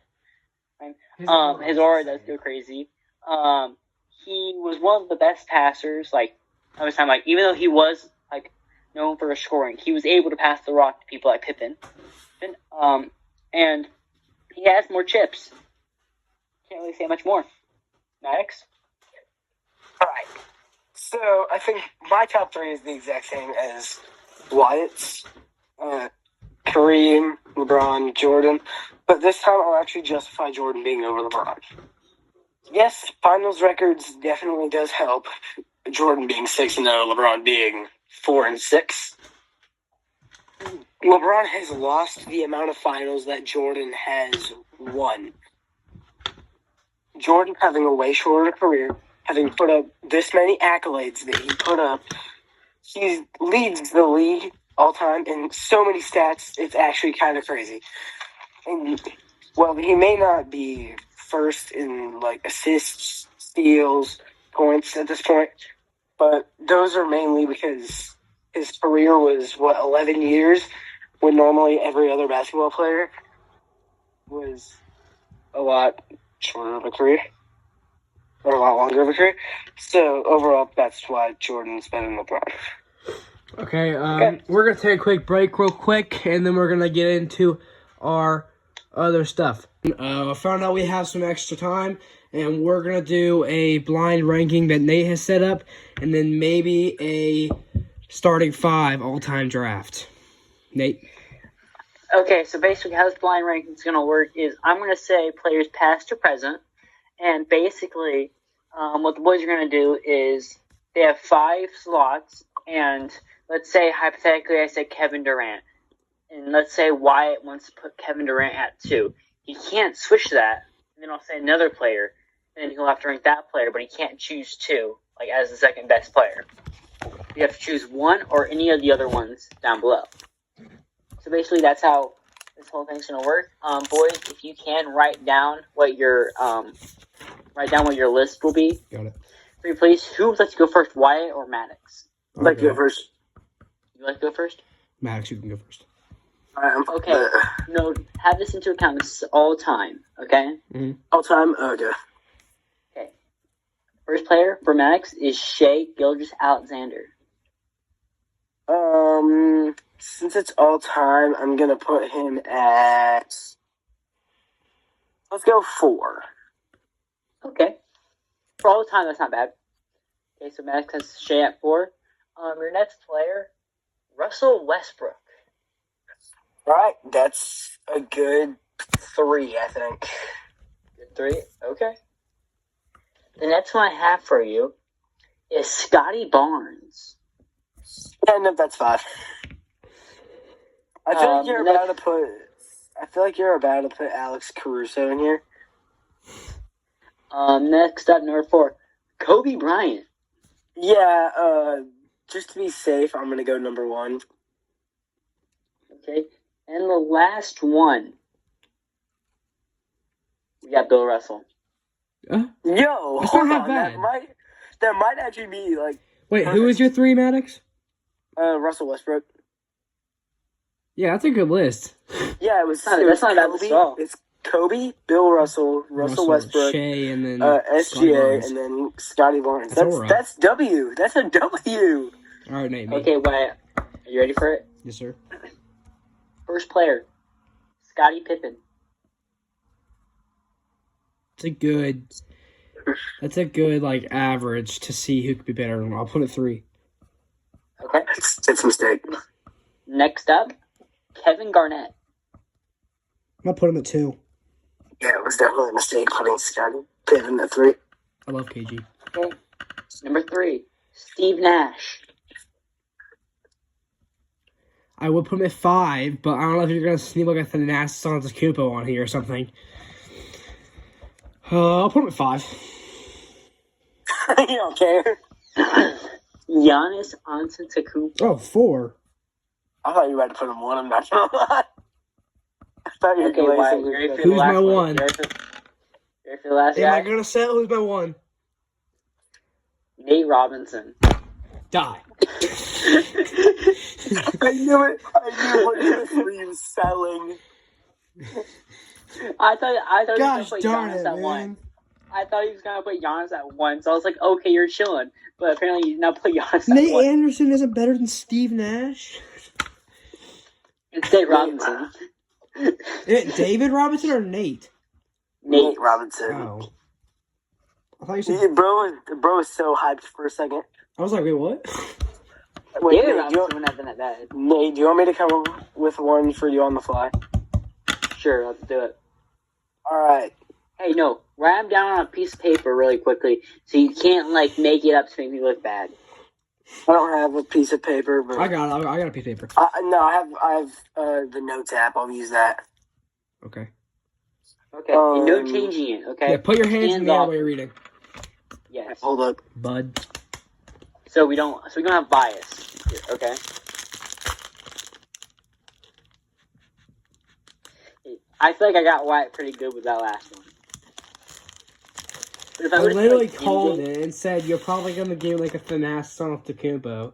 His aura does go crazy. He was one of the best passers. Like I was saying, like even though he was like known for his scoring, he was able to pass the rock to people like Pippen. And he has more chips. Can't really say much more. Maddox? All right. So I think my top 3 is the exact same as Wyatt's. Kareem, LeBron, Jordan. But this time I'll actually justify Jordan being over LeBron. Yes, finals records definitely does help. Jordan being 6-0, LeBron being 4-6. LeBron has lost the amount of finals that Jordan has won. Jordan having a way shorter career, having put up this many accolades that he put up, he leads the league all time in so many stats, it's actually kind of crazy. And, well, he may not be first in, like, assists, steals, points at this point, but those are mainly because his career was, 11 years, when normally every other basketball player was a lot shorter of a career, or a lot longer of a career. So, overall, that's why Jordan's better than LeBron. Okay, we're going to take a quick break real quick, and then we're going to get into our other stuff. I found out we have some extra time, and we're going to do a blind ranking that Nate has set up, and then maybe a starting 5 all-time draft. Nate? Okay, so basically how this blind ranking is going to work is I'm going to say players past or present, and basically what the boys are going to do is they have 5 slots, and let's say hypothetically I say Kevin Durant, and let's say Wyatt wants to put Kevin Durant at 2. He can't switch that, and then I'll say another player, and he'll have to rank that player, but he can't choose 2, like as the second best player. You have to choose 1 or any of the other ones down below. So basically, that's how this whole thing's gonna work. Boys, if you can write down what your list will be. Got it. Three, please. Who would like to go first, Wyatt or Maddox? I'd like to go first. You like to go first? Maddox, you can go first. Okay. No, have this into account. This is all time. Okay. Mm-hmm. All time? Okay. Okay. First player for Maddox is Shai Gilgeous-Alexander. Since it's all time, I'm gonna put him at. Let's go 4. Okay. For all time, that's not bad. Okay, so Maddox has Shai at 4. Your next player, Russell Westbrook. All right, that's a good 3, I think. Good 3. Okay. The next one I have for you is Scotty Barnes. Yeah, no, that's 5. I feel like you're about to put. I feel like you're about to put Alex Caruso in here. Next up, number 4, Kobe Bryant. Yeah. Just to be safe, I'm gonna go number 1. Okay, and the last one, we got Bill Russell. Yo, That's hold not on. bad. That might actually be like. Wait, perfect. who was your 3, Maddox? Russell Westbrook. Yeah, that's a good list. Yeah, it was. That's not bad Kobe. at all. It's Kobe, Bill Russell, Russell Westbrook, Shea, and then SGA, and then Scotty Barnes. That's all right. That's W. That's a W. All right, Nate. Okay, Wyatt, are you ready for it? Yes, sir. First player, Scottie Pippen. That's a good like average to see who could be better. I'll put it 3. Okay. It's a mistake. Next up, Kevin Garnett. I'm gonna put him at 2. Yeah, it was definitely a mistake putting Scotty Pippen at 3. I love KG. Okay. Number 3, Steve Nash. I would put him at 5, but I don't know if you're going to sneak like a Thanasis Antetokounmpo on here or something. I'll put him at 5. You don't care. Giannis Antetokounmpo. Oh, 4. I thought you were about to put him 1. I'm not gonna lie. I thought you were Okay, going why? to You ready for the Who's last my one? one? You ready for the last Am I guy? going to say who's my 1? Nate Robinson. Die. I knew it. I knew what this were you selling. I thought he was Gosh gonna put darn Giannis it, at man. 1. I thought he was gonna put Giannis at 1, so I was like, okay, you're chilling. But apparently, he's not put Giannis Nate at 1. Anderson isn't better than Steve Nash. It's Nate Robinson. David Robinson or Nate? Nate Robinson. Oh. I thought you said... Yeah, bro was so hyped for a second. I was like, wait, what? Wait, David Nate, Robinson wouldn't have been that bad. Nate, do you want me to come up with one for you on the fly? Sure, let's do it. All right. Hey, no, write them down on a piece of paper really quickly, so you can't like make it up to make me look bad. I don't have a piece of paper, but I got it. I got a piece of paper. No, I have the notes app. I'll use that. Okay. Okay, and no changing it. Okay. Yeah, put your hands in the air off. while you're reading. Yes. Hold up. Bud. So we don't have bias here. Okay. I feel like I got Wyatt pretty good with that last one. But if I would've said, literally like, called in-game- it and said you're probably going to give like a Thanasis Antetokounmpo.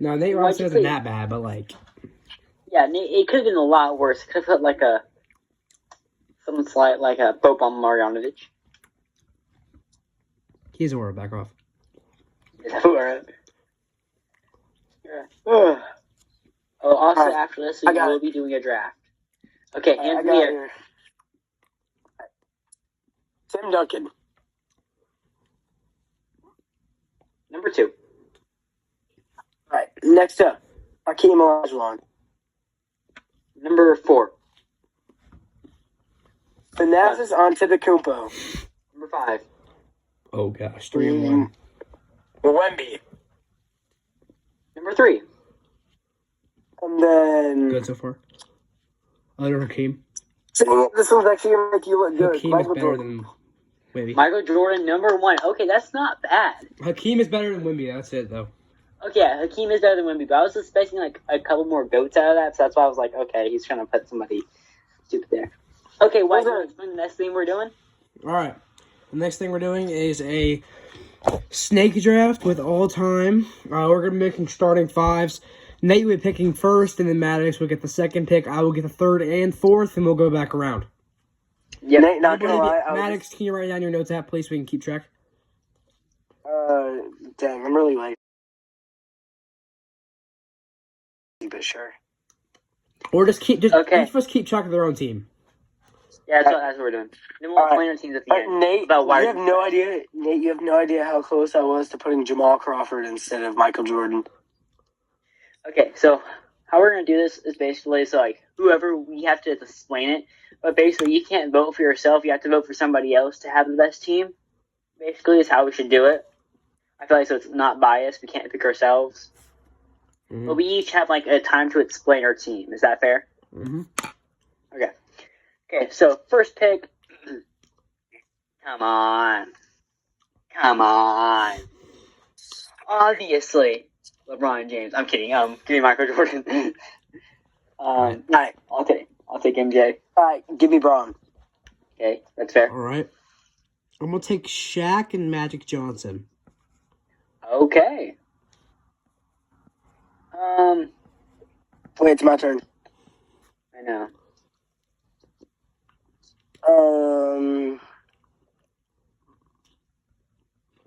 No, Nate Why'd Robinson you isn't say- that bad, but like... Yeah, it could have been a lot worse. It could have put like something slight like a Boban Marjanovic. He's a word, back off. Yeah. Oh, also Alright, after this, we I got will it. be doing a draft. Okay, I hands in got the it air. here. Tim Duncan. Number 2. All right. Next up, Hakeem Olajuwon. Number 4. Thanasis Antetokounmpo. Number 5. Oh gosh, 3 and 1. Wemby. Number 3. And then Good so far. Other Hakeem. this one's actually gonna make you look good. Hakeem is Michael better Jordan. than Wemby. Michael Jordan, number 1. Okay, that's not bad. Hakeem is better than Wemby. That's it though. Okay, yeah, Hakeem is better than Wemby, but I was expecting like a couple more goats out of that, so that's why I was like, okay, he's trying to put somebody stupid there. Okay, why don't you explain the next thing we're doing? All right. The next thing we're doing is a snake draft with all time. We're gonna be making starting 5s. Nate will be picking first, and then Maddox will get the second pick. I will get the 3rd and 4th, and we'll go back around. Yeah, Nate, not gonna lie. Maddox, can you write down your notes app, please, so we can keep track? Dang, I'm really late. But sure. Or just keep Okay. each of us keep track of their own team. Yeah, that's what we're doing. Then we'll explain our teams at the end. Nate, About why you have no idea. Nate, you have no idea how close I was to putting Jamal Crawford instead of Michael Jordan. Okay, so how we're gonna do this is basically so like whoever we have to explain it, but basically you can't vote for yourself. You have to vote for somebody else to have the best team. Basically, is how we should do it. I feel like so it's not biased. We can't pick ourselves, but we each have like a time to explain our team. Is that fair? Mm-hmm. Okay. Okay. So first pick. Come on. Obviously, LeBron James. I'm kidding. Give me Michael Jordan. All right, I'll take MJ. give me Braun. Okay, that's fair. All right. I'm gonna take Shaq and Magic Johnson. Okay. Wait, it's my turn. I know.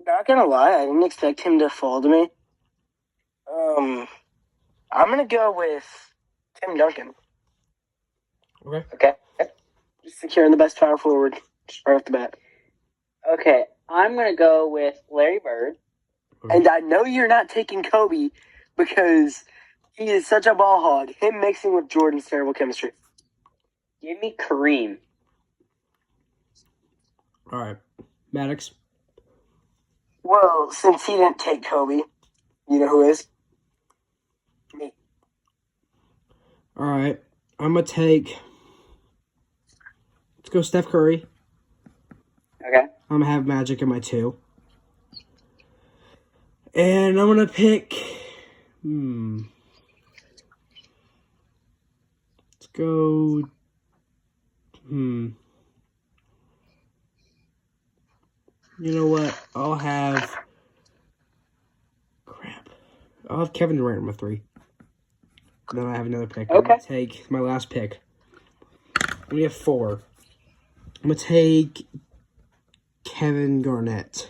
Not gonna lie, I didn't expect him to fall to me. I'm gonna go with Tim Duncan. Okay. Okay. Just securing the best power forward just right off the bat. Okay, I'm gonna go with Larry Bird. And I know you're not taking Kobe because he is such a ball hog. Him mixing with Jordan's terrible chemistry. Give me Kareem. All right. Maddox. Well, since he didn't take Kobe, you know who is? Me. All right. I'm going to take... Let's go Steph Curry. Okay. I'm going to have Magic in my 2. And I'm going to pick... Let's go... You know what? I'll have Kevin Durant in my 3. Then I have another pick. Okay. I'm going to take my last pick. We have 4. I'm going to take Kevin Garnett.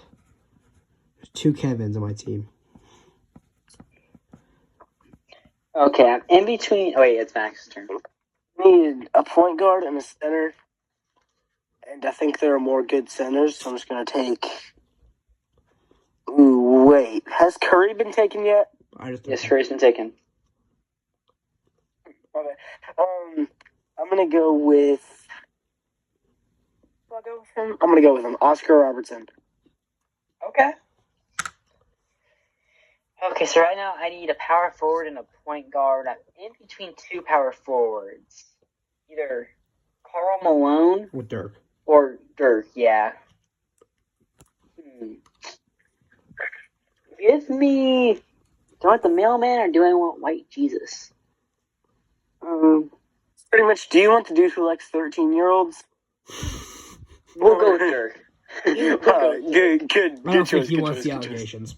There's 2 Kevins on my team. Okay, I'm in between. Oh, wait, it's Max's turn. Need a point guard and a center. And I think there are more good centers, so I'm just going to take... Ooh, wait. Has Curry been taken yet? Yes, Curry's been taken. Okay. I'm going to go with... I'm going to go with him. Oscar Robertson. Okay. Okay, so right now I need a power forward and a point guard. I'm in between 2 power forwards. Either Karl Malone With Dirk. or Dirk, yeah. Give me... Do I want the mailman or do I want White Jesus? Pretty much, do you want the dude who likes 13-year-olds? We'll go with Dirk. Good. I don't think he wants the allegations.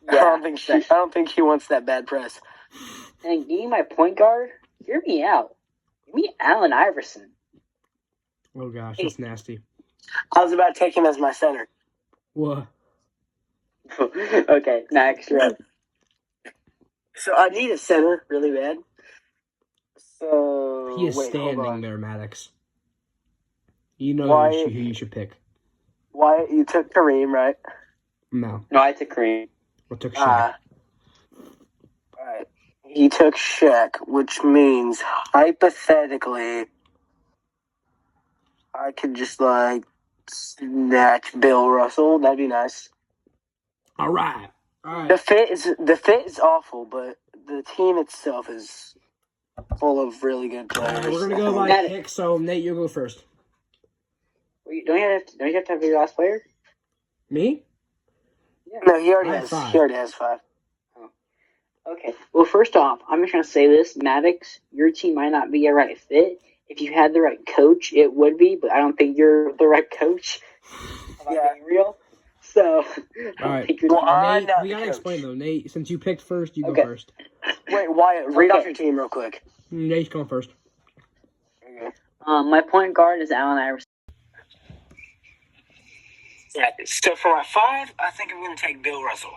Yeah. I don't think he wants that bad press. And give me my point guard? Hear me out. Give me Allen Iverson. Oh, gosh, that's nasty. I was about to take him as my center. What? Okay, next. You're up. So I need a center really bad. So He is hold standing on. there, Maddox. You know Why- who you should pick. Wyatt, you took Kareem, right? No. No, I took Kareem. What took Shaq? Alright. He took Shaq, which means hypothetically I could just snatch Bill Russell. That'd be nice. All right. The fit is awful, but the team itself is full of really good players. We're gonna go by Got it. pick. So Nate, you go first. Wait, don't you have to have your last player? Me? No, he already I have has. 5. He already has 5. Okay. Well, first off, I'm just gonna say this, Maddox. Your team might not be a right fit. If you had the right coach, it would be, but I don't think you're the right coach. I'm not being real. So, I don't think you're. Well, I'm Nate, not we the gotta coach. explain though. Nate, since you picked first, you Okay. go first. Wait, Wyatt, read Okay. off your team real quick. Nate's going first. My point guard is Allen Iverson. Yeah, so for my 5, I think I'm going to take Bill Russell.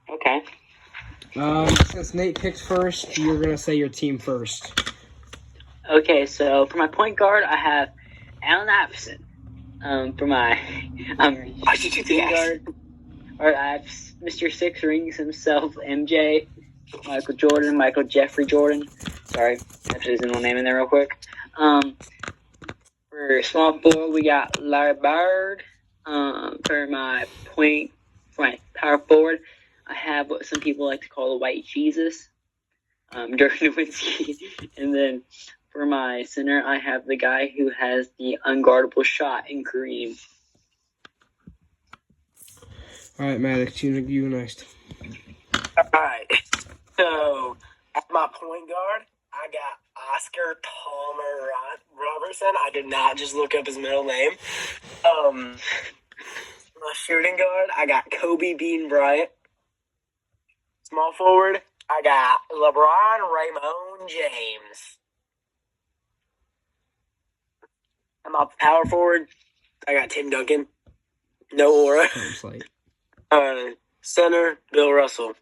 Okay. Since Nate picked first, you're gonna say your team first. Okay, so for my point guard, I have Allen Iverson. For my Why did you do shooting that? guard, or I have Mr. Six Rings himself, MJ, Michael Jordan, Michael Jeffrey Jordan. Sorry, I have to his name in there real quick. For small forward, we got Larry Bird. For my power forward, I have what some people like to call the White Jesus, Dirk Nowitzki. And then for my center, I have the guy who has the unguardable shot in Kareem. All right, Maddox, you next. Alright, so at my point guard, I got Oscar Palmer Robertson. I did not just look up his middle name. My shooting guard, I got Kobe Bean Bryant. Small forward, I got LeBron Raymond James. And my power forward, I got Tim Duncan. No aura. It's like, Center, Bill Russell.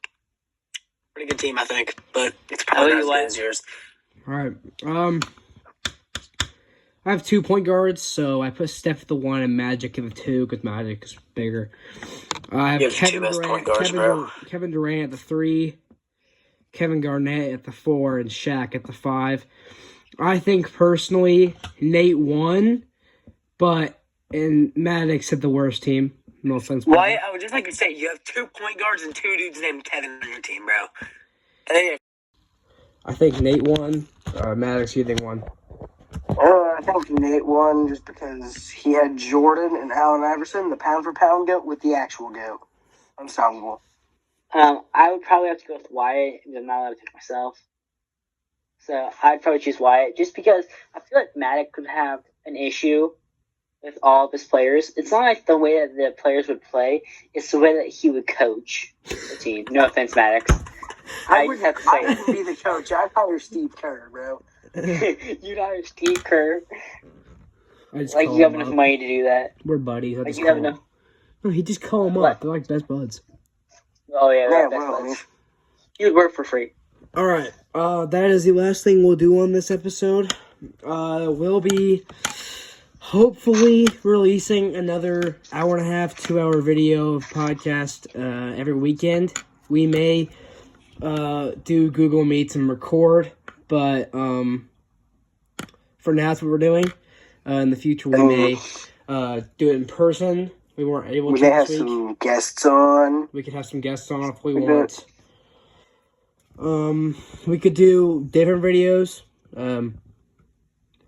Pretty good team, I think, but it's probably not as good as yours. all right. I have 2 point guards, so I put Steph at the 1 and Magic at the 2 because Magic is bigger. I have You have the 2 best point guards, bro. Kevin Durant at the 3, Kevin Garnett at the 4, and Shaq at the 5. I think personally Nate won, and Maddox had the worst team. No offense. Why? I would just like to say you have 2 point guards and 2 dudes named Kevin on your team, bro. And then I think Nate won. Maddox, you think won? I think Nate won just because he had Jordan and Allen Iverson, the pound for pound GOAT, with the actual GOAT. Unstoppable. I would probably have to go with Wyatt, because I'm not allowed to pick myself. So I'd probably choose Wyatt, just because I feel like Maddox could have an issue with all of his players. It's not like the way that the players would play; it's the way that he would coach the team. No offense, Maddox. I just have to say wouldn't be the coach. I'd hire Steve Kerr, bro. You'd hire Steve Kerr. I just Like call you have him enough up. money to do that. We're buddies. I Like just you have call him. enough. No, he just call him What? up. They're like best buds. Oh yeah, Yeah, that's well, buds. You would work for free. All right. That is the last thing we'll do on this episode. We'll be hopefully releasing another hour and a half, 2-hour video of podcast every weekend. We may do Google Meets and record, but for now that's what we're doing. In the future, we may do it in person. We weren't able we to may have this week. some guests on. We could have some guests on if we We want. We could do different videos. I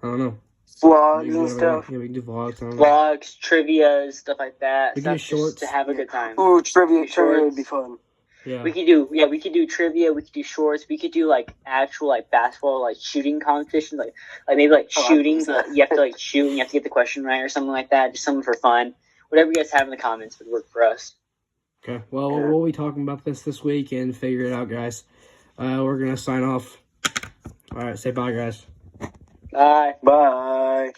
don't know. Vlogs We can do and whatever- stuff. Yeah, we can do vlogs. I don't know. Vlogs, trivia, stuff like that. We can do Stuff just shorts. to have a good time. Ooh, trivia Shorts. would be fun. Yeah. We could do trivia. We could do shorts. We could do like actual like basketball like shooting competitions, like maybe like Oh, I shooting. think so. But you have to like shoot and you have to get the question right or something like that. Just something for fun. Whatever you guys have in the comments would work for us. Okay. Well, we'll be talking about this week and figure it out, guys. We're gonna sign off. All right. Say bye, guys. Bye. Bye.